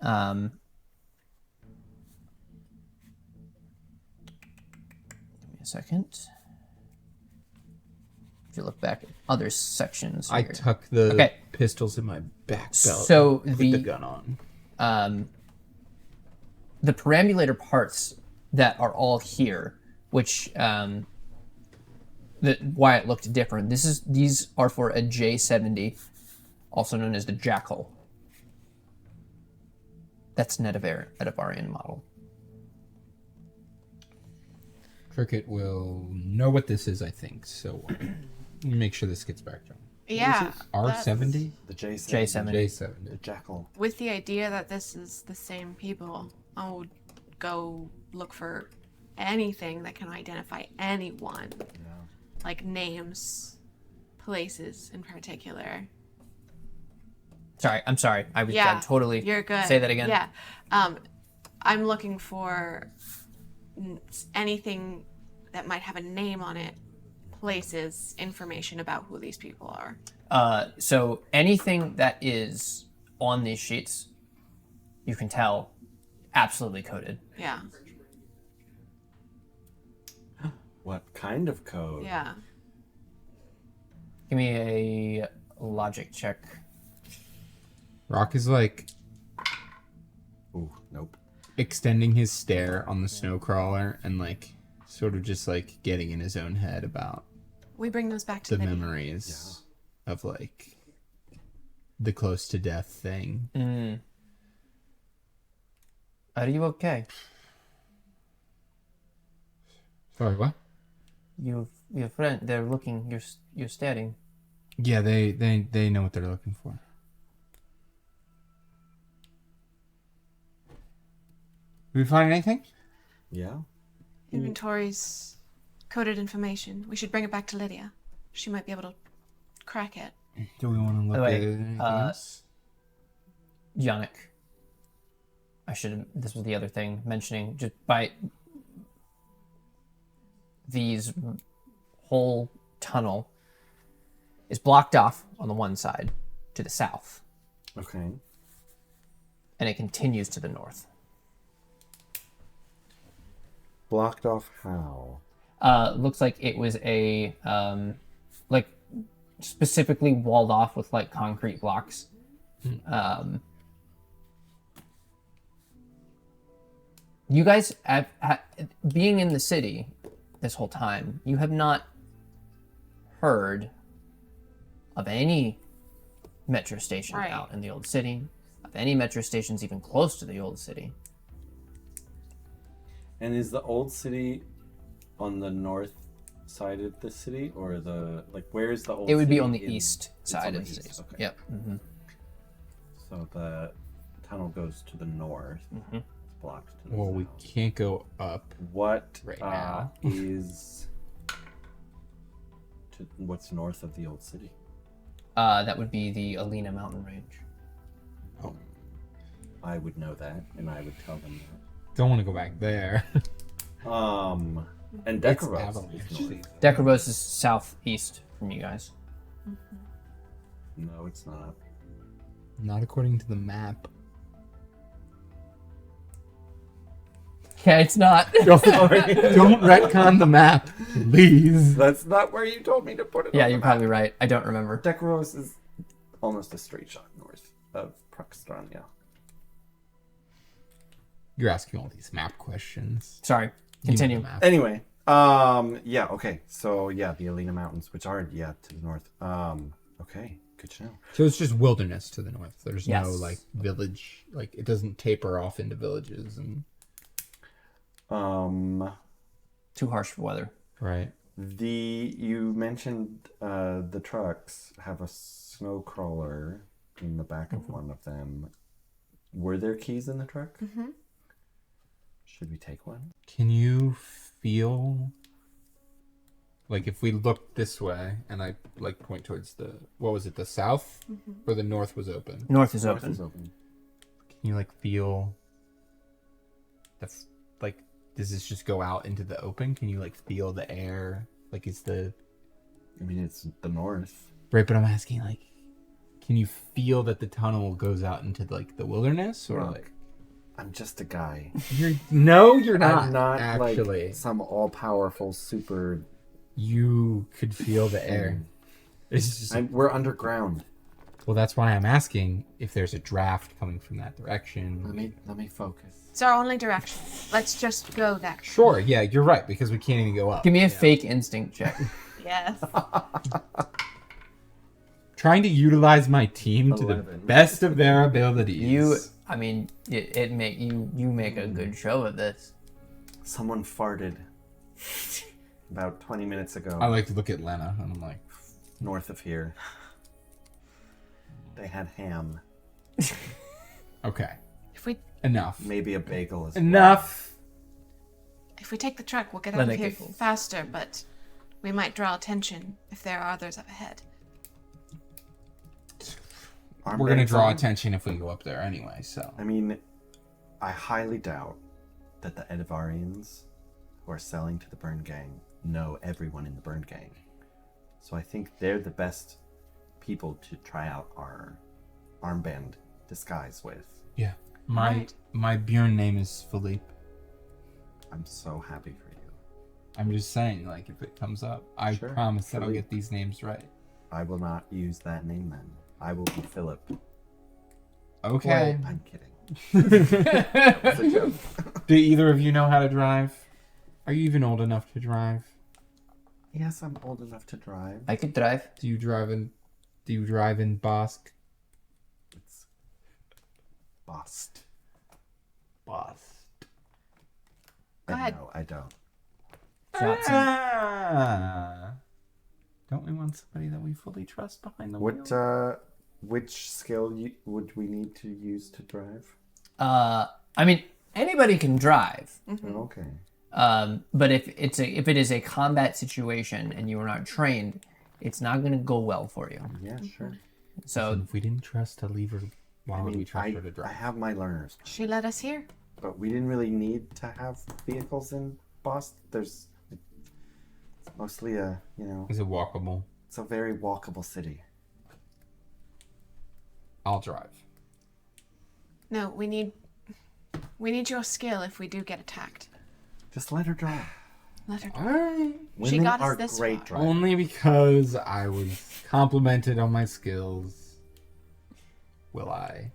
Give me a second. If you look back at other sections, I here. tuck the Okay. pistols in my back belt. So and put the the gun on. The perambulator parts that are all here, which why it looked different. These are for a J70, also known as the Jackal. That's an Edivarian model. Cricket will know what this is, I think. So make sure this gets back to him. Yeah. R70? The J7. J7. The J70. Jackal. With the idea that this is the same people, I would go look for anything that can identify anyone. Yeah. Like names, places in particular. Sorry, I'm sorry. I was Yeah, totally. You're good. Say that again. Yeah. I'm looking for anything that might have a name on it, places, information about who these people are. So anything that is on these sheets, you can tell, absolutely coded. Yeah. What kind of code? Yeah. Give me a logic check. Rock is like Ooh, nope. extending his stare on the snow crawler and like sort of just like getting in his own head about We bring those back to the Lydia. memories of like the close to death thing. Are you okay? Sorry, what? Your friend, they're looking, you're staring. Yeah, they know what they're looking for. Did we find anything? Yeah. Inventories, coded information. We should bring it back to Lydia. She might be able to crack it. Do we want to look By the at way, anything else? Yannick. This was the other thing, mentioning just by these whole tunnel is blocked off on the one side to the south, Okay. and it continues to the north. Blocked off how? Looks like it was a like specifically walled off with like concrete blocks. You guys, being in the city this whole time, you have not heard of any metro station Right. out in the old city, of any metro stations even close to the old city. And is the old city on the north side of the city, or where is the old? It would be city on the in- east it's side on the of the east, city. Okay. Yep. Mm-hmm. So the tunnel goes to the north. Mm-hmm. It's blocked to the Well, we south. can't go up. What right now. what's north of the old city? That would be the Alina mountain range. Oh, I would know that, and I would tell them Don't want to go back there. that. And It's Decaros avalanche is north. season. Decaros is southeast from you guys. No, it's not. Not according to the map. Yeah, it's not. Don't retcon the map, please. That's not where you told me to put it. Yeah, on the you're map. probably right. I don't remember. Decaros is almost a straight shot north of Proxstrania. You're asking all these map questions. Sorry. You know the Continue. map. Anyway, yeah, okay. So yeah, the Alina Mountains, which are to the north. Okay, good to know. So it's just wilderness to the north. There's no Yes. like village. Like it doesn't taper off into villages and Too harsh for weather. right. You mentioned the trucks have a snow crawler in the back of one of them. Were there keys in the truck? Mm-hmm. Should we take one? Can you feel like if we looked this way and I like point towards the the south or the north was open? North is North open. is open. Can you like feel like does this just go out into the open? Can you like feel the air? Like is the I mean, it's the north. right? But I'm asking like, can you feel that the tunnel goes out into like the wilderness or Look, like? I'm just a guy. You're not. I'm not actually. like some all-powerful super. You could feel the air. It's just We're underground. well. That's why I'm asking if there's a draft coming from that direction. Let me focus. It's our only direction. Let's just go that. Sure, yeah, you're right because we can't even go up. Give me a fake instinct check. Yes. Trying to utilize my team to the 11. best of their abilities. I mean, you make a good show of this. Someone farted. About 20 minutes ago, I like to look at Lena, and I'm like, north of here, they had ham. okay, If we enough. Maybe a bagel as well. Enough. if we take the truck, we'll get out Lena of here giggles. faster, but we might draw attention if there are others up ahead. We're gonna Armbands draw on? attention if we go up there anyway, so. I mean, I highly doubt that the Edivarians who are selling to the Byrn gang know everyone in the Byrn gang. So I think they're the best people to try out our armband disguise with. Yeah. Right. My Byrn name is Philippe. I'm so happy for you. I'm just saying, like, if it comes up, I Sure. promise that I'll Philippe. get these names right. I will not use that name then. I will be Philip. Okay. I'm kidding. It's a joke. Do either of you know how to drive? Are you even old enough to drive? Yes, I'm old enough to drive. I could drive. Do you drive in Basque? It's Bust. Bust. Go ahead. No, I don't. Johnson. Don't we want somebody that we fully trust behind the wheel? What, which skill would we need to use to drive? I mean, anybody can drive. Okay. But if it is a combat situation and you are not trained, it's not going to go well for you. Yeah, sure. So If we didn't trust to leave her, why would we trust I, her to I drive? have my learners, She led us here. but we didn't really need to have vehicles in Boston. It's mostly a, Is it walkable? it's a very walkable city. I'll drive. No, we need your skill if we do get attacked. Just let her drive. Let her. Women She got us are this great far. drivers. Only because I was complimented on my skills will I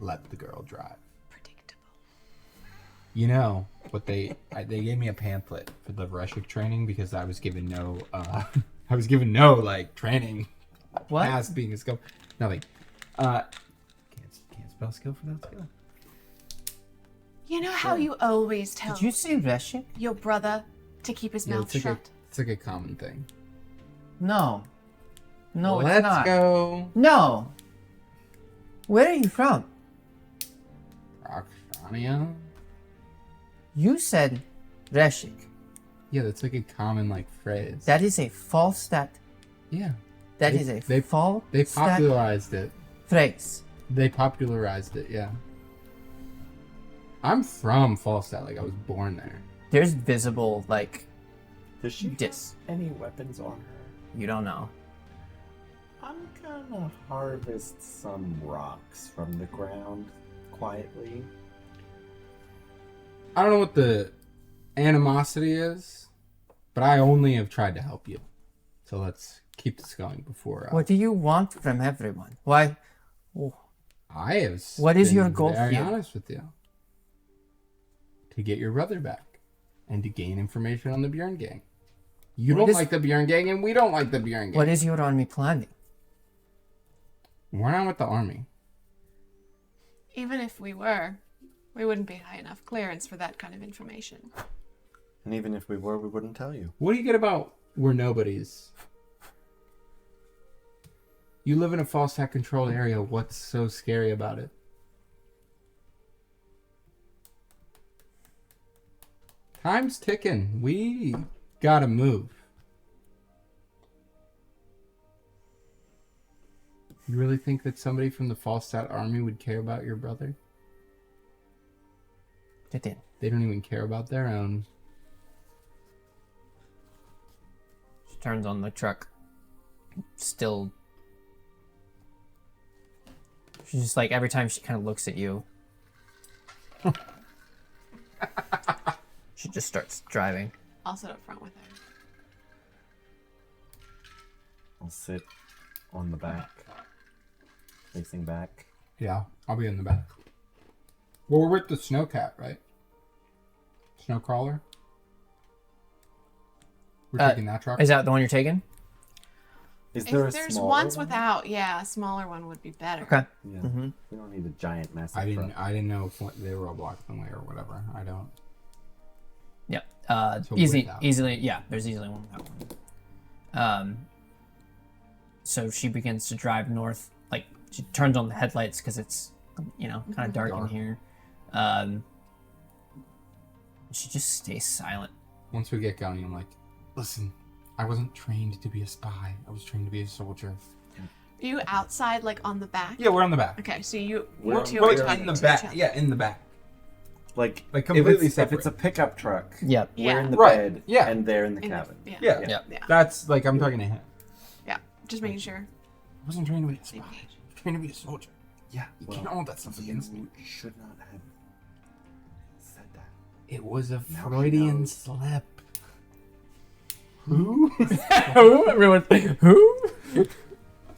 let the girl drive. Predictable. You know, what they gave me a pamphlet for the Reshik training because I was given no like training what? past being a skill. Nothing. Can't spell skill for that skill. You know how you always tell Did you say Reshik? your brother to keep his mouth it's like shut? it's like a common thing. No. No, it's Let's not. go. No. Where are you from? Rakshania? You said Reshik. Yeah, that's like a common like phrase. That is a Falstat. Yeah. That They- is a they Falstat popularized it. phrase. They popularized it, yeah. I'm from Falstat, like I was born there. There's visible, like, Does she dis. have any weapons on her? You don't know. I'm gonna harvest some rocks from the ground quietly. I don't know what the animosity is, but I only have tried to help you. So let's keep this going before What do you want from everyone? Why? I have What is been your goal very here? honest with you. To get your brother back and to gain information on the Byrn gang. You What don't is- like the Byrn gang and we don't like the Byrn gang. What is your army planning? We're not with the army. Even if we were, we wouldn't be high enough clearance for that kind of information. And even if we were, we wouldn't tell you. What do you get about we're nobodies? You live in a Falstat controlled area. What's so scary about it? Time's ticking. We gotta move. You really think that somebody from the Falstat army would care about your brother? Get in. They don't even care about their own. She turns on the truck. Still. She's just like, every time she kind of looks at you, she just starts driving. I'll sit up front with her. I'll sit on the back, facing back. Yeah, I'll be in the back. Well, we're with the snowcat, right? Snowcrawler? We're taking that truck? Is that the one you're taking? Is there a If there's smaller ones one? without, yeah, a smaller one would be better. Okay. Yeah. Mm-hmm. We don't need a giant, massive I truck. didn't know if they were all blocked in the way or whatever. I don't. Yep. Easily, yeah. There's easily one without one. So she begins to drive north. Like she turns on the headlights because it's, kind of dark in here. She just stays silent. Once we get going, I'm like, listen, I wasn't trained to be a spy. I was trained to be a soldier. Are you outside, like on the back? Yeah, we're on the back. Okay, so you We're two We're are like talking in the to back. each other. Yeah, in the back. Like completely if separate. it's a pickup truck, Yep. we're in the Right, bed, yeah. and they're in the In the- cabin. yeah. Yeah. Yeah. Yeah. That's like, I'm talking to him. Yeah, just making sure. I wasn't trained to be a spy. I was trained to be a soldier. Yeah, You can't hold that stuff against me. You should not have said that. It was a Now he Freudian knows. slip. Who? Who? Everyone's like, who?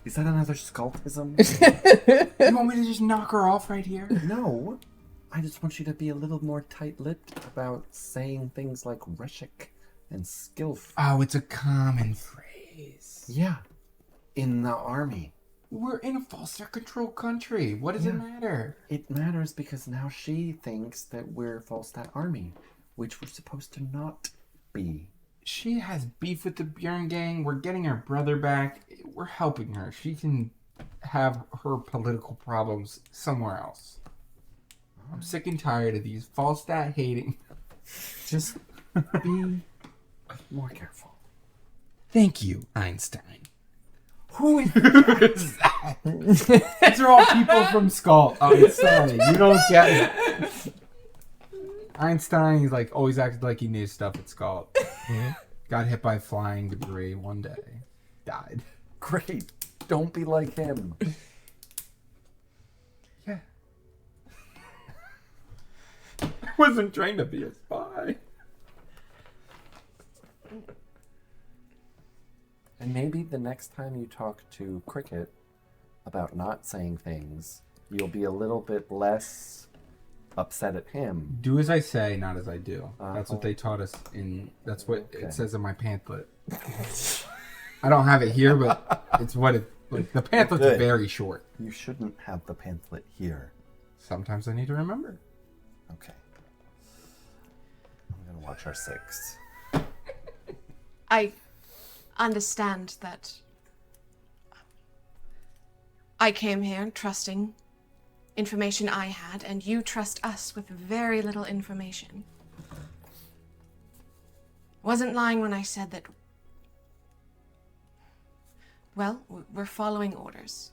Is that another sculptism? You want me to just knock her off right here? No. I just want you to be a little more tight-lipped about saying things like Reshik and Skilf. Oh, it's a common phrase. Yeah. In the army. We're in a Falstat control country. What does it matter? It matters because now she thinks that we're Falstat army, which we're supposed to not be. She has beef with the Byrn gang. We're getting her brother back. We're helping her. She can have her political problems somewhere else. I'm sick and tired of these Falstat hating. Just be more careful. Thank you, Einstein. Who is that? These are all people from Skull. I'm sorry, you don't get it. Einstein, he's like always acted like he knew stuff at Skull. Got hit by flying debris one day. Died. great? Don't be like him. Yeah. I wasn't trained to be a spy. And maybe the next time you talk to Cricket about not saying things, you'll be a little bit less upset at him. Do as I say, not as I do. Uh-huh. That's what they taught us in. That's what Okay. it says in my pamphlet. I don't have it here, but it's what it. Like the pamphlet's Good. very short. You shouldn't have the pamphlet here. Sometimes I need to remember. Okay. I'm gonna watch our 6. I understand that I came here trusting information I had, and you trust us with very little information. Wasn't lying when I said that, well, we're following orders.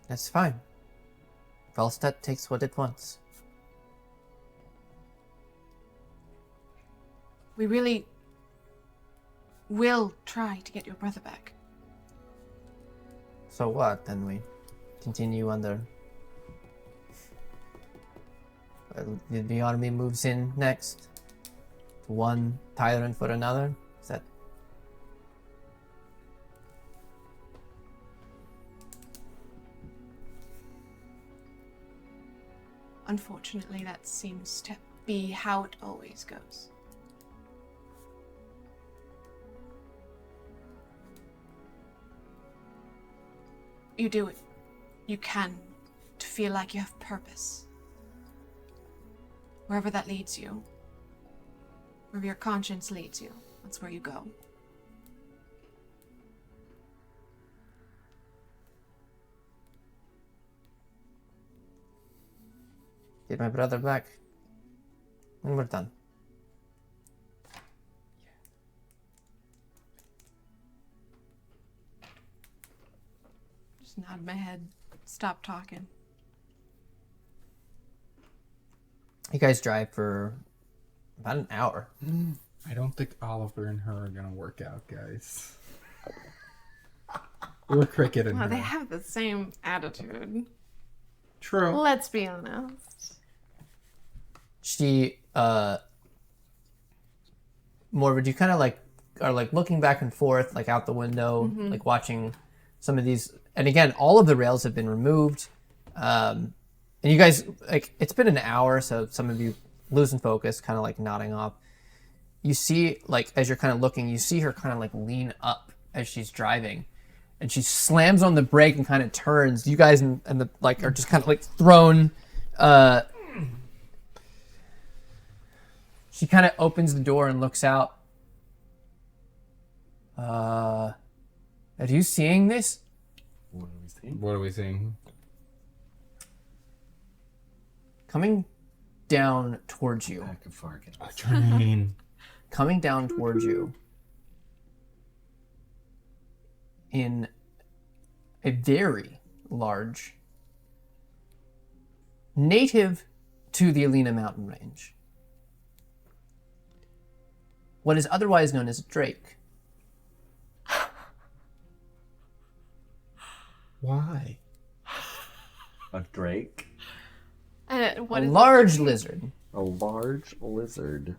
That's fine. Falstat takes what it wants. We really will try to get your brother back. So what? Then we continue under. The army moves in next. One tyrant for another. Is that? Unfortunately, that seems to be how it always goes. You do it. You can to feel like you have purpose. Wherever that leads you, wherever your conscience leads you, that's where you go. Get my brother back. And we're done. Just nod my head. Stop talking. You guys drive for about an hour. I don't think Oliver and her are gonna work out, guys. Or Cricket and Well, her. they have the same attitude. True. Let's be honest. She, Morvid, you kind of like are like looking back and forth, like out the window, like watching some of these. And again, all of the rails have been removed. And you guys, like, it's been an hour, so some of you losing focus, kind of like nodding off. You see, like, as you're kind of looking, you see her kind of like lean up as she's driving. And she slams on the brake and kind of turns. You guys and the like are just kind of like thrown She kind of opens the door and looks out. Are you seeing this? What are we seeing? What are we seeing? Coming down towards you. Pack of Farkins. A train. Coming down towards you in a very large, native to the Alina mountain range, what is otherwise known as a drake. Why? A drake? What A is large lizard. A large lizard.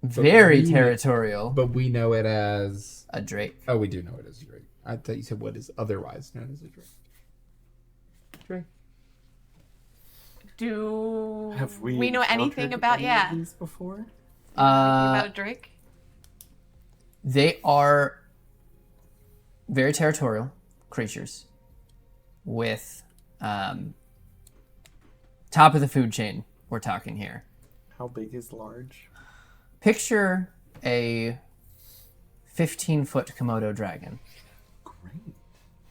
Very we- territorial. But we know it as. A drake. Oh, we do know it as a drake. I thought you said what is otherwise known as a drake. Drake. Do Have we know anything encountered about any yeah of these before? about Drake? They are very territorial creatures with top of the food chain. We're talking here. How big is large? Picture a 15-foot Komodo dragon. Great.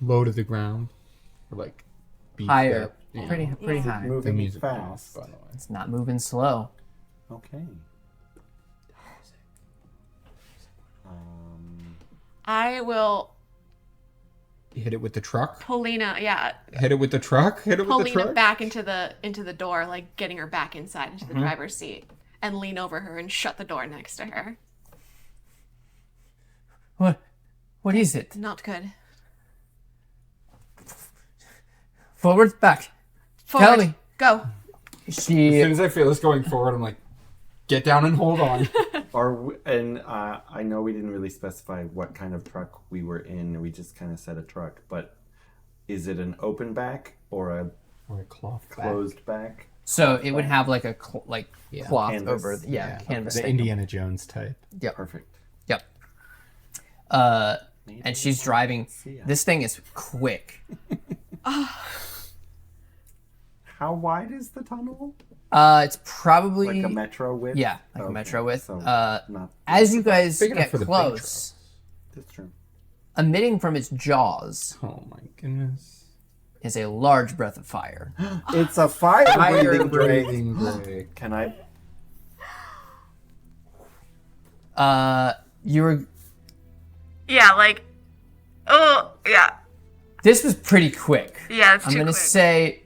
Low to the ground. Or like. beefed Higher. up, you Pretty know. pretty high. The Moving music fast. fast, by the way. It's not moving slow. Okay. I will Hit it with the truck. Paulina, Hit it with the truck. Hit it with the Paulina truck. back into the door, like getting her back inside into the driver's seat, and lean over her and shut the door next to her. What is it? Not good. Forward, back. Forward. Tell me. Go. As soon She as I feel this going forward, I'm like, get down and hold on. I know we didn't really specify what kind of truck we were in. We just kind of said a truck, but is it an open back or a Or a cloth closed back? so it would have like a cloth Canvas. over canvas The thing. Indiana Jones type. Yep. Perfect. Yep. And she's driving. This thing is quick. How wide is the tunnel? It's probably Like a metro width? yeah, like a Okay, metro width. so not As you guys Big enough get for the big close, that's true. emitting from its jaws Oh my goodness. is a large breath of fire. It's a fire breathing drake. Drake. Can I? You were. Yeah, like. Oh, yeah. This was pretty quick. Yeah, it's I'm gonna say.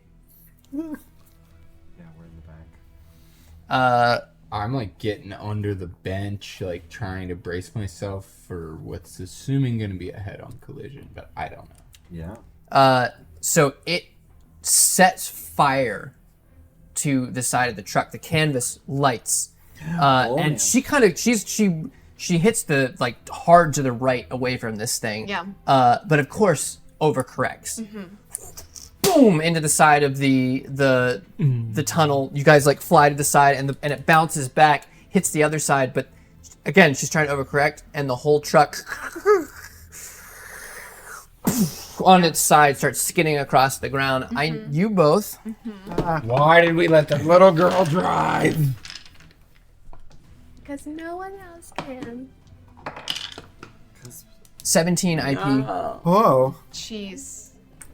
Yeah, we're in the back. I'm like getting under the bench, like trying to brace myself for what's assuming going to be a head-on collision, but I don't know. Yeah. So it sets fire to the side of the truck. The canvas lights, man. and she kind of she hits the like hard to the right away from this thing. Yeah. But of course overcorrects. Boom into the side of the tunnel. You guys like fly to the side, and it bounces back, hits the other side. But again, she's trying to overcorrect, and the whole truck on its side starts skidding across the ground. You both. Why did we let the little girl drive? Because no one else can. 17 IP. Whoa. Cheese.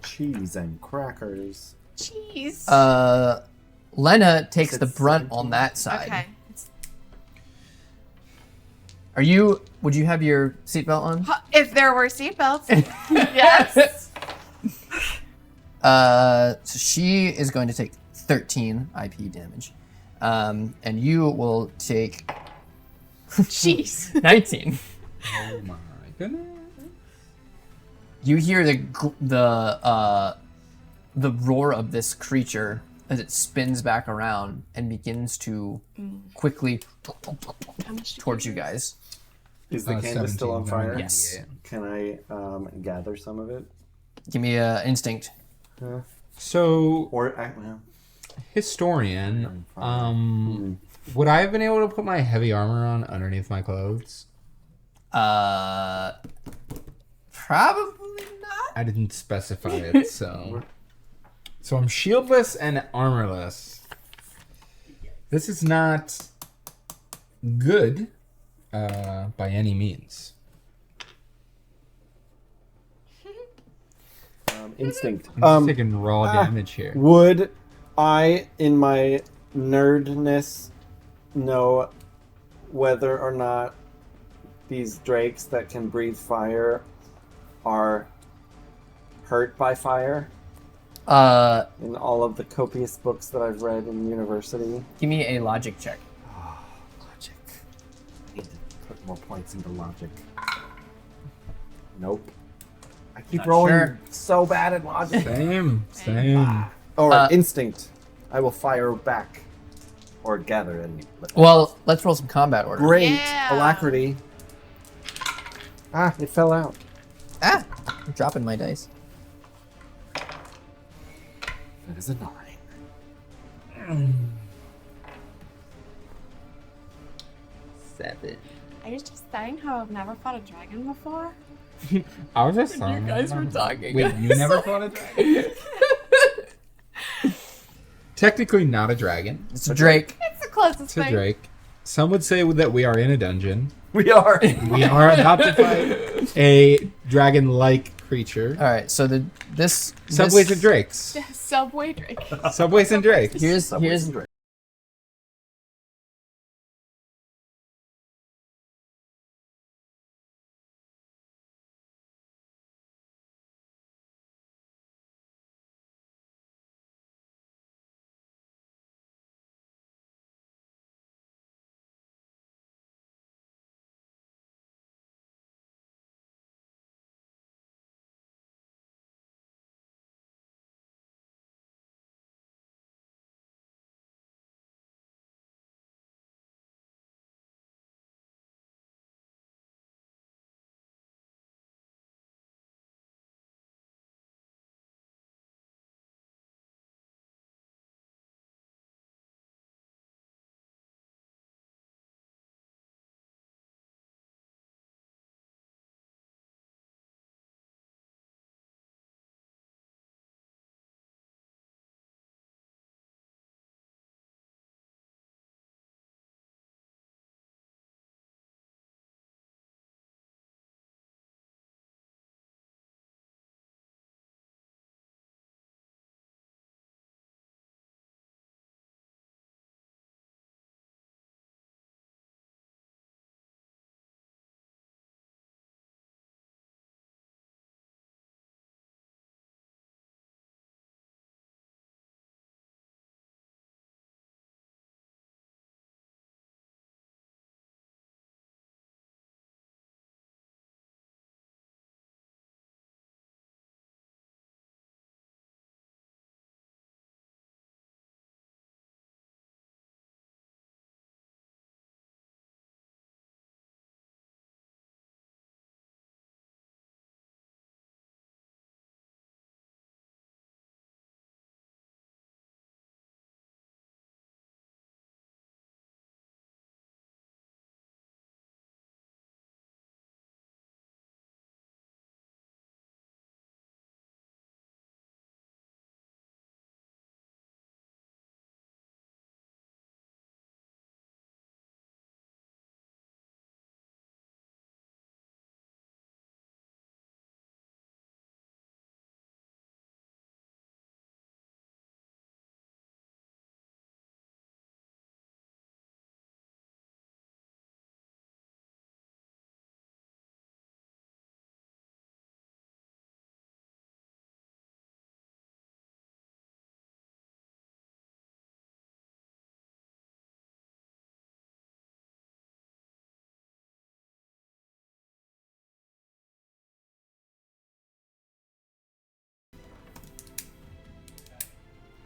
Cheese and crackers. Cheese. Lena takes the It's brunt on that side. Okay. Would you have your seatbelt on? If there were seatbelts. Yes. So she is going to take 13 IP damage. And you will take Jeez. 19. Oh my goodness. You hear the roar of this creature as it spins back around and begins to quickly towards you guys. Is the canvas still on 17, fire? Yes. Can I gather some of it? Give me a instinct. So, Or well, historian, would I have been able to put my heavy armor on underneath my clothes? Probably not. I didn't specify it, so I'm shieldless and armorless. This is not good by any means. Instinct. I'm just taking raw damage here. Would I, in my nerdness, know whether or not these drakes that can breathe fire are hurt by fire? In all of the copious books that I've read in university. Give me a logic check. Logic. I need to put more points into logic. Nope. I keep Not rolling sure. so bad at logic. Same. Alright, instinct. I will fire back. Or gather and... Well, let's roll some combat order. Great. Yeah. Alacrity. Ah, it fell out. Ah! I'm dropping my dice. That is a 9. Seven. I was just saying how I've never fought a dragon before. I was just You guys were talking. Wait, you never fought a dragon? Technically not a dragon. It's a drake. It's the closest It's a thing. drake. Some would say that we are in a dungeon. We are. We are about to fight a dragon-like creature. All right, so this Subways and drakes. Subway drake. Subways and drakes. Here's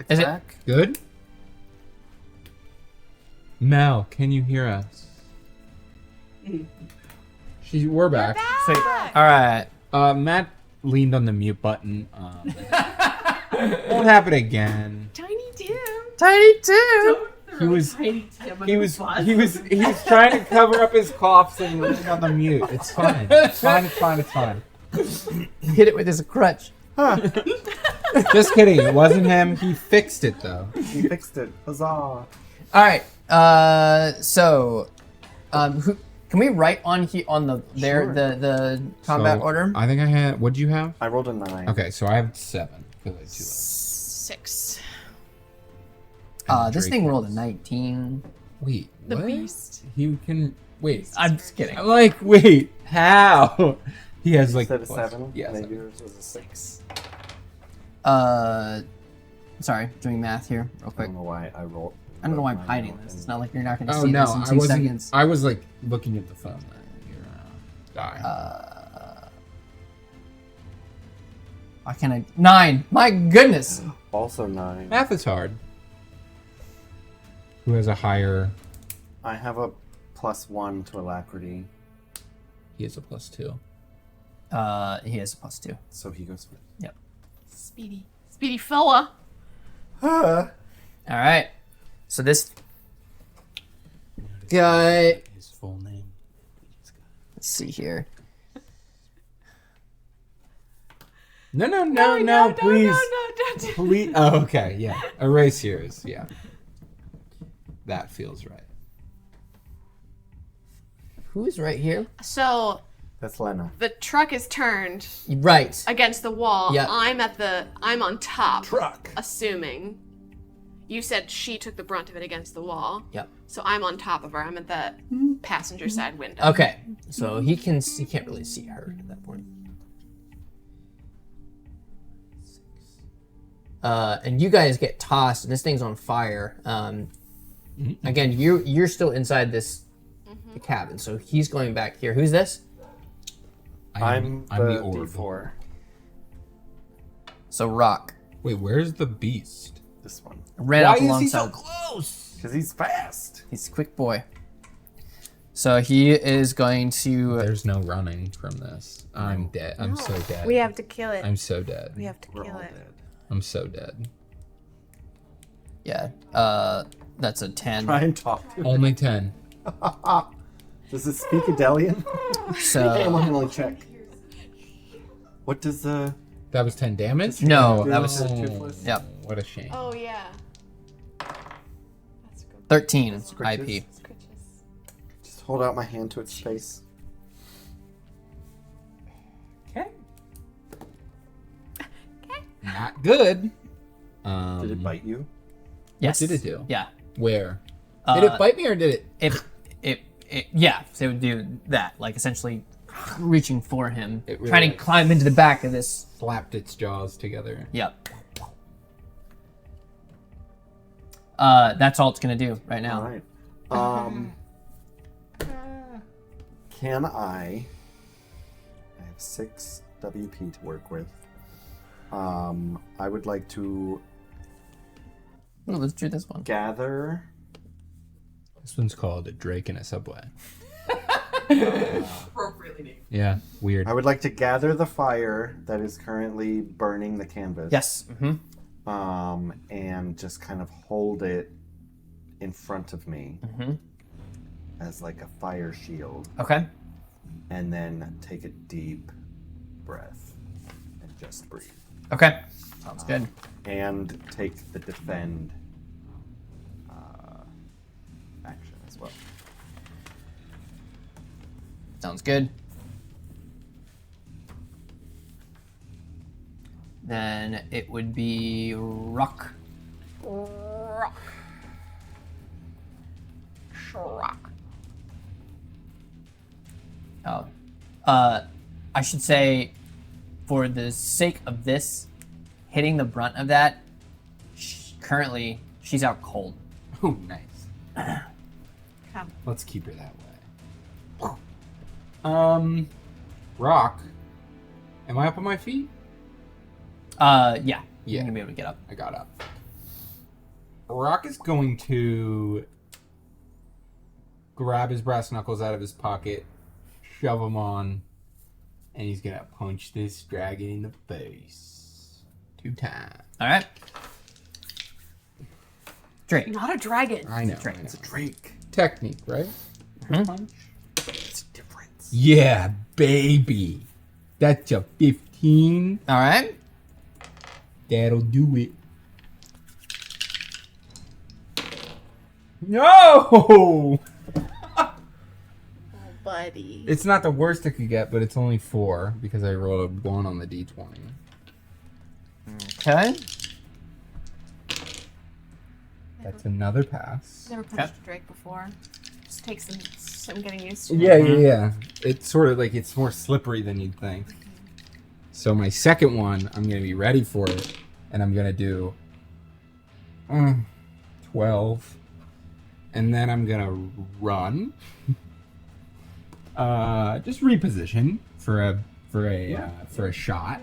Is it? Back. Good? Mel, can you hear us? We're back. Sweet. All right. Matt leaned on the mute button. Won't happen again. Tiny Tim. Tiny Tim. He was trying to cover up his coughs and leaned on the mute. It's fine. It's fine. Hit it with his crutch. Just kidding. It wasn't him. He fixed it though. He fixed it. Huzzah. All right. Can we write on Sure. the combat So, order? I think I had. What'd you have? I rolled a 9. Okay, so I have 7. 'Cause I had 2 left. 6. And This Drake thing rolled a has- 19. Wait, The what? beast. He can wait. I'm just kidding. I'm like, wait, how? He has like Instead of plus- 7, Yeah. maybe 7. yours was a 6. Sorry, doing math here real I quick. don't know why I rolled. I don't know why I'm mine hiding out this. and- It's not like you're not going to Oh see no, this in I 2 wasn't. seconds. I was like looking at the phone. You're dying. Why can't I? 9. My goodness. Also 9. Math is hard. Who has a higher? I have a +1 to alacrity, He has a +2. He has a +2. so he goes first. Yep. Speedy. Speedy fella. All right. So this guy. His full name. Let's see here. No, please. No, don't do Please. Oh, okay, yeah. Erase yours. Yeah. That feels right. Who's right here? So That's Lena. the truck is turned Right. against the wall. Yeah. I'm on top. Truck. Assuming. You said she took the brunt of it against the wall. Yep. So I'm on top of her. I'm at the passenger side window. Okay. So he can't really see her at that point. And you guys get tossed, and this thing's on fire. Again, you're still inside this the cabin, so he's going back here. Who's this? I'm the the orb. D4. So Rock Wait, where's the beast? This one. ran Why up is he alongside. so close? Because he's fast. He's a quick boy. So he is going to. There's no running from this. I'm dead. I'm so dead. We have to kill it. I'm so dead. We have to We're kill all it. dead. I'm so dead. Yeah. That's a 10. Try and talk to him. Only 10. Does it speak Adelian? Come So on, let me check. What does the... That was 10 damage? no, that No. was Toothless? yep. What a shame. Oh yeah. That's good. 13 IP. Scritches. Just hold out my hand to its face. Okay. Not good. Did it bite you? Yes. did it do? Yeah. Where? Did it bite me or did it? Yeah. So it would do that, like essentially reaching for him, It really, trying to like, climb into the back of this. Slapped its jaws together. Yep. That's all it's gonna do right now. All right. Can I have 6 WP to work with. I would like to Ooh, let's do this one. gather... This one's called A Drake in a Subway. Appropriately named. Yeah, weird. I would like to gather the fire that is currently burning the canvas. Yes. Mm-hmm. And just kind of hold it in front of me Mm-hmm. as like a fire shield, Okay. and then take a deep breath and just breathe. Okay. Sounds good. And take the defend action as well. Sounds good. Then it would be Rock. Rock. Rock. Oh. I should say, for the sake of this, hitting the brunt of that, currently, she's out cold. Oh, nice. Come. Let's keep her that way. Rock. Am I up on my feet? Yeah. Yeah. You're gonna be able to get up. I got up. Rock is going to grab his brass knuckles out of his pocket, shove them on, and he's gonna punch this dragon in the face 2 times. Alright. Drake. Not a dragon. I know. Drake. I know. It's a Drake. Technique, right? Mhm. Punch. It's a difference. Yeah, baby. That's a 15. Alright. That'll do it. No! Oh, buddy. It's not the worst it could get, but it's only 4 because I rolled a 1 on the d20. Okay. That's another pass. Never punched a Drake before. Just takes some getting used to. Yeah. It's sort of like it's more slippery than you'd think. So my second one, I'm gonna be ready for it, and I'm gonna do 12, and then I'm gonna run. Just reposition for a shot.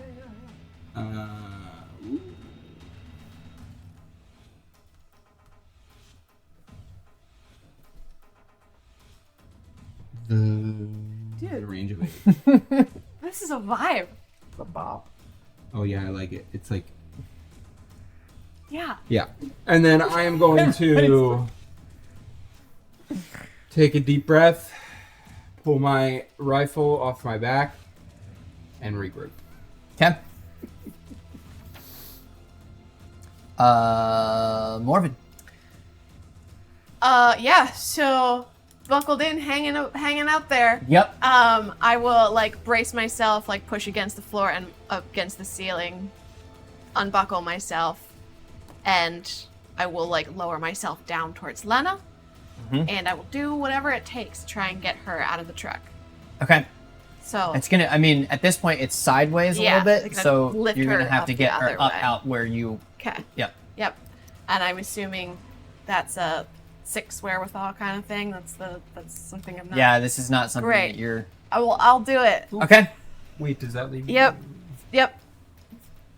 The range of it. This is a vibe. The bop. Oh yeah, I like it. It's like Yeah. yeah. And then I am going to take a deep breath, pull my rifle off my back, and regroup. Okay. Morven. Yeah. So buckled in, hanging out there. Yep. I will like brace myself, like push against the floor and up against the ceiling, unbuckle myself, and I will like lower myself down towards Lena, and I will do whatever it takes to try and get her out of the truck. Okay. So It's gonna. I mean, at this point, it's sideways a Yeah, little it's bit, gonna so lift you're gonna her have up to the get her other up way. out where you. okay. Yep. Yep. And I'm assuming that's a 6 wherewithal kind of thing. That's something I'm not. Yeah, this is not something Great. that you're. I'll do it. Okay. Wait, does that leave? Yep.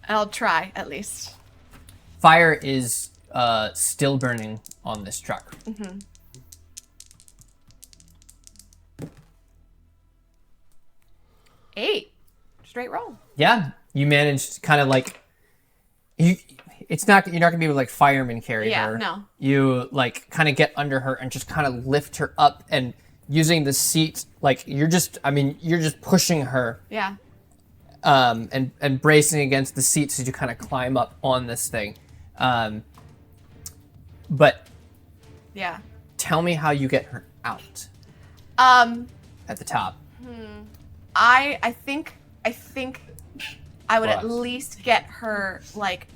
I'll try at least. Fire is still burning on this truck. 8. Straight roll. Yeah, you managed to kind of like. You're not gonna be able to like fireman carry Yeah, her. no. You like kind of get under her and just kind of lift her up, and using the seat, like you're just pushing her, Yeah. and bracing against the seat so you kind of climb up on this thing. But Yeah. tell me how you get her out at the top. I think I would at Plus. least get her like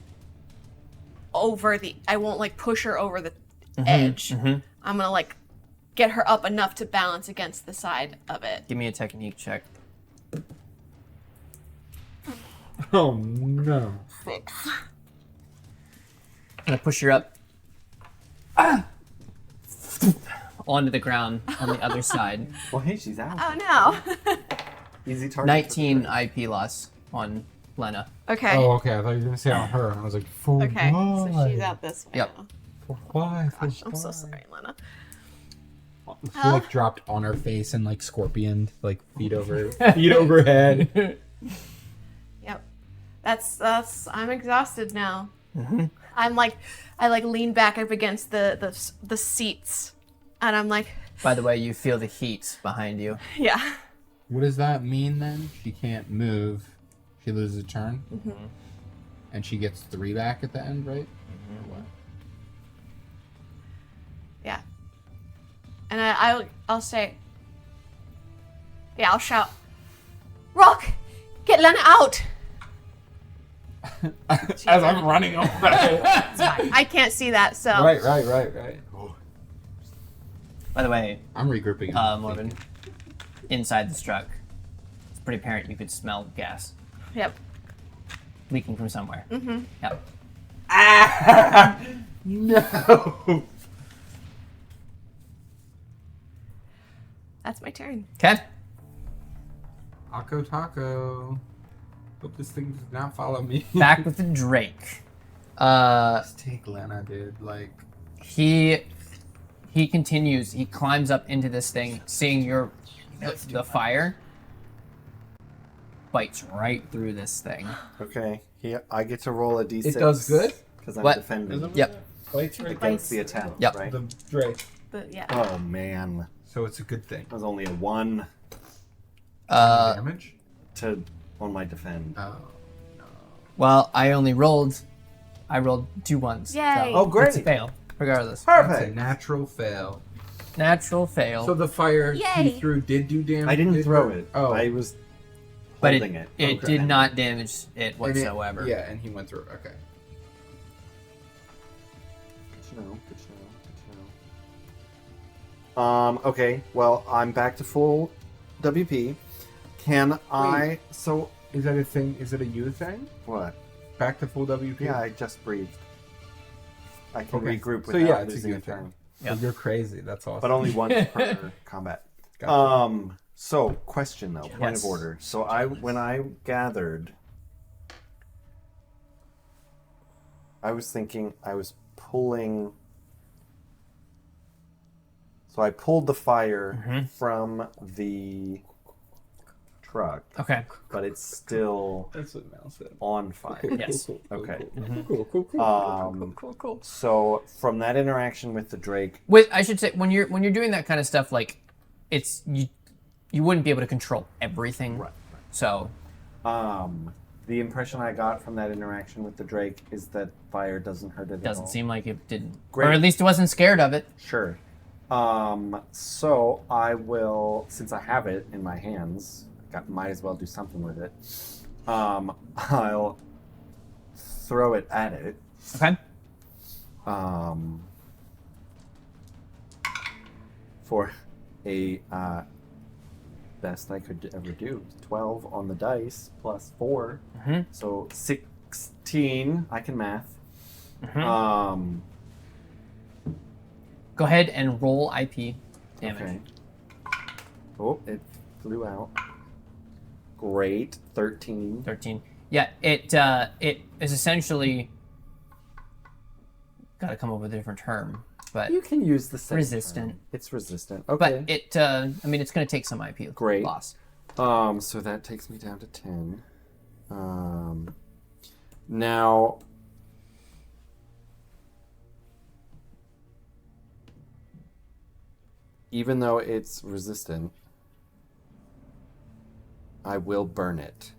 over the. I won't like push her over the edge. I'm gonna like get her up enough to balance against the side of it. Give me a technique check. Oh no. Gonna push her up onto the ground on the other side. Well, hey, she's out. Oh no. Easy target. 19 IP loss on Lena. Okay. Oh, okay. I thought you were gonna say on her, and I was like, for Okay. So why? she's out this way. Yep. now. For why? For Gosh, I'm so why? sorry, Lena. She like dropped on her face and like scorpioned, like feet overhead. Yep. That's. I'm exhausted now. I'm like, I like lean back up against the seats, and I'm like, By the way, you feel the heat behind you. yeah. What does that mean then? She can't move. She loses a turn, and she gets 3 back at the end, right? Yeah. And I'll say, yeah, I'll shout, Rock, get Lena out. As I'm running away. It's fine. I can't see that, so. Right. By the way, I'm regrouping. Morven, inside this truck, it's pretty apparent you could smell gas Yep. leaking from somewhere. Yep. No. That's my turn. Okay. Taco. Hope this thing does not follow me. Back with the Drake. Just take Lena, dude. Like. He continues. He climbs up into this thing, seeing the fire. Bites right through this thing. Okay. I get to roll a d6. It does good? Because I'm What? defending Yep. Bites right against the attack. Yep. Right? The Drake. But yeah. Oh man, So it's a good thing. that was only a 1 Damage? on my defend. Oh. Well, I rolled 2 ones. Yay. So Oh, great. It's a fail. regardless. That's a Perfect. natural fail. Natural fail. So the fire Yay. he threw did do damage? I didn't Did throw hurt? it. Oh. I was but holding it it. Okay. did not damage it And whatsoever. yeah, and he went through. Okay. Good to know. Good to know. Good to know. Okay. Well, I'm back to full WP. Can I? So Is that a thing? Is it a you thing? what? Back to full WP? Yeah, I just breathed. I can Okay. regroup So without yeah, it's a losing a good turn, thing. Yeah. You're crazy. That's awesome. but only once per combat. Gotcha. So question though, point Yes. of order. So when I gathered, I was thinking I was pulling. So I pulled the fire from the truck, Okay. but it's still That's what Mel said. on fire. Yes. Okay. Cool. Cool. So from that interaction with the Drake, I should say when you're doing that kind of stuff, like it's you wouldn't be able to control everything. Right. So the impression I got from that interaction with the Drake is that fire doesn't hurt it it doesn't at all. seem like it didn't, Great. or at least it wasn't scared of it. Sure. So I will, since I have it in my hands, might as well do something with it. I'll throw it at it. Okay. For a best I could ever do. 12 on the dice plus 4. So 16. I can math. Go ahead and roll IP damage. Okay. Oh, it flew out. Great. 13. 13. Yeah, it is essentially got to come up with a different term, but You can use the same Resistant. term. It's resistant. Okay. but it I mean it's going to take some IP Great. loss. So that takes me down to 10. Now, even though it's resistant, I will burn it.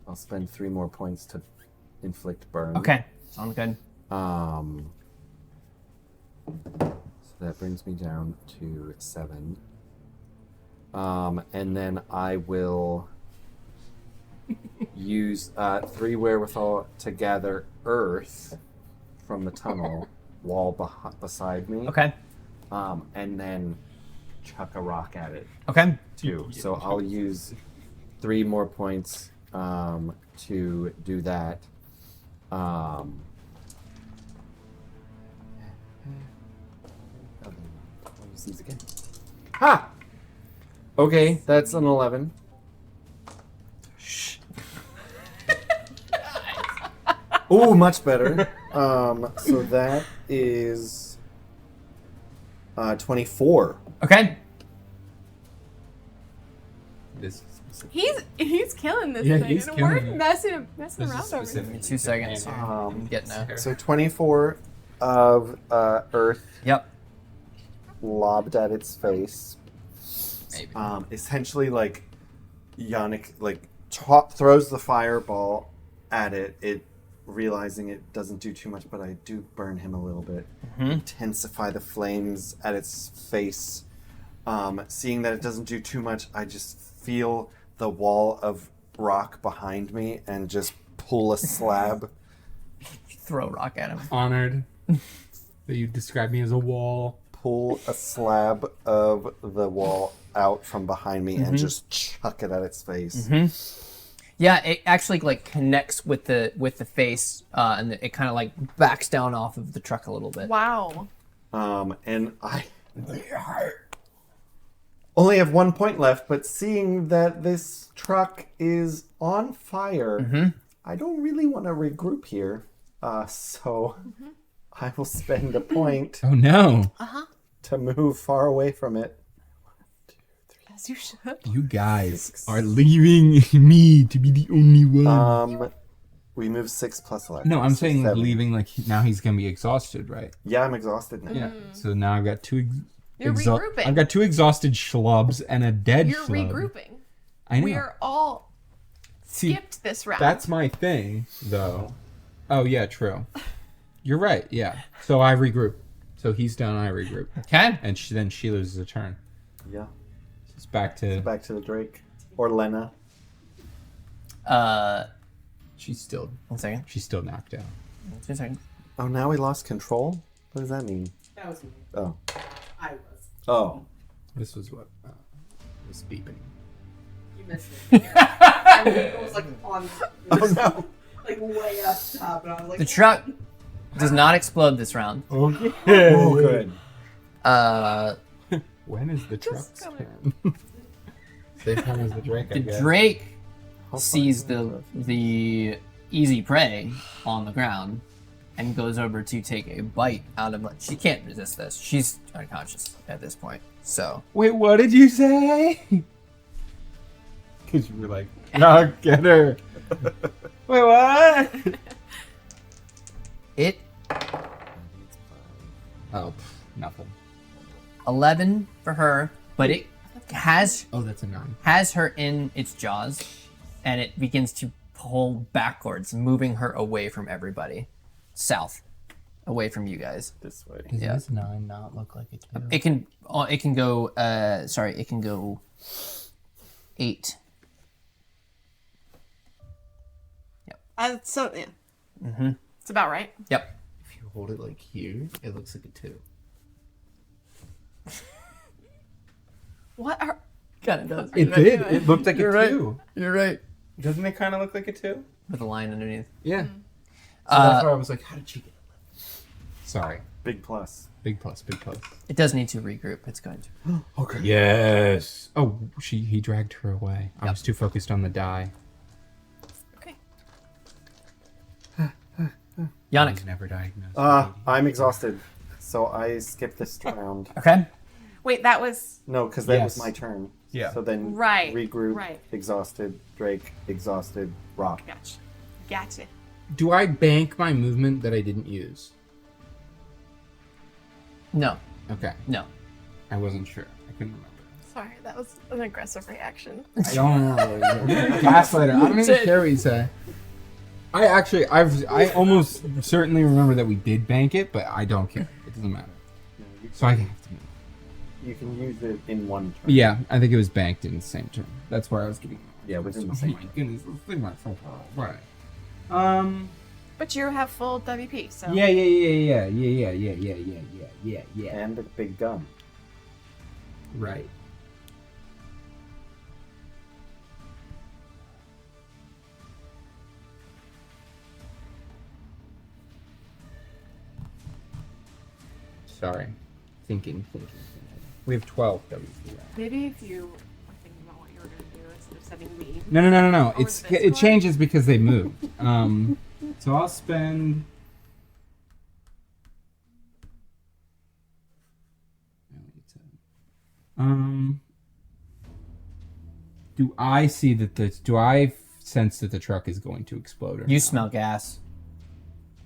I'll spend 3 more points to inflict burn. Okay, sounds good. So that brings me down to 7. And then I will use 3 wherewithal to gather earth from the tunnel wall beside me. Okay. And then chuck a rock at it Okay. too. So I'll use 3 more points to do that. I'll use these again. Ha! Okay, that's an 11. Shh. Ooh, much better. So that is 24. Okay. This He's killing this Yeah, thing. he's and killing we're it. messing is around over here. specific. 2 seconds. And- Getting there. So 24 of earth Yep. lobbed at its face. Maybe. Essentially, like Yannick, throws the fireball at it. It realizing it doesn't do too much, but I do burn him a little bit. Intensify the flames at its face. Seeing that it doesn't do too much, I just feel the wall of rock behind me and just pull a slab. Throw a rock at him. Honored that you describe me as a wall. Pull a slab of the wall out from behind me and just chuck it at its face. Yeah, it actually like connects with the face, and it kind of like backs down off of the truck a little bit. Wow. And I only have 1 point left, but seeing that this truck is on fire, I don't really want to regroup here. So I will spend a point Oh no. to move far away from it. As you should. You guys are leaving me to be the only one. We move 6 plus 11. No, I'm saying 7. leaving like now he's gonna be exhausted, right? Yeah, I'm exhausted now. Yeah. So now I've got 2 You're regrouping. I've got 2 exhausted schlubs and a dead You're schlub. regrouping. I know. We're all See, skipped this round. that's my thing, though. Oh yeah, true. You're right. Yeah. So I regroup. So he's done. I regroup. Okay. And then she loses a turn. Yeah. It's back to. Back to the Drake. Or Lena. She's still. 1 second. She's still knocked out. 2 seconds. Oh, now we lost control? What does that mean? That was me. Oh. I was. Oh. This was what was beeping. You missed it. I mean, it was like on. Oh, no. Like way up top, and I was like. The truck does not explode this round. Okay. Oh, good. When is the truck's turn? Same time as the Drake, I The guess. Drake sees the easy prey on the ground and goes over to take a bite out of it. She can't resist this. She's unconscious at this point. So Wait, what did you say? Because you were like, no, get her. Wait, what? it Oh, nothing. 11 for her, but it has Oh, that's a 9. her in its jaws, and it begins to pull backwards, moving her away from everybody, south, away from you guys. This way. Does Yeah. this 9 not look like a 2? It can go. It can go 8. So yeah. Mm-hmm. It's about right. Yep. If you hold it like here, it looks like a 2. What are? Kind of does. It did. It looked like You're a right. 2. You're right. Doesn't it kind of look like a 2? With a line underneath. Yeah. So that's why I was like, how did she get 11? Sorry. Big plus. Big plus, big plus. It does need to regroup. It's going to. Okay. Yes. Oh, he dragged her away. I was too focused on the die. Okay. I Yannick. was never diagnosed. I'm exhausted. So I skip this round. Okay. Wait, that was No, because that was Yes. my turn. Yeah. So then Right, regroup, right. exhausted, Drake, exhausted, rock. gotcha. Do I bank my movement that I didn't use? No. Okay. No. I wasn't sure. I couldn't remember. Sorry, that was an aggressive reaction. I don't know. Gaslighter. I don't even care what you say. I almost certainly remember that we did bank it, but I don't care. It doesn't matter. So I have to move. You can use it in one turn. Yeah, I think it was banked in the same turn. That's where I was getting. Yeah, within the Oh same my goodness, this thing went so far. Right. But you have full WP, so. Yeah. And a big gun. Right. Sorry. Thinking. We have 12 WP. Right? Maybe if you were thinking about what you were going to do instead of sending me. No. Or It's this it one? changes because they move. So I'll spend. Do I see that do I sense that the truck is going to explode? Or You not? smell gas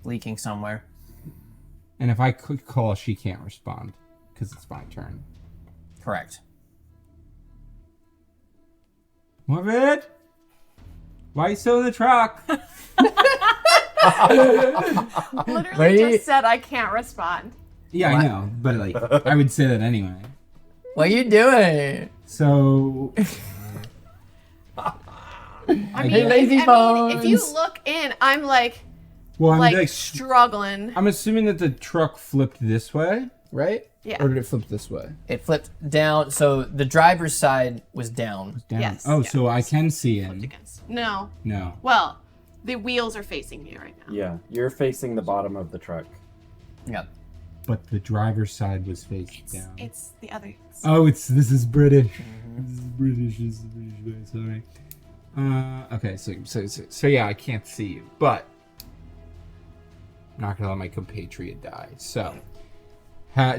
leaking somewhere. And if I could call, she can't respond because it's my turn. Correct. Morbid? Why you still in the truck? Literally Wait. just said I can't respond. Yeah, What? I know, but like I would say that anyway. What are you doing? So I mean, Hey, lazy if you bones. look in, I'm like well, I'm like struggling. I'm assuming that the truck flipped this way, right? Yeah. Or did it flip this way? It flipped down, so the driver's side was down. Down. Yes, Oh, yeah. so I can see in. Against. No. No. Well, the wheels are facing me right now. Yeah, you're facing the bottom of the truck. Yep. But the driver's side was faced It's, down. it's the other. Oh, this is British. This is British. This is British. Sorry. Okay, so yeah, I can't see you, but I'm not gonna let my compatriot die. So,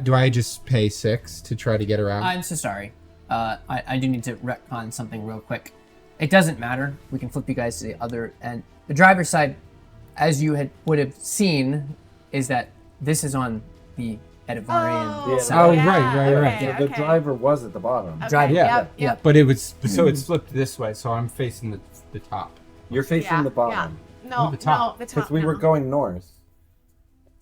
do I just pay 6 to try to get her out? I'm so sorry. I do need to retcon something real quick. It doesn't matter. We can flip you guys to the other end. The driver's side, as you would have seen, is that this is on the Edivarian side. Oh, right. Yeah, the driver was at the bottom. Okay, Driver- Yeah. Yep. But it was so it's flipped this way, so I'm facing the top. You're facing Yeah, the bottom. Yeah. No, the top. no, the top. Because we were no. going north.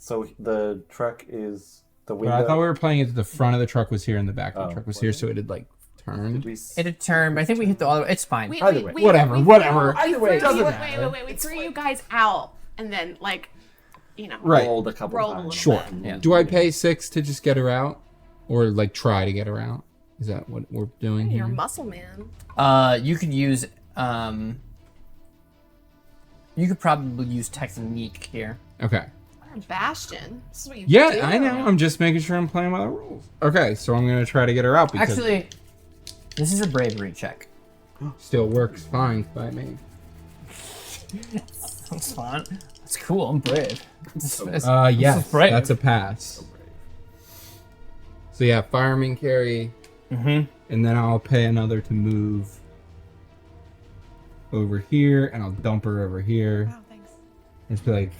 So the truck is the But window. I thought we were playing it. The front of the truck was here, and the back of the Oh, truck was was here, it? so it had like turned. Did we It had turned, but I think we hit the other. It's fine. Either way. Whatever, we whatever. threw- Either way, it we threw doesn't you- matter. Wait. We threw you guys out, and then Right. rolled a couple Rolled a times? little Sure. bit. Yeah. Do I pay 6 to just get her out, or like try to get her out? Is that what we're doing You're a here? muscle man. You could use you could probably use technique here. Okay. You're a Bastion. This is what you Yeah, do. I know. I'm just making sure I'm playing by the rules. Okay, so I'm gonna try to get her out because Actually, this is a bravery check. still works fine by me. That's fun. That's cool. I'm brave. Yes, is brave. that's a pass. So yeah, fireman carry, Mm-hmm. and then I'll pay another to move over here, and I'll dump her over here. Wow, thanks. Just be like,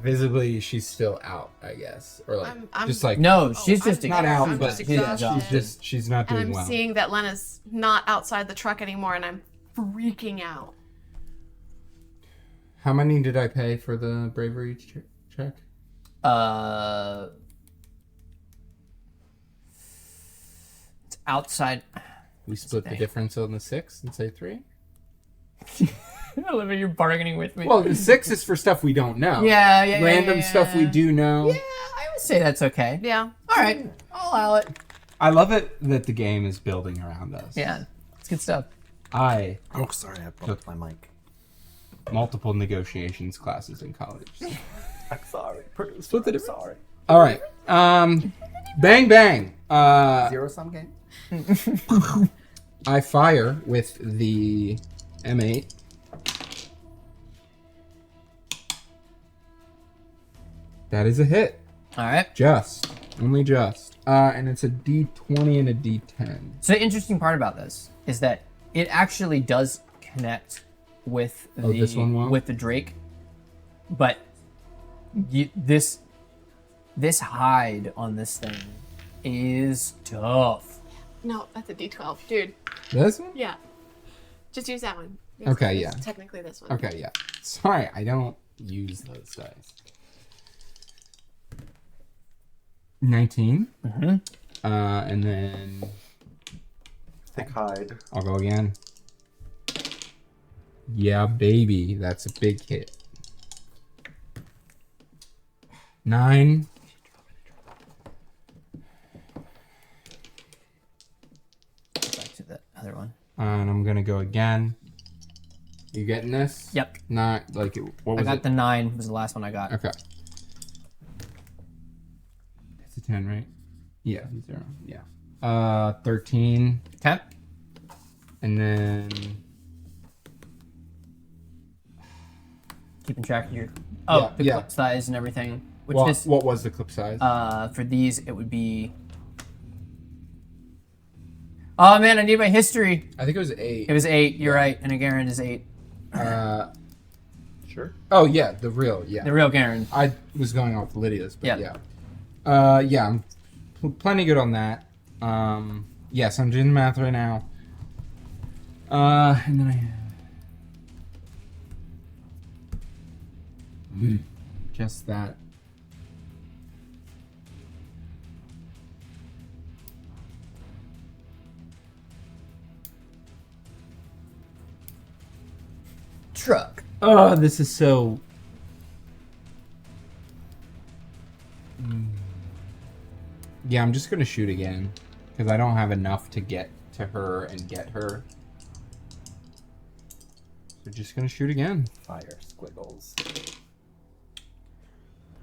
visibly, she's still out, I guess, or like I'm- just like No, she's I'm just not out, I'm but just she's exhausted. she's not And doing I'm well. seeing that Lena's not outside the truck anymore, and I'm freaking out. How many did I pay for the bravery check? It's outside. We split the Okay. difference on the 6 and say 3. Olivia, you're bargaining with me. Well, the 6 is for stuff we don't know. yeah. Random stuff we do know. Yeah, I would say that's okay. Yeah. All right, I'll allow it. I love it that the game is building around us. Yeah, it's good stuff. I Oh, sorry, I bumped my mic. multiple negotiations classes in college. I'm sorry. Split the I'm difference. sorry. All right. Bang bang. Zero-sum game? I fire with the M8. That is a hit. All right. Just. Only just. And it's a D20 and a D10. So the interesting part about this is that it actually does connect with the this one will? with the Drake, but this hide on this thing is tough. No, that's a D12, dude. This one? Yeah. Just use that one. Okay, It's yeah. Technically, this one. Okay, yeah. Sorry, I don't use those dice. 19. Mm-hmm. And then Thick hide. I'll go again. Yeah, baby. That's a big hit. 9. Back to the other one. And I'm gonna go again. You getting this? Yep. Not like it. What I was got it? the 9. Was the last one I got. Okay. It's a 10, right? Yeah, 0. Yeah. 13. Okay. And then Keeping track of your the yeah. clip size and everything. Which what, this what was the clip size? for these it would be. Oh man, I need my history. I think it was 8. It was 8. You're right, and a Garen is 8. Sure. Oh yeah, the real, yeah. The real Garen. I was going off Lydia's, but Yeah. yeah. Yeah, I'm plenty good on that. Yes, I'm doing the math right now. And then I have just that. Truck. Oh, this is so. Yeah, I'm just gonna shoot again because I don't have enough to get to her and get her. So just gonna shoot again. Fire squiggles.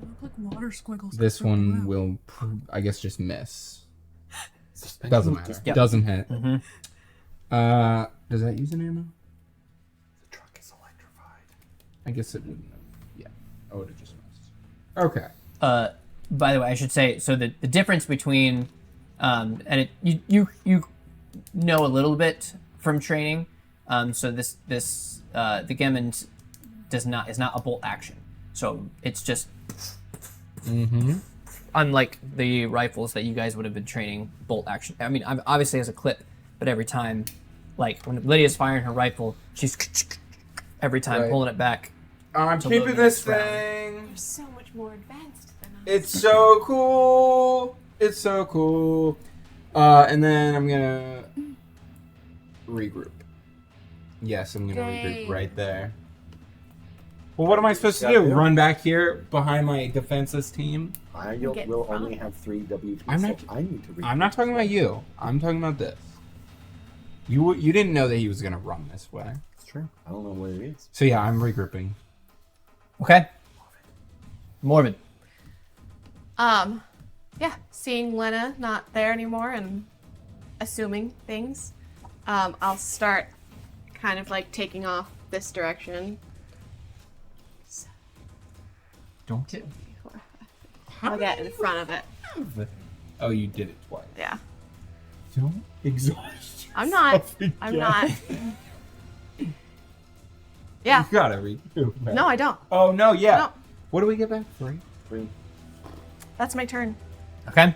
Look like water squiggles. This one will, I guess, just miss. Doesn't matter. Yep. Doesn't hit. Mm-hmm. Does that use an ammo? The truck is electrified. I guess it wouldn't have. Yeah. Oh, it just missed. Okay. By the way, I should say so the difference between and it you know a little bit from training. So the Gemmond is not a bolt action. So it's just Mm-hmm. unlike the rifles that you guys would have been training bolt action. I mean, obviously as a clip, but every time, like when Lydia's firing her rifle, she's every time Right. pulling it back. I'm To keeping load this the next thing. You're so much more advanced than us. It's so cool. It's so cool. And then I'm gonna regroup. Yes, I'm gonna regroup right there. Well, what am I supposed to do? Run back here behind my defenseless team? I Get will front. only have 3 WP. I'm so not- I need to. I'm not talking about you. I'm talking about this. You didn't know that he was gonna run this way. It's true. I don't know where it is. So yeah, I'm regrouping. Okay. Morbid. Yeah, seeing Lena not there anymore and assuming things, I'll start kind of like taking off this direction. Don't get. I'll get in front of it. Oh, you did it twice. Yeah. Don't exhaust. I'm not. yourself I'm again. not. Yeah. You gotta regroup. man. No, I don't. Oh no, yeah. No. What do we get back? 3? 3. That's my turn. Okay.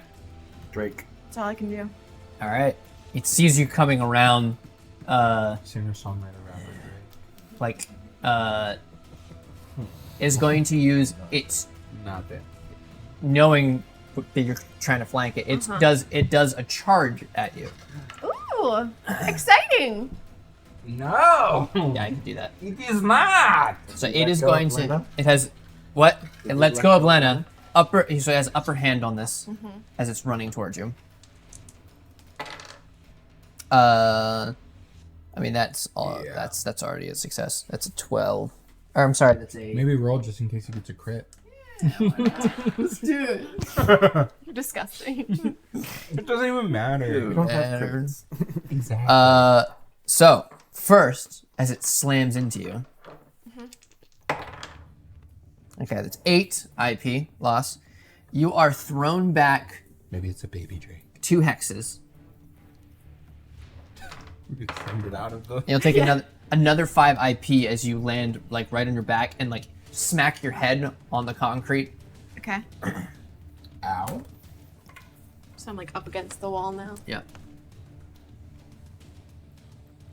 Drake. That's all I can do. All right. It sees you coming around, Singer songwriter rapper Drake. like, is going to use its Not that. knowing that you're trying to flank it. It does a charge at you. Ooh, exciting! No. Yeah, I can do that. It is not. So Did it let is go going of to. Lena? It has what? Did It you lets let go of go of Lena. So it has upper hand on this as it's running towards you. I mean that's all. Yeah. That's already a success. That's a 12. Or I'm sorry, that's a. Maybe roll just in case he gets a crit. Let's do it. You're disgusting. It doesn't even matter. don't have And- crits. Exactly. So first, as it slams into you. Okay, that's 8 IP loss. You are thrown back Maybe it's a baby Drake. 2 hexes. We could send it out of the. You'll take another 5 IP as you land like right on your back and like smack your head on the concrete. Okay. Ow. So I'm like up against the wall now. Yeah.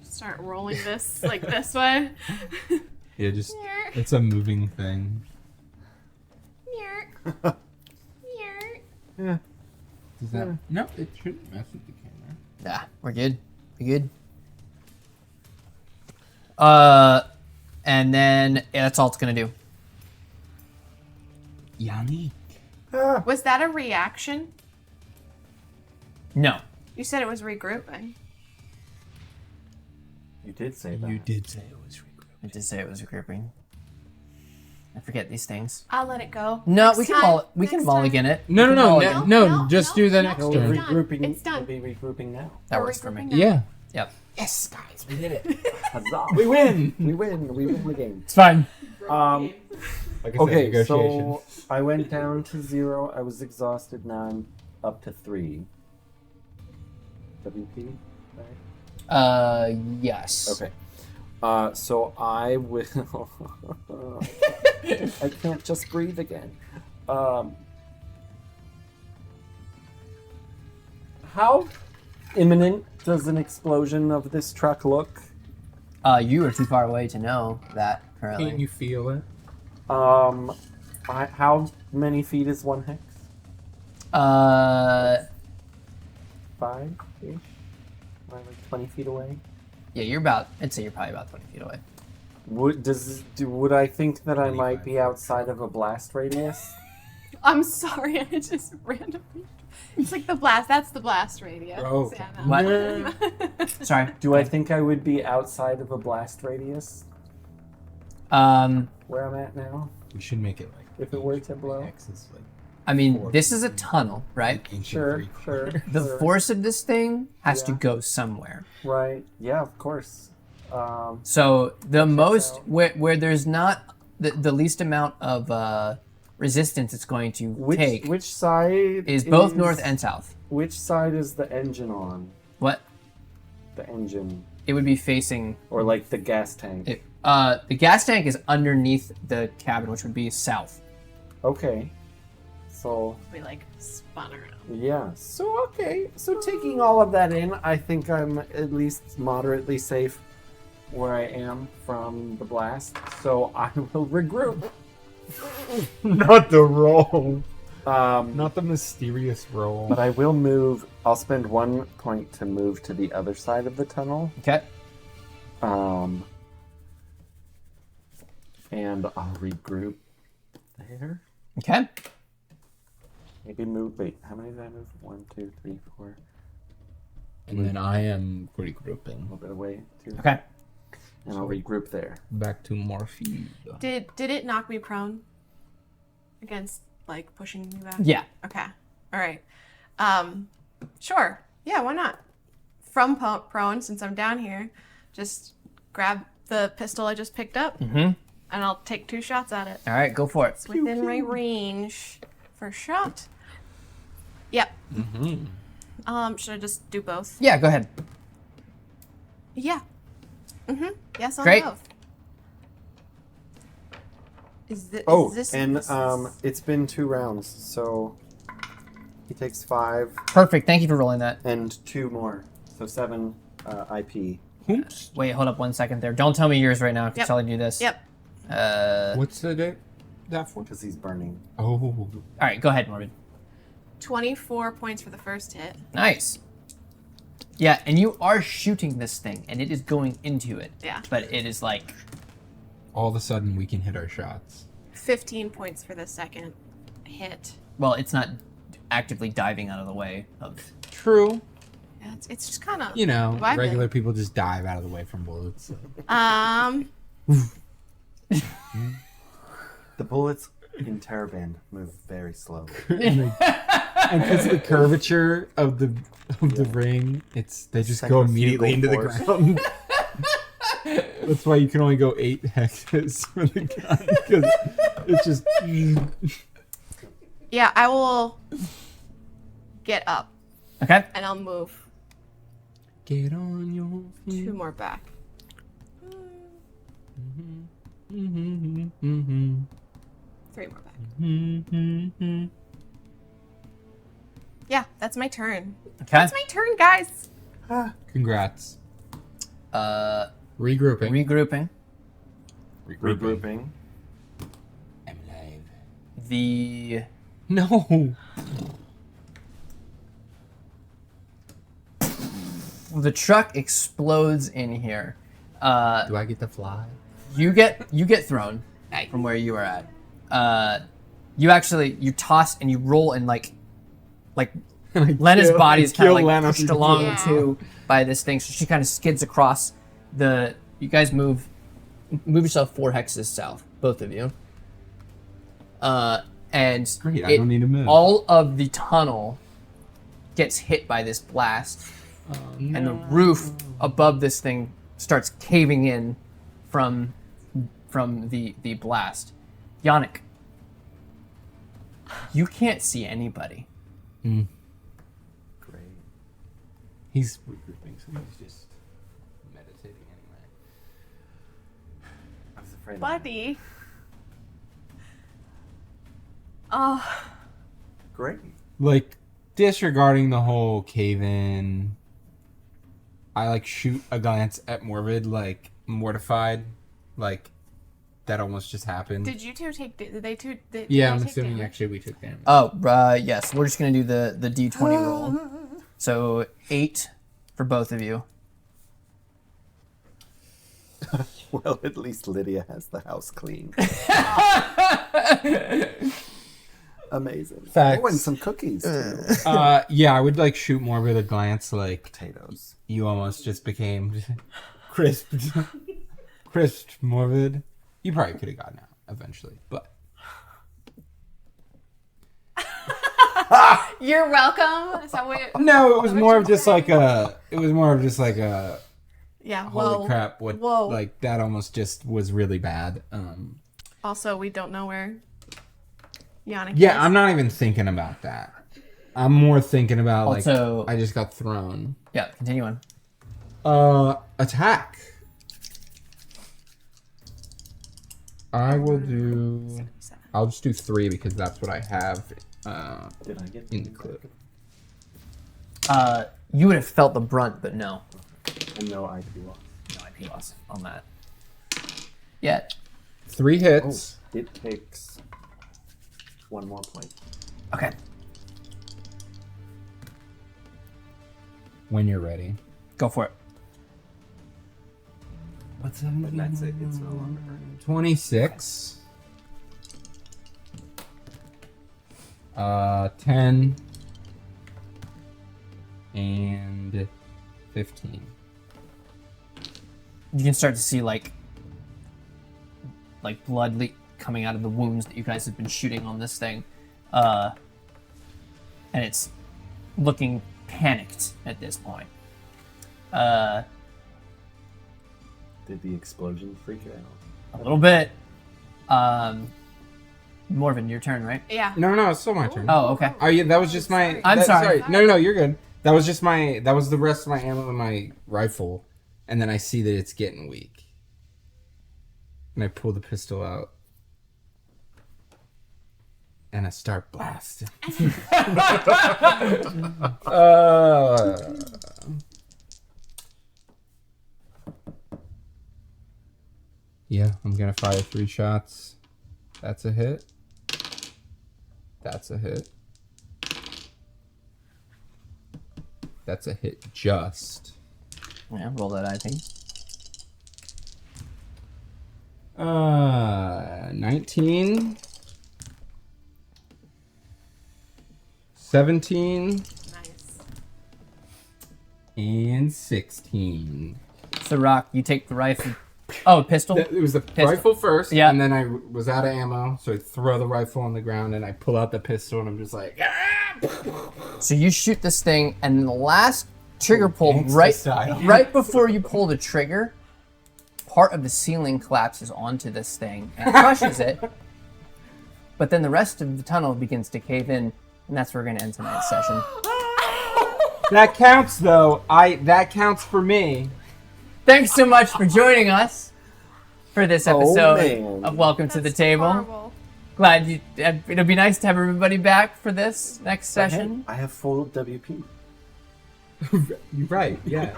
Start rolling this like this way. Yeah, just it's a moving thing. Yeah. Does that? No, it shouldn't mess with the camera. Yeah, we're good. We're good. And then yeah, that's all it's gonna do. Yanni. Was that a reaction? No. You said it was regrouping. You did say that. You did say it was regroup. I did say it was regrouping. I forget these things. I'll let it go. No, Next we can time. we can Next mulligan time. it. No, We no, can no, mulligan. no, just do the next No, turn. It's done. regrouping. It's done. We'll be regrouping now. That We're works for me. regrouping now. Yeah. Yep. Yes, guys, we did it. Huzzah. We win. We win. We win the game. It's fine. Like I said, Okay, negotiations. so I went down to 0. I was exhausted. Now I'm up to 3. WP, right? Yes. Okay. So I will. I can't just breathe again. How imminent does an explosion of this truck look? You are too far away to know that Can't currently. you feel it? How many feet is 1 hex? 5-ish? Am I like 20 feet away? Yeah, you're about. I'd say you're probably about 20 feet away. Would I think that I might be outside of a blast radius? I'm sorry, I just randomly. It's like the blast. That's the blast radius. Oh. Yeah, no. What? Sorry. Do I think I would be outside of a blast radius where I'm at now? We should make it like. If it were to blow? X is like I mean, this is a tunnel, right? ancient Sure, Greek sure. word. The sure. force of this thing has to Yeah. go somewhere. Right. Yeah, of course. So the most out. where there's not the least amount of resistance it's going to take Which side is both north and south. Which side is the engine on? What? The engine. It would be facing Or like the gas tank. it. The gas tank is underneath the cabin, which would be south. Okay. So We like spun around. yeah. So okay. So taking all of that in, I think I'm at least moderately safe where I am from the blast. So I will regroup. Not the roll. But Not the mysterious roll. I will move. I'll spend 1 point to move to the other side of the tunnel. Okay. And I'll regroup there. Okay. Maybe move. Wait, how many did I move? 1, 2, 3, 4. And then I am A regrouping. little bit away too. Okay. And I'll regroup there. Back to Morphe. Did it knock me prone? Against like pushing me back? Yeah. Okay. All right. Sure. Yeah, why not? From prone, since I'm down here, just grab the pistol I just picked up, and I'll take 2 shots at it. All right, go for it. It's within my range. First shot. Yep. Should I just do both? Yeah, go ahead. Yeah. Yes, on Great. both. Is this? Oh, this, and this it's been 2 rounds, so he takes 5 Perfect. Thank you for rolling that. and 2 more, so 7 IP. Oops. Wait, hold up 1 second there. Don't tell me yours right now. Yep. Tell you this. Yep. What's the date? That for? Because he's burning. Oh. All right, go ahead, Morbid. 24 points for the first hit. Nice. Yeah, and you are shooting this thing, and it is going into it. Yeah. But it is like, All of a sudden, we can hit our shots. 15 points for the second hit. well, it's not actively diving out of the way of. True. Yeah, it's just kind of You know, vibing. regular people just dive out of the way from bullets. The bullets in Terraband move very slowly. And because the curvature of the ring, they just go immediately into the Centrifugal ground. That's why you can only go 8 hexes for the gun, because it's just. Yeah, I will get up Okay. and I'll move Get on your 2 more back. feet. 3 more back. Yeah, that's my turn. Okay. That's my turn, guys. Congrats. Regrouping. Regrouping. Regrouping. I'm alive. The No. truck explodes in here. Do I get to fly? You get thrown from where you are at. You toss and you roll and like Lena's body is kind of like pushed along Yeah. too by this thing, so she kind of skids across the. You guys move yourself 4 hexes south, both of you. And Great, I don't need to move. all of the tunnel gets hit by this blast, and the roof above this thing starts caving in from the blast. Yannick, you can't see anybody. Great. He's regrouping, so he's just meditating anyway. I was afraid of Buddy. Oh, that. Great. Like, disregarding the whole cave-in, I, like, shoot a glance at Morbid, like, mortified. Like, that almost just happened. did you two take? Did they two? Did Yeah, they I'm take assuming damage? actually we took damage. Oh, yes. We're just gonna do the D20 roll. So 8 for both of you. Well, at least Lydia has the house clean. Amazing. Facts. Oh, and some cookies too. Yeah, I would, like, shoot Morbid a glance, like, Potatoes. you almost just became crisped. Crisped, Morbid. You probably could have gotten out eventually, but... You're welcome. Is that what? No, it was more of just like a... It was more of just like a... Yeah. Holy Whoa. crap, what... Whoa. Like, that almost just was really bad. Also, we don't know where Yannick is. Yeah, I'm not even thinking about that. I'm more thinking about, like, Also- I just got thrown. Yeah, continue on. Attack. I will do... I'll just do 3 because that's what I have Did I get in the clip. You would have felt the brunt, but no. And no IP loss. No IP loss on that. Yeah. 3 hits. It takes 1 more point. Okay. When you're ready. Go for it. What's And that's it. It's no longer hurting. 26. 10. And 15. You can start to see like blood coming out of the wounds that you guys have been shooting on this thing, and it's looking panicked at this point. Did the explosion freak it out? A little bit. Morven, your turn, right? Yeah. No, it's still my turn. Oh, okay. Oh yeah, that was just my. I'm sorry. No, you're good. That was just my. That was the rest of my ammo in my rifle, and then I see that it's getting weak, and I pull the pistol out, and I start blasting. Yeah, I'm gonna fire 3 shots. That's a hit. That's a hit. That's a hit just. Yeah, roll that, I think. 19. 17. Nice. And 16. So, Rock, you take the rifle. Oh, pistol? It was the Pistol. rifle first, Yeah. and then I was out of ammo, so I throw the rifle on the ground, and I pull out the pistol, and I'm just like, So you shoot this thing, and the last trigger pull, Gangsta style. right before you pull the trigger, part of the ceiling collapses onto this thing and crushes it. But then the rest of the tunnel begins to cave in, and that's where we're going to end tonight's session. That counts, though. That counts for me. Thanks so much for joining us for this episode man. of Welcome to the Table. Horrible. Glad you. It'll be nice to have everybody back for this next session. I have full WP. You're right, yeah.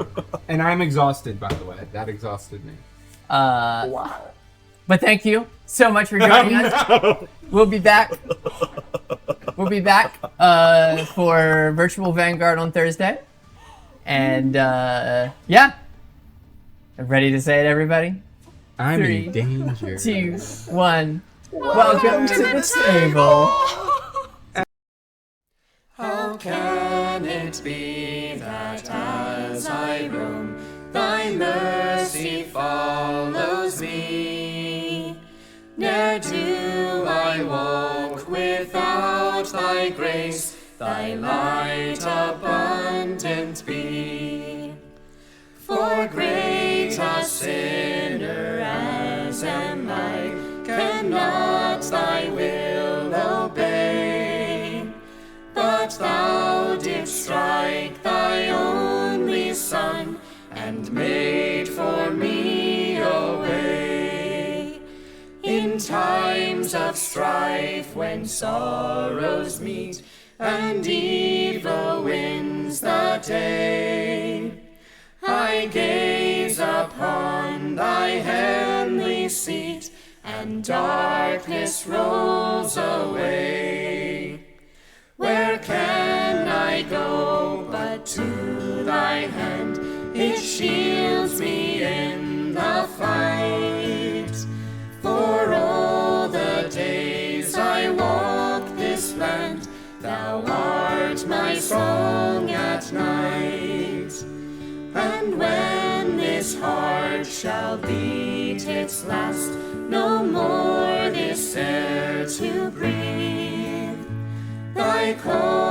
And I'm exhausted, by the way. That exhausted me. Wow. But thank you so much for joining us. We'll be back. We'll be back for Virtual Vanguard on Thursday. And yeah. Ready to say it, everybody? I'm 3, in danger. 2, 1. Welcome to the table. How can it be that as I roam, thy mercy follows me? Ne'er do I walk without thy grace, thy light abundant be. For great a sinner as am I, cannot thy will obey. But thou didst strike thy only Son, and made for me a way. In times of strife, when sorrows meet, and evil wins the day, I gaze upon thy heavenly seat, and darkness rolls away. Where can I go but to thy hand? It shields me in the fight. For all the days I walk this land, thou art my song at night. And when this heart shall beat its last, no more this air to breathe, thy cold